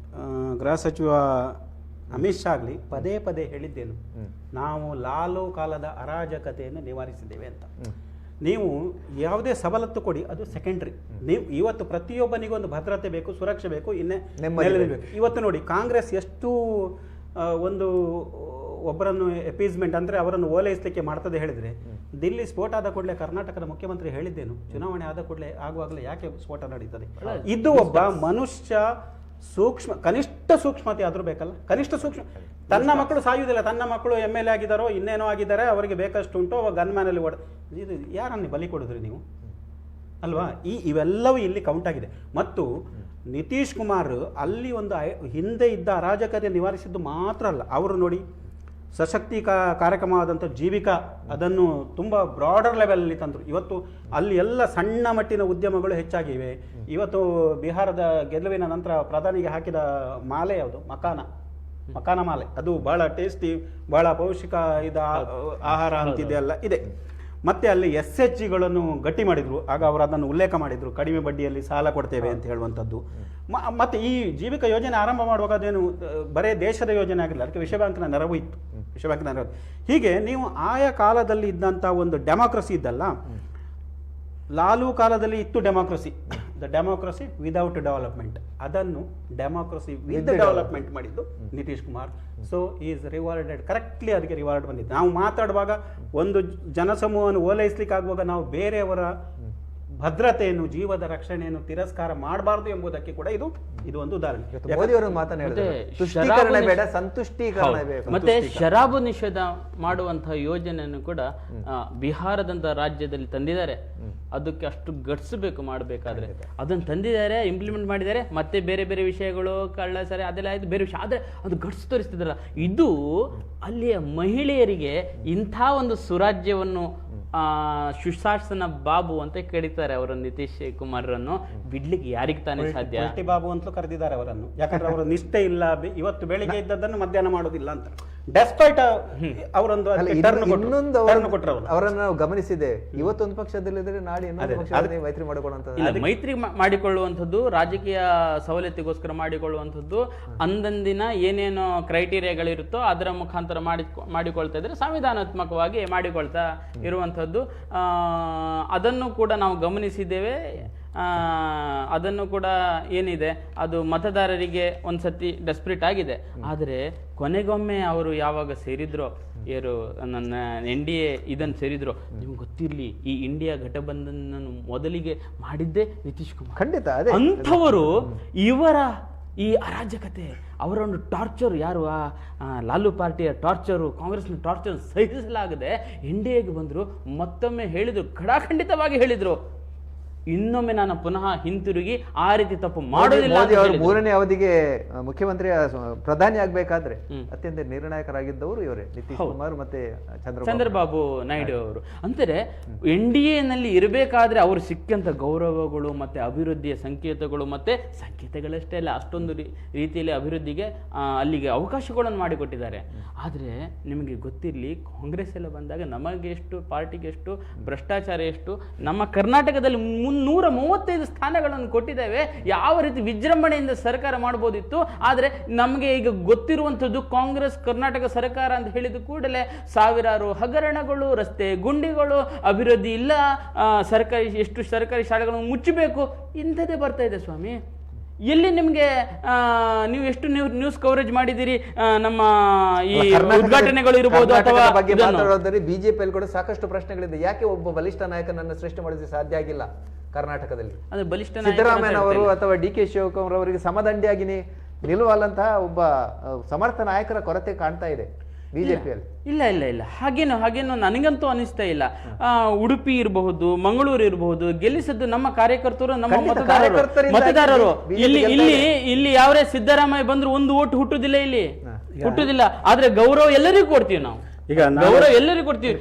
ಗೃಹ ಸಚಿವ ಅಮಿತ್ ಶಾ ಆಗಲಿ ಪದೇ ಪದೇ ಹೇಳಿದ್ದೇನು, ನಾವು ಲಾಲು ಕಾಲದ ಅರಾಜಕತೆಯನ್ನು ನಿವಾರಿಸಿದ್ದೇವೆ ಅಂತ. ನೀವು ಯಾವುದೇ ಸವಲತ್ತು ಕೊಡಿ, ಅದು ಸೆಕೆಂಡ್ರಿ. ನೀವು ಇವತ್ತು ಪ್ರತಿಯೊಬ್ಬನಿಗೂ ಒಂದು ಭದ್ರತೆ ಬೇಕು, ಸುರಕ್ಷೆ ಬೇಕು, ಬೇಕು. ಇವತ್ತು ನೋಡಿ ಕಾಂಗ್ರೆಸ್ ಎಷ್ಟು ಒಂದು ಒಬ್ಬರನ್ನು ಎಪೀಸ್ಮೆಂಟ್ ಅಂದರೆ ಅವರನ್ನು ಓಲೈಸಲಿಕ್ಕೆ ಮಾಡ್ತದೆ ಹೇಳಿದರೆ, ದಿಲ್ಲಿ ಸ್ಫೋಟ ಆದ ಕೂಡಲೇ ಕರ್ನಾಟಕದ ಮುಖ್ಯಮಂತ್ರಿ ಹೇಳಿದ್ದೇನು, ಚುನಾವಣೆ ಆದ ಕೂಡಲೇ ಆಗುವಾಗಲೇ ಯಾಕೆ ಸ್ಫೋಟ ನಡೀತದೆ? ಇದು ಒಬ್ಬ ಮನುಷ್ಯ ಕನಿಷ್ಠ ಸೂಕ್ಷ್ಮತೆ ಆದರೂ ಬೇಕಲ್ಲ. ಕನಿಷ್ಠ ಸೂಕ್ಷ್ಮ, ತನ್ನ ಮಕ್ಕಳು ಸಾಯುವುದಿಲ್ಲ, ತನ್ನ ಮಕ್ಕಳು MLA ಆಗಿದ್ದಾರೋ ಇನ್ನೇನೋ ಆಗಿದ್ದಾರೆ, ಅವರಿಗೆ ಬೇಕಷ್ಟು ಉಂಟು, ಗನ್ಮ್ಯಾನಲ್ಲಿ ಇದು ಯಾರನ್ನೇ ಬಲಿ ಕೊಡಿದ್ರಿ ನೀವು ಅಲ್ವಾ? ಇವೆಲ್ಲವೂ ಇಲ್ಲಿ ಕೌಂಟ್ ಆಗಿದೆ. ಮತ್ತು ನಿತೀಶ್ ಕುಮಾರ್ ಅಲ್ಲಿ ಒಂದು ಹಿಂದೆ ಇದ್ದ ಅರಾಜಕತೆ ನಿವಾರಿಸಿದ್ದು ಮಾತ್ರ ಅಲ್ಲ, ಅವರು ನೋಡಿ ಸಶಕ್ತಿ ಕಾರ್ಯಕ್ರಮವಾದಂಥ ಜೀವಿಕಾ ಅದನ್ನು ತುಂಬ ಬ್ರಾಡರ್ ಲೆವೆಲಲ್ಲಿ ತಂದರು. ಇವತ್ತು ಅಲ್ಲಿ ಎಲ್ಲ ಸಣ್ಣ ಮಟ್ಟಿನ ಉದ್ಯಮಗಳು ಹೆಚ್ಚಾಗಿವೆ. ಇವತ್ತು ಬಿಹಾರದ ಗೆಲುವಿನ ನಂತರ ಪ್ರಧಾನಿಗೆ ಹಾಕಿದ ಮಾಲೆ ಯಾವುದು, ಮಕಾನ ಮಾಲೆ, ಅದು ಬಹಳ ಟೇಸ್ಟಿ, ಬಹಳ ಪೌಷ್ಟಿಕ ಆಹಾರ ಅಂತಿದೆಯಲ್ಲ ಇದೆ. ಮತ್ತೆ ಅಲ್ಲಿ SHGಗಳನ್ನು ಗಟ್ಟಿ ಮಾಡಿದ್ರು. ಆಗ ಅವರು ಅದನ್ನು ಉಲ್ಲೇಖ ಮಾಡಿದ್ರು, ಕಡಿಮೆ ಬಡ್ಡಿಯಲ್ಲಿ ಸಾಲ ಕೊಡ್ತೇವೆ ಅಂತ ಹೇಳುವಂಥದ್ದು. ಮತ್ತೆ ಈ ಜೀವಿಕಾ ಯೋಜನೆ ಆರಂಭ ಮಾಡುವಾಗ ಅದೇನು ಬರೇ ದೇಶದ ಯೋಜನೆ ಆಗಿಲ್ಲ, ಅದಕ್ಕೆ ವಿಶ್ವ ಬ್ಯಾಂಕ್ನ ನೆರವು ಇತ್ತು. ವಿಶ್ವಬ್ಯಾಂಕ್ನ ನೆರವು. ಹೀಗೆ ನೀವು ಆಯಾ ಕಾಲದಲ್ಲಿ ಇದ್ದಂಥ ಒಂದು ಡೆಮಾಕ್ರಸಿ ಇದ್ದಲ್ಲ, ಲಾಲು ಕಾಲದಲ್ಲಿ ಇತ್ತು democracy, the democracy without development. ಅದನ್ನು ಡೆಮಾಕ್ರಸಿ ವಿತ್ ಡೆವಲಪ್ಮೆಂಟ್ ಮಾಡಿದ್ದು Nitish Kumar. So is rewarded, correctly ಅದಕ್ಕೆ ರಿವಾರ್ಡ್ ಬಂದಿದ್ದು. ನಾವು ಮಾತಾಡುವಾಗ ಒಂದು ಜನಸಮೂಹವನ್ನು ಓಲೈಸ್ಲಿಕ್ಕೆ ಆಗುವಾಗ ನಾವು ಬೇರೆಯವರ ಭದ್ರತೆಯನ್ನು, ಜೀವದ ರಕ್ಷಣೆಯನ್ನು ತಿರಸ್ಕಾರ ಮಾಡಬಾರದು ಎಂಬುದಕ್ಕೆ ಕೂಡ ಇದು ಒಂದು ಉದಾಹರಣೆ. ಮೋದಿ ಅವರು ಮಾತನಾಡಿದ್ದಾರೆ, ಮತ್ತೆ ತುಷ್ಟೀಕರಣ ಶರಾಬು ಬೇಡ, ಸಂತುಷ್ಟೀಕರಣ ಬೇಕು. ಮತ್ತೆ ಶರಾಬು ನಿಷೇಧ ಮಾಡುವಂತಹ ಯೋಜನೆಯನ್ನು ಕೂಡ ಬಿಹಾರದಂತ ರಾಜ್ಯದಲ್ಲಿ ತಂದಿದ್ದಾರೆ. ಅದಕ್ಕೆ ಅಷ್ಟು ಗಟ್ಸ್ಬೇಕು ಮಾಡಬೇಕಾದ್ರೆ, ಅದನ್ನು ತಂದಿದ್ದಾರೆ, ಇಂಪ್ಲಿಮೆಂಟ್ ಮಾಡಿದ್ದಾರೆ. ಮತ್ತೆ ಬೇರೆ ಬೇರೆ ವಿಷಯಗಳು ಕಳ್ಳ ಸರಿ ಅದೆಲ್ಲ ಆಯ್ತು, ಬೇರೆ ವಿಷಯ. ಆದ್ರೆ ಅದು ಗಟ್ಸ್ ತೋರಿಸ್ತಿದ್ರಲ್ಲ, ಇದು ಅಲ್ಲಿಯ ಮಹಿಳೆಯರಿಗೆ ಇಂಥ ಒಂದು ಸುರಾಜ್ಯವನ್ನು ಸುಶಾಸನ ಬಾಬು ಅಂತ ಕರೀತಾರೆ ಅವರು. ನಿತೀಶ್ ಕುಮಾರ್ರನ್ನು ಬಿಡ್ಲಿಕ್ಕೆ ಯಾರಿಗೆ ತಾನೇ ಸಾಧ್ಯ? ಪಲ್ಟಿ ಬಾಬು ಅಂತಲೂ ಕರೆದಿದ್ದಾರೆ ಅವರನ್ನು. ಯಾಕಂದ್ರೆ ಅವರ ನಿಷ್ಠೆ ಇಲ್ಲ, ಇವತ್ತು ಬೆಳಿಗ್ಗೆ ಇದ್ದದ್ದನ್ನು ಮಧ್ಯಾಹ್ನ ಮಾಡೋದಿಲ್ಲ ಅಂತ. ಡೆಸ್ಪೈಟ್ ಅವರೊಂದು ಇನ್ನೊಂದು ಅವರನ್ನು ನಾವು ಗಮನಿಸಿದ್ದೇವೆ. ಇವತ್ತೊಂದು ಪಕ್ಷದಲ್ಲಿದ್ರೆ ನಾಳೆ ಇನ್ನೊಂದು ಪಕ್ಷದಲ್ಲಿ ಮೈತ್ರಿ ಮಾಡಿಕೊಳ್ಳುವಂತ ಇಲ್ಲ, ಮೈತ್ರಿ ಮಾಡಿಕೊಳ್ಳುವಂಥದ್ದು ರಾಜಕೀಯ ಸವಲತ್ತಿಗೋಸ್ಕರ ಮಾಡಿಕೊಳ್ಳುವಂಥದ್ದು ಅಂದಂದಿನ ಏನೇನು ಕ್ರೈಟೀರಿಯಾಗಳಿರುತ್ತೋ ಅದರ ಮುಖಾಂತರ ಮಾಡಿಕೊಳ್ತಾ ಇದ್ರೆ ಸಂವಿಧಾನಾತ್ಮಕವಾಗಿ ಮಾಡಿಕೊಳ್ತಾ ಇರುವಂಥದ್ದು. ಅದನ್ನು ಕೂಡ ನಾವು ಗಮನಿಸಿದ್ದೇವೆ. ಅದನ್ನು ಕೂಡ ಏನಿದೆ ಅದು ಮತದಾರರಿಗೆ ಒಂದ್ಸತಿ ಡೆಸ್ಪರೇಟ್ ಆಗಿದೆ. ಆದರೆ ಕೊನೆಗೊಮ್ಮೆ ಅವರು ಯಾವಾಗ ಸೇರಿದ್ರೋ, ನನ್ನ NDA ಇದನ್ನು ಸೇರಿದ್ರು, ನಿಮ್ಗೆ ಗೊತ್ತಿರಲಿ, ಈ ಇಂಡಿಯಾ ಘಟಬಂಧನ ಮೊದಲಿಗೆ ಮಾಡಿದ್ದೇ ನಿತೀಶ್ ಕುಮಾರ್. ಖಂಡಿತ ಅಂಥವರು ಇವರ ಈ ಅರಾಜಕತೆ, ಅವರ ಒಂದು ಟಾರ್ಚರ್, ಯಾರು ಲಾಲು ಪಾರ್ಟಿಯ ಟಾರ್ಚರು, ಕಾಂಗ್ರೆಸ್ನ ಟಾರ್ಚರ್ ಸಹಿಸಲಾಗದೆ NDAಗೆ ಬಂದರು. ಮತ್ತೊಮ್ಮೆ ಹೇಳಿದರು, ಖಡಾಖಂಡಿತವಾಗಿ ಹೇಳಿದರು, ಇನ್ನೊಮ್ಮೆ ನಾನು ಪುನಃ ಹಿಂತಿರುಗಿ ಆ ರೀತಿ ತಪ್ಪು ಮಾಡೋದಿಲ್ಲ. ಮೂರನೇ ಅವಧಿಗೆ ಮುಖ್ಯಮಂತ್ರಿ ಪ್ರಧಾನಿ ಆಗ್ಬೇಕಾದ್ರೆ ಅತ್ಯಂತ ನಿರ್ಣಾಯಕರಾಗಿದ್ದವರು ಇವರೇ, ನಿತೀಶ್ ಕುಮಾರ್ ಮತ್ತೆ ಚಂದ್ರಬಾಬು ನಾಯ್ಡು ಅವರು. ಅಂತಾರೆ NDAನಲ್ಲಿ ಇರಬೇಕಾದ್ರೆ ಅವರು ಸಿಕ್ಕಂತ ಗೌರವಗಳು ಮತ್ತೆ ಅಭಿವೃದ್ಧಿಯ ಸಂಕೇತಗಳು, ಮತ್ತೆ ಸಂಕೇತಗಳಷ್ಟೇ ಅಲ್ಲ, ಅಷ್ಟೊಂದು ರೀತಿಯಲ್ಲಿ ಅಭಿವೃದ್ಧಿಗೆ ಅಲ್ಲಿಗೆ ಅವಕಾಶಗಳನ್ನು ಮಾಡಿಕೊಟ್ಟಿದ್ದಾರೆ. ಆದರೆ ನಿಮಗೆ ಗೊತ್ತಿರಲಿ, ಕಾಂಗ್ರೆಸ್ ಎಲ್ಲ ಬಂದಾಗ ನಮಗೆ ಎಷ್ಟು, ಪಾರ್ಟಿಗೆ ಎಷ್ಟು, ಭ್ರಷ್ಟಾಚಾರ ಎಷ್ಟು, ನಮ್ಮ ಕರ್ನಾಟಕದಲ್ಲಿ 335 ಸ್ಥಾನಗಳನ್ನು ಕೊಟ್ಟಿದ್ದೇವೆ. ಯಾವ ರೀತಿ ವಿಜೃಂಭಣೆಯಿಂದ ಸರ್ಕಾರ ಮಾಡಬಹುದಿತ್ತು. ಆದರೆ ನಮಗೆ ಈಗ ಗೊತ್ತಿರುವಂಥದ್ದು, ಕಾಂಗ್ರೆಸ್ ಕರ್ನಾಟಕ ಸರ್ಕಾರ ಅಂತ ಹೇಳಿದ ಕೂಡಲೇ ಸಾವಿರಾರು ಹಗರಣಗಳು, ರಸ್ತೆ ಗುಂಡಿಗಳು, ಅಭಿವೃದ್ಧಿ ಇಲ್ಲ, ಎಷ್ಟು ಸರ್ಕಾರಿ ಶಾಲೆಗಳನ್ನು ಮುಚ್ಚಬೇಕು, ಇಂಥದ್ದೇ ಬರ್ತಾ ಇದೆ ಸ್ವಾಮಿ. ಎಲ್ಲಿ ನಿಮ್ಗೆ ನೀವು ಎಷ್ಟು ನ್ಯೂಸ್ ಕವರೇಜ್ ಮಾಡಿದಿರಿ ನಮ್ಮ ಈ ಉದ್ಘಾಟನೆಗಳು ಇರಬಹುದು ಅಥವಾ ಬಿಜೆಪಿಯಲ್ಲಿ ಕೂಡ ಸಾಕಷ್ಟು ಪ್ರಶ್ನೆಗಳಿದೆ. ಯಾಕೆ ಒಬ್ಬ ಬಲಿಷ್ಠ ನಾಯಕನನ್ನು ಸೃಷ್ಟಿ ಮಾಡೋದಕ್ಕೆ ಸಾಧ್ಯ ಆಗಿಲ್ಲ ಕರ್ನಾಟಕದಲ್ಲಿ? ಅಂದ್ರೆ ಬಲಿಷ್ಠ ಸಿದ್ದರಾಮಯ್ಯನವರು ಅಥವಾ DK ಶಿವಕುಮಾರ್ ಅವರಿಗೆ ಸಮದಂಡಿಯಾಗಿ ನಿಲ್ಲುವಲ್ಲಂತಹ ಒಬ್ಬ ಸಮರ್ಥ ನಾಯಕರ ಕೊರತೆ ಕಾಣ್ತಾ ಇದೆ ಬಿಜೆಪಿಯಲ್ಲಿ. ಇಲ್ಲ ಹಾಗೇನು ನನಗಂತೂ ಅನಿಸ್ತಾ ಇಲ್ಲ. ಉಡುಪಿ ಇರಬಹುದು, ಮಂಗಳೂರು ಇರಬಹುದು, ಗೆಲ್ಲಿಸದ್ದು ನಮ್ಮ ಕಾರ್ಯಕರ್ತರು, ನಮ್ಮ ಮತದಾರರು. ಇಲ್ಲಿ ಯಾವರೇ ಸಿದ್ದರಾಮಯ್ಯ ಬಂದ್ರು ಒಂದು ಓಟ್ ಹುಟ್ಟುದಿಲ್ಲ. ಆದ್ರೆ ಗೌರವ ಎಲ್ಲರಿಗೂ ಕೊಡ್ತೀವಿ ನಾವು. ಈಗ ಗೌರವ ಎಲ್ಲರಿಗೂ ಕೊಡ್ತೀವಿ.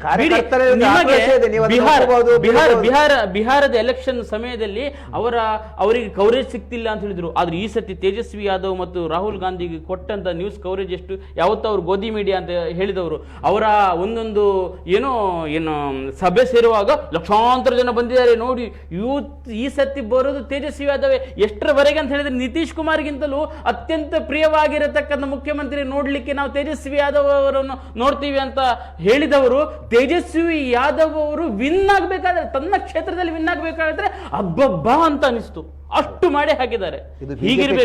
ಬಿಹಾರದ ಎಲೆಕ್ಷನ್ ಸಮಯದಲ್ಲಿ ಅವರಿಗೆ ಕವರೇಜ್ ಸಿಗ್ತಿಲ್ಲ ಅಂತ ಹೇಳಿದ್ರು. ಆದ್ರೆ ಈ ಸತಿ ತೇಜಸ್ವಿ ಯಾದವ್ ಮತ್ತು ರಾಹುಲ್ ಗಾಂಧಿಗೆ ಕೊಟ್ಟಂತ ನ್ಯೂಸ್ ಕವರೇಜ್ ಎಷ್ಟು, ಯಾವತ್ತೂ ಅವ್ರು ಗೋಧಿ ಮೀಡಿಯಾ ಅಂತ ಹೇಳಿದವರು. ಅವರ ಒಂದೊಂದು ಏನು ಸಭೆ ಸೇರುವಾಗ ಲಕ್ಷಾಂತರ ಜನ ಬಂದಿದ್ದಾರೆ ನೋಡಿ. ಈ ಸತಿ ಬರೋದು ತೇಜಸ್ವಿ ಯಾದವ್. ಎಷ್ಟರವರೆಗೆ ಅಂತ ಹೇಳಿದ್ರೆ ನಿತೀಶ್ ಕುಮಾರ್ಗಿಂತಲೂ ಅತ್ಯಂತ ಪ್ರಿಯವಾಗಿರತಕ್ಕಂಥ ಮುಖ್ಯಮಂತ್ರಿ ನೋಡ್ಲಿಕ್ಕೆ ನಾವು ತೇಜಸ್ವಿ ಯಾದವ್ ಅವರನ್ನು ನೋಡ್ತೀವಿ ಅಂತ ಹೇಳಿದವರು. ತೇಜಸ್ವಿ ಯಾದವ್ ಅವರು ವಿನ್ ಆಗ್ಬೇಕಾದ್ರೆ, ತನ್ನ ಕ್ಷೇತ್ರದಲ್ಲಿ ವಿನ್ ಆಗ್ಬೇಕಾದ್ರೆ ಅಬ್ಬಬ್ಬಾ ಅಂತ ಅನಿಸ್ತು. ಅಷ್ಟು ಮಾಡಿ ಹಾಕಿದ್ದಾರೆ.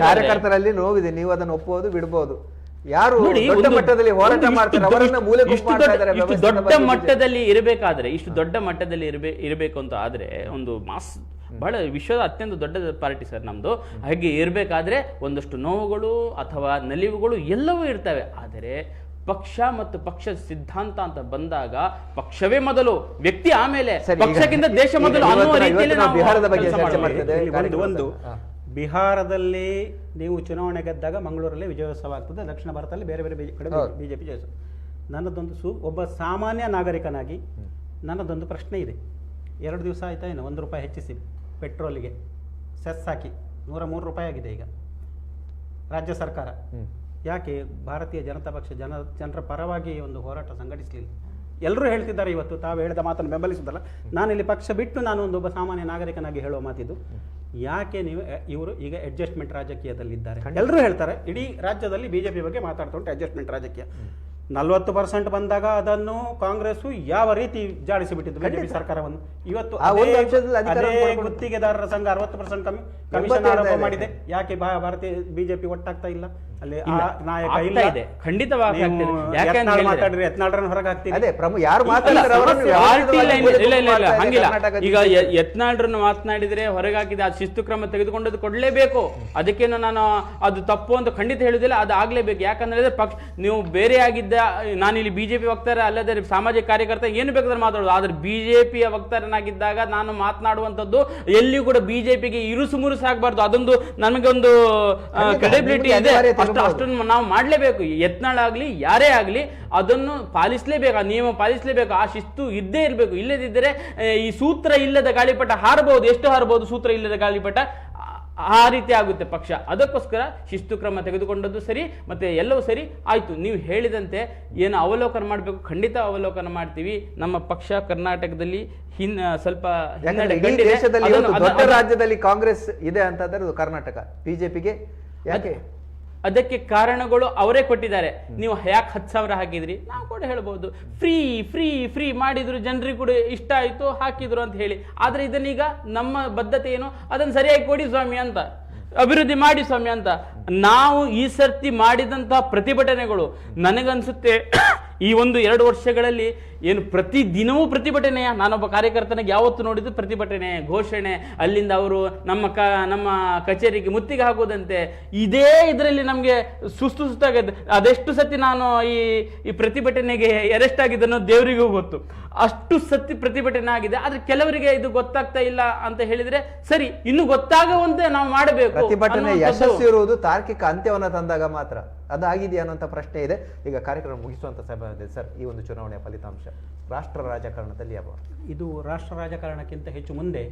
ಕಾರ್ಯಕರ್ತರಲ್ಲಿ ನೋವಿದೆ, ನೀವು ಅದನ್ನು ಒಪ್ಪಬಹುದು ಬಿಡಬಹುದು. ಯಾರು ದೊಡ್ಡ ಮಟ್ಟದಲ್ಲಿ ಹೋರಾಟ ಮಾಡ್ತಾರೆ ಅವರನ್ನ ಮೂಲೆ ಇಷ್ಟು ದೊಡ್ಡ ಮಟ್ಟದಲ್ಲಿ ಇರಬೇಕಾದ್ರೆ, ಇಷ್ಟು ದೊಡ್ಡ ಮಟ್ಟದಲ್ಲಿ ಇರಬೇಕು ಅಂತ ಆದ್ರೆ, ಒಂದು ಮಾಸ್ ಬಹಳ ವಿಶ್ವದ ಅತ್ಯಂತ ದೊಡ್ಡ ಪಾರ್ಟಿ ಸರ್ ನಮ್ದು. ಹಾಗೆ ಇರಬೇಕಾದ್ರೆ ಒಂದಷ್ಟು ನೋವುಗಳು ಅಥವಾ ನಲಿವುಗಳು ಎಲ್ಲವೂ ಇರ್ತವೆ. ಆದರೆ ಪಕ್ಷ ಮತ್ತು ಪಕ್ಷ ಸಿದ್ಧಾಂತ ಅಂತ ಬಂದಾಗ ಪಕ್ಷವೇ ಮೊದಲು, ವ್ಯಕ್ತಿ ಆಮೇಲೆ, ಪಕ್ಷಕ್ಕಿಂತ ದೇಶ ಮೊದಲು ಅನ್ನುವ ರೀತಿಯಲ್ಲಿ ನಾವು ಬಿಹಾರದ ಬಗ್ಗೆ ಚರ್ಚೆ ಮಾಡ್ತಿದ್ದೇವೆ. ಬಿಹಾರದಲ್ಲಿ ನೀವು ಚುನಾವಣೆ ಗೆದ್ದಾಗ ಮಂಗಳೂರಲ್ಲಿ ವಿಜಯೋತ್ಸವ ಆಗ್ತದೆ, ದಕ್ಷಿಣ ಭಾರತದಲ್ಲಿ ಬೇರೆ ಬೇರೆ ಕಡೆ ಬಿಜೆಪಿ ಜಯಿಸು. ನನ್ನದೊಂದು ಒಬ್ಬ ಸಾಮಾನ್ಯ ನಾಗರಿಕನಾಗಿ ನನ್ನದೊಂದು ಪ್ರಶ್ನೆ ಇದೆ. 2 ದಿವಸ ಆಯ್ತಾ ಏನು, 1 ರೂಪಾಯಿ ಹೆಚ್ಚಿಸಿ ಪೆಟ್ರೋಲಿಗೆ ಸೆಸ್ ಹಾಕಿ 103 ರೂಪಾಯಿ ಆಗಿದೆ ಈಗ ರಾಜ್ಯ ಸರ್ಕಾರ. ಯಾಕೆ ಭಾರತೀಯ ಜನತಾ ಪಕ್ಷ ಜನರ ಪರವಾಗಿ ಒಂದು ಹೋರಾಟ ಸಂಘಟಿಸಲಿಲ್ಲ? ಎಲ್ಲರೂ ಹೇಳ್ತಿದ್ದಾರೆ ಇವತ್ತು, ತಾವು ಹೇಳಿದ ಮಾತನ್ನು ಬೆಂಬಲಿಸುವುದಲ್ಲ. ನಾನಿಲ್ಲಿ ಪಕ್ಷ ಬಿಟ್ಟು ನಾನು ಒಬ್ಬ ಸಾಮಾನ್ಯ ನಾಗರಿಕನಾಗಿ ಹೇಳುವ ಮಾತಿದ್ದು, ಯಾಕೆ ಇವರು ಈಗ ಅಡ್ಜಸ್ಟ್ಮೆಂಟ್ ರಾಜಕೀಯದಲ್ಲಿದ್ದಾರೆ? ಎಲ್ಲರೂ ಹೇಳ್ತಾರೆ, ಇಡೀ ರಾಜ್ಯದಲ್ಲಿ ಬಿಜೆಪಿ ಬಗ್ಗೆ ಮಾತಾಡ್ತಾ ಉಂಟು ಅಡ್ಜಸ್ಟ್ಮೆಂಟ್ ರಾಜಕೀಯ. 40% ಬಂದಾಗ ಅದನ್ನು ಕಾಂಗ್ರೆಸ್ ಯಾವ ರೀತಿ ಜಾಡಿಸಿಬಿಟ್ಟಿದ್ದು ಬಿಜೆಪಿ ಸರ್ಕಾರವನ್ನು. ಇವತ್ತು ಗುತ್ತಿಗೆದಾರರ ಸಂಘ 60% ಕಮಿಷನ್ ಆರೋಪ ಮಾಡಿದೆ. ಯಾಕೆ ಭಾರತೀಯ ಬಿಜೆಪಿ ಒಟ್ಟಾಗ್ತಾ ಇಲ್ಲ? ಅಲ್ಲಿ ಆ ಇಲ್ಲ, ನಾಯಕ ಆಗ್ತಾ ಇಲ್ಲ ಇದೆ, ಖಂಡಿತವಾಗಿ ಆಗ್ತಾ ಇದೆ. ನೀವು ಯಾಕೆ ಅಂತ ಯತ್ನಾಳ್ ಹೇಳಿದ್ರೆ- ಮಾತಾಡ್ರಿ, ಯತ್ನಾಳ್ರನ್ನ ಹೊರಗೆ ಹಾಕ್ತೀರಿ. ಅದೇ ಯಾರು ಮಾತಾಡ್ತಾರೆ ಅವರನ್ನು ಪಾರ್ಟಿ ಲೈನ್ ಇಲ್ಲ ಇಲ್ಲ ಇಲ್ಲ ಮಾಡ್ತಾ ಇದೆ ಹಂಗಿಲ್ಲ. ಕರ್ನಾಟಕ ಈಗ ಯತ್ನಾಳ್ರನ್ನ ಮಾತನಾಡಿದ್ರೆ ಹೊರಗೆ ಹಾಕಿದ ಆ ಶಿಸ್ತು ಕ್ರಮ ತೆಗೆದುಕೊಂಡದ್ದು ಕೊಡ್ಲೇಬೇಕು. ಅದಕ್ಕೇನು ನಾನು ಅದು ತಪ್ಪು ಅಂತ ಖಂಡಿತ ಹೇಳುದಿಲ್ಲ, ಅದು ಆಗ್ಲೇಬೇಕು. ಯಾಕಂದ್ರೆ ಪಕ್ಷ ನೀವು ಬೇರೆ ಆಗಿದ್ದ, ನಾನಿಲ್ಲಿ ಬಿಜೆಪಿ ವಕ್ತಾರ ಅಲ್ಲದೆ ಸಾಮಾಜಿಕ ಕಾರ್ಯಕರ್ತ ಏನು ಬೇಕಾದ್ರೆ ಮಾತಾಡೋದು, ಆದ್ರೆ ಬಿಜೆಪಿಯ ವಕ್ತಾರನಾಗಿದ್ದಾಗ ನಾನು ಮಾತನಾಡುವಂಥದ್ದು ಎಲ್ಲಿಯೂ ಕೂಡ ಬಿಜೆಪಿಗೆ ಇರುಸು ಮುರುಸು ಆಗಬಾರ್ದು. ಅದೊಂದು ನಮಗೊಂದು ಕ್ರೆಡಿಬಿಲಿಟಿ ಇದೆ, ಅಷ್ಟನ್ನು ನಾವು ಮಾಡ್ಲೇಬೇಕು. ಯತ್ನಾಳ್ ಆಗ್ಲಿ ಯಾರೇ ಆಗ್ಲಿ ಅದನ್ನು ಪಾಲಿಸಲೇಬೇಕು, ಆ ನಿಯಮ ಪಾಲಿಸಲೇಬೇಕು, ಆ ಶಿಸ್ತು ಇದ್ದೇ ಇರಬೇಕು. ಇಲ್ಲದಿದ್ದರೆ ಈ ಸೂತ್ರ ಇಲ್ಲದ ಗಾಳಿಪಟ ಹಾರಬಹುದು, ಎಷ್ಟು ಹಾರಬಹುದು ಸೂತ್ರ ಇಲ್ಲದ ಗಾಳಿಪಟ, ಆ ರೀತಿ ಆಗುತ್ತೆ ಪಕ್ಷ. ಅದಕ್ಕೋಸ್ಕರ ಶಿಸ್ತು ಕ್ರಮ ತೆಗೆದುಕೊಂಡದ್ದು ಸರಿ, ಮತ್ತೆ ಎಲ್ಲವೂ ಸರಿ ಆಯ್ತು. ನೀವು ಹೇಳಿದಂತೆ ಏನು ಅವಲೋಕನ ಮಾಡಬೇಕು, ಖಂಡಿತ ಅವಲೋಕನ ಮಾಡ್ತೀವಿ. ನಮ್ಮ ಪಕ್ಷ ಕರ್ನಾಟಕದಲ್ಲಿ ಸ್ವಲ್ಪ ಹಿನ್ನಡೆ ಇಡೀ ಕಂಡಿದೆ. ದೇಶದಲ್ಲಿ ಅದನ್ನು- ಇವತ್ತು ದೊಡ್ಡ ರಾಜ್ಯದಲ್ಲಿ ಕಾಂಗ್ರೆಸ್ ಇದೆ ಅಂತಂದ್ರೆ ಅದು ಕರ್ನಾಟಕ. ಬಿಜೆಪಿಗೆ ಯಾಕೆ? ಅದಕ್ಕೆ ಕಾರಣಗಳು ಅವರೇ ಕೊಟ್ಟಿದ್ದಾರೆ. ನೀವು ಯಾಕೆ 10,000 ಹಾಕಿದ್ರಿ, ನಾವು ಕೂಡ ಹೇಳ್ಬೋದು ಫ್ರೀ ಫ್ರೀ ಫ್ರೀ ಮಾಡಿದ್ರು, ಜನರಿಗೆ ಕೂಡ ಇಷ್ಟ ಆಯ್ತು ಹಾಕಿದ್ರು ಅಂತ ಹೇಳಿ. ಆದ್ರೆ ಇದನ್ನೀಗ ನಮ್ಮ ಬದ್ಧತೆ ಏನು, ಅದನ್ನು ಸರಿಯಾಗಿ ಕೊಡಿ ಸ್ವಾಮಿ ಅಂತ, ಅಭಿವೃದ್ಧಿ ಮಾಡಿ ಸ್ವಾಮಿ ಅಂತ. ನಾವು ಈ ಸರ್ತಿ ಮಾಡಿದಂತಹ ಪ್ರತಿಭಟನೆಗಳು ನನಗನ್ಸುತ್ತೆ ಈ 1-2 ವರ್ಷಗಳಲ್ಲಿ ಏನು ಪ್ರತಿ ದಿನವೂ ಪ್ರತಿಭಟನೆಯ, ನಾನೊಬ್ಬ ಕಾರ್ಯಕರ್ತನಿಗೆ ಯಾವತ್ತು ನೋಡಿದ್ದು ಪ್ರತಿಭಟನೆ, ಘೋಷಣೆ, ಅಲ್ಲಿಂದ ಅವರು ನಮ್ಮ ಕಚೇರಿಗೆ ಮುತ್ತಿಗೆ ಹಾಕೋದಂತೆ, ಇದೇ ಇದರಲ್ಲಿ ನಮಗೆ ಸುಸ್ತಾಗತ್ತೆ. ಅದೆಷ್ಟು ಸತಿ ನಾನು ಈ ಪ್ರತಿಭಟನೆಗೆ ಅರೆಸ್ಟ್ ಆಗಿದ್ದನ್ನು ದೇವರಿಗೂ ಗೊತ್ತು. ಅಷ್ಟು ಸತಿ ಪ್ರತಿಭಟನೆ ಆಗಿದೆ. ಆದ್ರೆ ಕೆಲವರಿಗೆ ಇದು ಗೊತ್ತಾಗ್ತಾ ಇಲ್ಲ ಅಂತ ಹೇಳಿದ್ರೆ ಸರಿ, ಇನ್ನು ಗೊತ್ತಾಗುವಂತೆ ನಾವು ಮಾಡಬೇಕು. ಪ್ರತಿಭಟನೆ ಯಶಸ್ಸು ಇರುವುದು ತಾರ್ಕಿಕ ಅಂತ್ಯವನ್ನು ತಂದಾಗ ಮಾತ್ರ. ಅದಾಗಿದೆಯಾ ಅನ್ನೋಂಥ ಪ್ರಶ್ನೆ ಇದೆ. ಈಗ ಕಾರ್ಯಕ್ರಮ ಮುಗಿಸುವಂತ ಸಮಯ ಇದೆ ಸರ್. ಈ ಒಂದು ಚುನಾವಣೆಯ ಫಲಿತಾಂಶ ರಾಷ್ಟ್ರ ರಾಜಕಾರಣದಲ್ಲಿ ಯಾವ? ಇದು ರಾಷ್ಟ್ರ ರಾಜಕಾರಣಕ್ಕಿಂತ ಹೆಚ್ಚು ಮುಂದೆ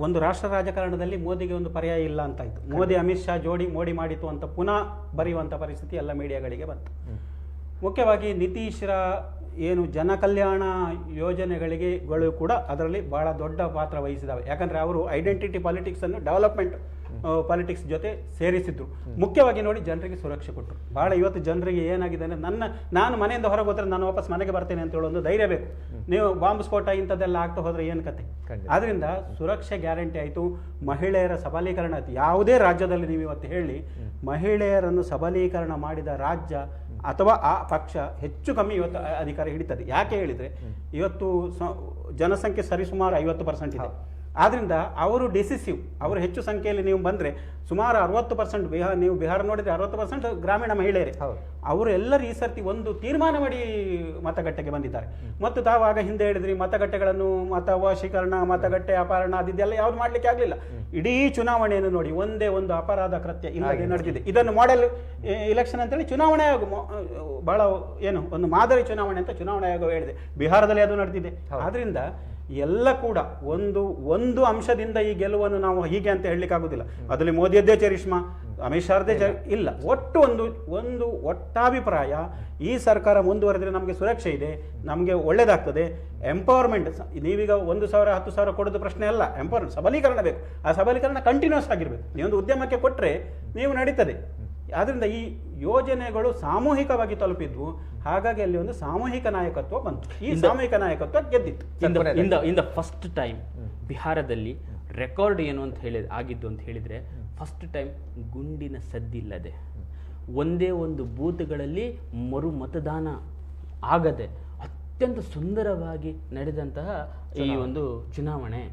ಒಂದು ರಾಷ್ಟ್ರ ರಾಜಕಾರಣದಲ್ಲಿ ಮೋದಿಗೆ ಒಂದು ಪರ್ಯಾಯ ಇಲ್ಲ ಅಂತಾಯ್ತು. ಮೋದಿ ಅಮಿತ್ ಶಾ ಜೋಡಿ ಮೋಡಿ ಮಾಡಿತು ಅಂತ ಪುನಃ ಬರೆಯುವಂಥ ಪರಿಸ್ಥಿತಿ ಎಲ್ಲ ಮೀಡಿಯಾಗಳಿಗೆ ಬಂತು. ಮುಖ್ಯವಾಗಿ ನಿತೀಶ್ರ ಏನು ಜನ ಕಲ್ಯಾಣ ಯೋಜನೆಗಳಿಗೆಗಳು ಕೂಡ ಅದರಲ್ಲಿ ಬಹಳ ದೊಡ್ಡ ಪಾತ್ರ ವಹಿಸಿದಾವೆ. ಯಾಕಂದ್ರೆ ಅವರು ಐಡೆಂಟಿಟಿ ಪಾಲಿಟಿಕ್ಸ್ ಅನ್ನು ಡೆವಲಪ್ಮೆಂಟ್ ಪಾಲಿಟಿಕ್ಸ್ ಜೊತೆ ಸೇರಿಸಿದ್ರು. ಮುಖ್ಯವಾಗಿ ನೋಡಿ ಜನರಿಗೆ ಸುರಕ್ಷೆ ಕೊಟ್ಟರು. ಬಹಳ ಇವತ್ತು ಜನರಿಗೆ ಏನಾಗಿದೆ ಅಂದರೆ ನಾನು ಮನೆಯಿಂದ ಹೊರಗೆ ಹೋದ್ರೆ ನಾನು ವಾಪಸ್ ಮನೆಗೆ ಬರ್ತೇನೆ ಅಂತ ಹೇಳೋ ಒಂದು ಧೈರ್ಯ ಬೇಕು. ನೀವು ಬಾಂಬ್ ಸ್ಫೋಟ ಇಂಥದ್ದೆಲ್ಲ ಆಗ್ತಾ ಹೋದ್ರೆ ಏನು ಕತೆ? ಆದ್ರಿಂದ ಸುರಕ್ಷೆ ಗ್ಯಾರಂಟಿ ಆಯಿತು, ಮಹಿಳೆಯರ ಸಬಲೀಕರಣ ಆಯಿತು. ಯಾವುದೇ ರಾಜ್ಯದಲ್ಲಿ ನೀವು ಇವತ್ತು ಹೇಳಿ ಮಹಿಳೆಯರನ್ನು ಸಬಲೀಕರಣ ಮಾಡಿದ ರಾಜ್ಯ ಅಥವಾ ಆ ಪಕ್ಷ ಹೆಚ್ಚು ಕಮ್ಮಿ ಇವತ್ತು ಅಧಿಕಾರ ಹಿಡಿತದೆ. ಯಾಕೆ ಹೇಳಿದರೆ ಇವತ್ತು ಜನಸಂಖ್ಯೆ ಸರಿಸುಮಾರು 50% ಇದೆ. ಆದ್ರಿಂದ ಅವರು ಡಿಸಿಸಿವ್, ಅವರು ಹೆಚ್ಚು ಸಂಖ್ಯೆಯಲ್ಲಿ ನೀವು ಬಂದರೆ ಸುಮಾರು 60% ನೀವು ಬಿಹಾರ ನೋಡಿದರೆ 60% ಗ್ರಾಮೀಣ ಮಹಿಳೆಯರೇ. ಅವರು ಎಲ್ಲರೂ ಈ ಸರ್ತಿ ಒಂದು ತೀರ್ಮಾನ ಮಾಡಿ ಮತಗಟ್ಟೆಗೆ ಬಂದಿದ್ದಾರೆ. ಮತ್ತು ತಾವಾಗ ಹಿಂದೆ ಹೇಳಿದ್ರಿ ಮತಗಟ್ಟೆಗಳನ್ನು ಮತವಶೀಕರಣ, ಮತಗಟ್ಟೆ ಅಪಹರಣ ಅದಿದೆಲ್ಲ ಯಾವ್ದು ಮಾಡ್ಲಿಕ್ಕೆ ಆಗಲಿಲ್ಲ. ಇಡೀ ಚುನಾವಣೆಯನ್ನು ನೋಡಿ ಒಂದೇ ಒಂದು ಅಪರಾಧ ಕೃತ್ಯ ಇಲ್ಲದೆ ನಡೆದಿದೆ. ಇದನ್ನು ಮಾಡೆಲ್ ಇಲೆಕ್ಷನ್ ಅಂತೇಳಿ ಚುನಾವಣೆ ಆಯೋಗ ಬಹಳ ಏನು ಒಂದು ಮಾದರಿ ಚುನಾವಣೆ ಅಂತ ಚುನಾವಣಾ ಆಯೋಗ ಹೇಳಿದೆ. ಬಿಹಾರದಲ್ಲಿ ಅದು ನಡೆದಿದೆ. ಆದ್ರಿಂದ ಎಲ್ಲ ಕೂಡ ಒಂದು ಅಂಶದಿಂದ ಈ ಗೆಲುವನ್ನು ನಾವು ಹೀಗೆ ಅಂತ ಹೇಳಲಿಕ್ಕೆ ಆಗುದಿಲ್ಲ. ಅದರಲ್ಲಿ ಮೋದಿಯದ್ದೇ ಚರಿಷ್ಮಾ, ಅಮಿತ್ ಶಾರದೇ ಇಲ್ಲ. ಒಟ್ಟು ಒಂದು ಒಟ್ಟಾಭಿಪ್ರಾಯ, ಈ ಸರ್ಕಾರ ಮುಂದುವರೆದ್ರೆ ನಮಗೆ ಸುರಕ್ಷೆ ಇದೆ, ನಮಗೆ ಒಳ್ಳೇದಾಗ್ತದೆ. ಎಂಪವರ್ಮೆಂಟ್, ನೀವೀಗ 1,000 10,000 ಕೊಡೋದು ಪ್ರಶ್ನೆ ಅಲ್ಲ. ಎಂಪವರ್ಮೆಂಟ್, ಸಬಲೀಕರಣ ಬೇಕು. ಆ ಸಬಲೀಕರಣ ಕಂಟಿನ್ಯೂಸ್ ಆಗಿರ್ಬೇಕು. ನೀವೊಂದು ಉದ್ಯಮಕ್ಕೆ ಕೊಟ್ಟರೆ ನೀವು ನಡೀತದೆ. ಆದ್ರಿಂದ ಈ ಯೋಜನೆಗಳು ಸಾಮೂಹಿಕವಾಗಿ ತಲುಪಿದ್ವು. ಹಾಗಾಗಿ ಅಲ್ಲಿ ಒಂದು ಸಾಮೂಹಿಕ ನಾಯಕತ್ವ ಬಂತು. ಈ ಸಾಮೂಹಿಕ ನಾಯಕತ್ವ ಗೆದ್ದಿತ್ತು. ಇನ್ ದ ಫಸ್ಟ್ ಟೈಮ್ ಬಿಹಾರದಲ್ಲಿ ರೆಕಾರ್ಡ್ ಏನು ಅಂತ ಆಗಿದ್ದು ಅಂತ ಹೇಳಿದ್ರೆ, ಫಸ್ಟ್ ಟೈಮ್ ಗುಂಡಿನ ಸದ್ದಿಲ್ಲದೆ ಒಂದೇ ಒಂದು ಬೂತ್ಗಳಲ್ಲಿ ಮರು ಮತದಾನ ಆಗದೆ ಅತ್ಯಂತ ಸುಂದರವಾಗಿ ನಡೆದಂತಹ ಈ ಒಂದು ಚುನಾವಣೆ.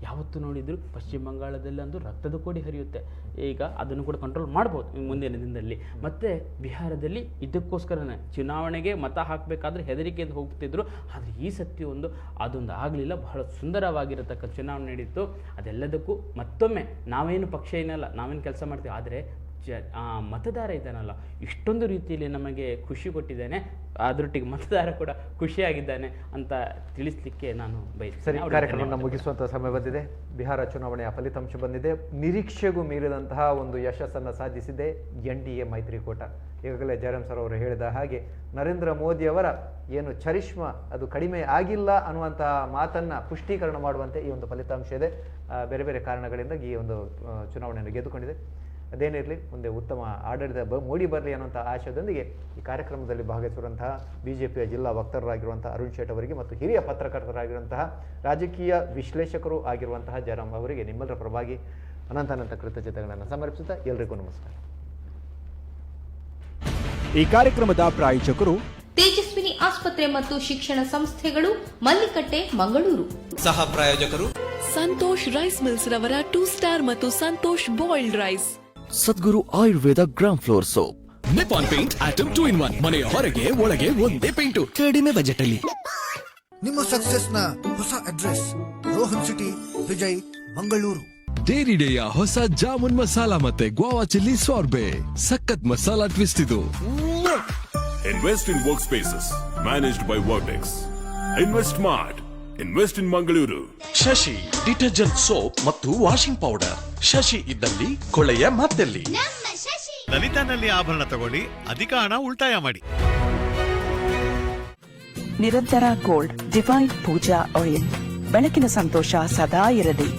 ಯಾವತ್ತು ನೋಡಿದ್ರು ಪಶ್ಚಿಮ ಬಂಗಾಳದಲ್ಲಿ ಅಂದು ರಕ್ತದ ಕೋಡಿ ಹರಿಯುತ್ತೆ. ಈಗ ಅದನ್ನು ಕೂಡ ಕಂಟ್ರೋಲ್ ಮಾಡ್ಬೋದು ಮುಂದಿನ ದಿನದಲ್ಲಿ. ಮತ್ತೆ ಬಿಹಾರದಲ್ಲಿ ಇದಕ್ಕೋಸ್ಕರನೇ ಚುನಾವಣೆಗೆ ಮತ ಹಾಕಬೇಕಾದ್ರೆ ಹೆದರಿಕೆಯಿಂದ ಹೋಗ್ತಿದ್ರು. ಆದರೆ ಈ ಸತಿ ಅದೊಂದು ಆಗಲಿಲ್ಲ. ಬಹಳ ಸುಂದರವಾಗಿರತಕ್ಕ ಚುನಾವಣೆ ನಡೀತು. ಅದೆಲ್ಲದಕ್ಕೂ ಮತ್ತೊಮ್ಮೆ ನಾವೇನು ಪಕ್ಷ ಏನಲ್ಲ, ನಾವೇನು ಕೆಲಸ ಮಾಡ್ತೀವಿ, ಆದರೆ ಆ ಮತದಾರ ಇದ್ದಾನಲ್ಲ ಇಷ್ಟೊಂದು ರೀತಿಯಲ್ಲಿ ನಮಗೆ ಖುಷಿ ಕೊಟ್ಟಿದ್ದಾನೆ, ಅದರೊಟ್ಟಿಗೆ ಮತದಾರ ಕೂಡ ಖುಷಿಯಾಗಿದ್ದಾನೆ ಅಂತ ತಿಳಿಸ್ಲಿಕ್ಕೆ ನಾನು ಬಯಸ್ತೇನೆ. ಸರಿ, ಕಾರ್ಯಕ್ರಮವನ್ನು ಮುಗಿಸುವಂತಹ ಸಮಯ ಬಂದಿದೆ. ಬಿಹಾರ ಚುನಾವಣೆಯ ಫಲಿತಾಂಶ ಬಂದಿದೆ. ನಿರೀಕ್ಷೆಗೂ ಮೀರಿದಂತಹ ಒಂದು ಯಶಸ್ಸನ್ನು ಸಾಧಿಸಿದೆ NDA ಮೈತ್ರಿಕೂಟ. ಈಗಾಗಲೇ ಜಯರಾಮ್ ಸರ್ ಅವರು ಹೇಳಿದ ಹಾಗೆ ನರೇಂದ್ರ ಮೋದಿಯವರ ಏನು ಚರಿಷ್ಮಾ ಅದು ಕಡಿಮೆ ಆಗಿಲ್ಲ ಅನ್ನುವಂತಹ ಮಾತನ್ನ ಪುಷ್ಟೀಕರಣ ಮಾಡುವಂತೆ ಈ ಒಂದು ಫಲಿತಾಂಶ ಇದೆ. ಬೇರೆ ಬೇರೆ ಕಾರಣಗಳಿಂದ ಈ ಒಂದು ಚುನಾವಣೆಯನ್ನು ಗೆದ್ದುಕೊಂಡಿದೆ. ಅದೇನಿರಲಿ, ಮುಂದೆ ಉತ್ತಮ ಆಡಳಿತ ಮೂಡಿ ಬರಲಿ ಅನ್ನುವಂಥ ಆಶಯದೊಂದಿಗೆ ಈ ಕಾರ್ಯಕ್ರಮದಲ್ಲಿ ಭಾಗವಹಿಸಿರುವಂತಹ ಬಿಜೆಪಿಯ ಜಿಲ್ಲಾ ವಕ್ತಾರರಾಗಿರುವಂತಹ ಅರುಣ್ ಶೇಟ್ ಅವರಿಗೆ ಮತ್ತು ಹಿರಿಯ ಪತ್ರಕರ್ತರಾಗಿರುವಂತಹ ರಾಜಕೀಯ ವಿಶ್ಲೇಷಕರು ಆಗಿರುವಂತಹ ಜಯರಾಮ್ ಅವರಿಗೆ ನಿಮ್ಮೆಲ್ಲರ ಪರವಾಗಿ ಅನಂತ ಕೃತಜ್ಞತೆಗಳನ್ನು ಸಮರ್ಪಿಸುತ್ತಾ ಎಲ್ರಿಗೂ ನಮಸ್ಕಾರ. ಈ ಕಾರ್ಯಕ್ರಮದ ಪ್ರಾಯೋಜಕರು ತೇಜಸ್ವಿನಿ ಆಸ್ಪತ್ರೆ ಮತ್ತು ಶಿಕ್ಷಣ ಸಂಸ್ಥೆಗಳು, ಮಲ್ಲಿಕಟ್ಟೆ, ಮಂಗಳೂರು. ಸಹ ಪ್ರಾಯೋಜಕರು ಸಂತೋಷ್ ರೈಸ್ ಮಿಲ್ಸ್ ರವರ 2 ಸ್ಟಾರ್ ಮತ್ತು Santosh boiled rice. Sadguru Ayurveda gram flour soap. Nippon paint atom 2-in-1. ಮನೆಯ ಹೊರಗೆ ಒಳಗೆ ಒಂದೇ ಪೇಂಟು, ಕಡಿಮೆ ಬಜೆಟ್ ಅಲ್ಲಿ. ನಿಮ್ಮ ಸಕ್ಸಸ್ ನ ಹೊಸ address Rohan city, Vijay, Mangaluru. Dairy ಡೇಯ ಹೊಸ ಜಾಮೂನ್ ಮಸಾಲಾ ಮತ್ತೆ ಗೋವಾ ಚಿಲ್ಲಿ ಸಾರ್ಬೆ, ಸಖತ್ ಮಸಾಲಾ ಟ್ವಿಸ್ಟ್ ಇದು. Invest in workspaces managed by Vertex. Invest smart. Invest in Mangaluru. Shashi detergent soap ಮತ್ತು ವಾಷಿಂಗ್ ಪೌಡರ್. ಶಶಿ ಇದ್ದಲ್ಲಿ ಕೊಳೆಯ ಮತ್ತೆಲ್ಲಿ. ಲಲಿತಾನಲ್ಲಿ ಆಭರಣ ತಗೊಳ್ಳಿ, ಅಧಿಕ ಹಣ ಉಳಿತಾಯ ಮಾಡಿ. ನಿರಂತರ ಗೋಲ್ಡ್ ಡಿವೈನ್ ಪೂಜಾ ಆಯಿಲ್. ಬೆಳಕಿನ ಸಂತೋಷ ಸದಾ ಇರಲಿ.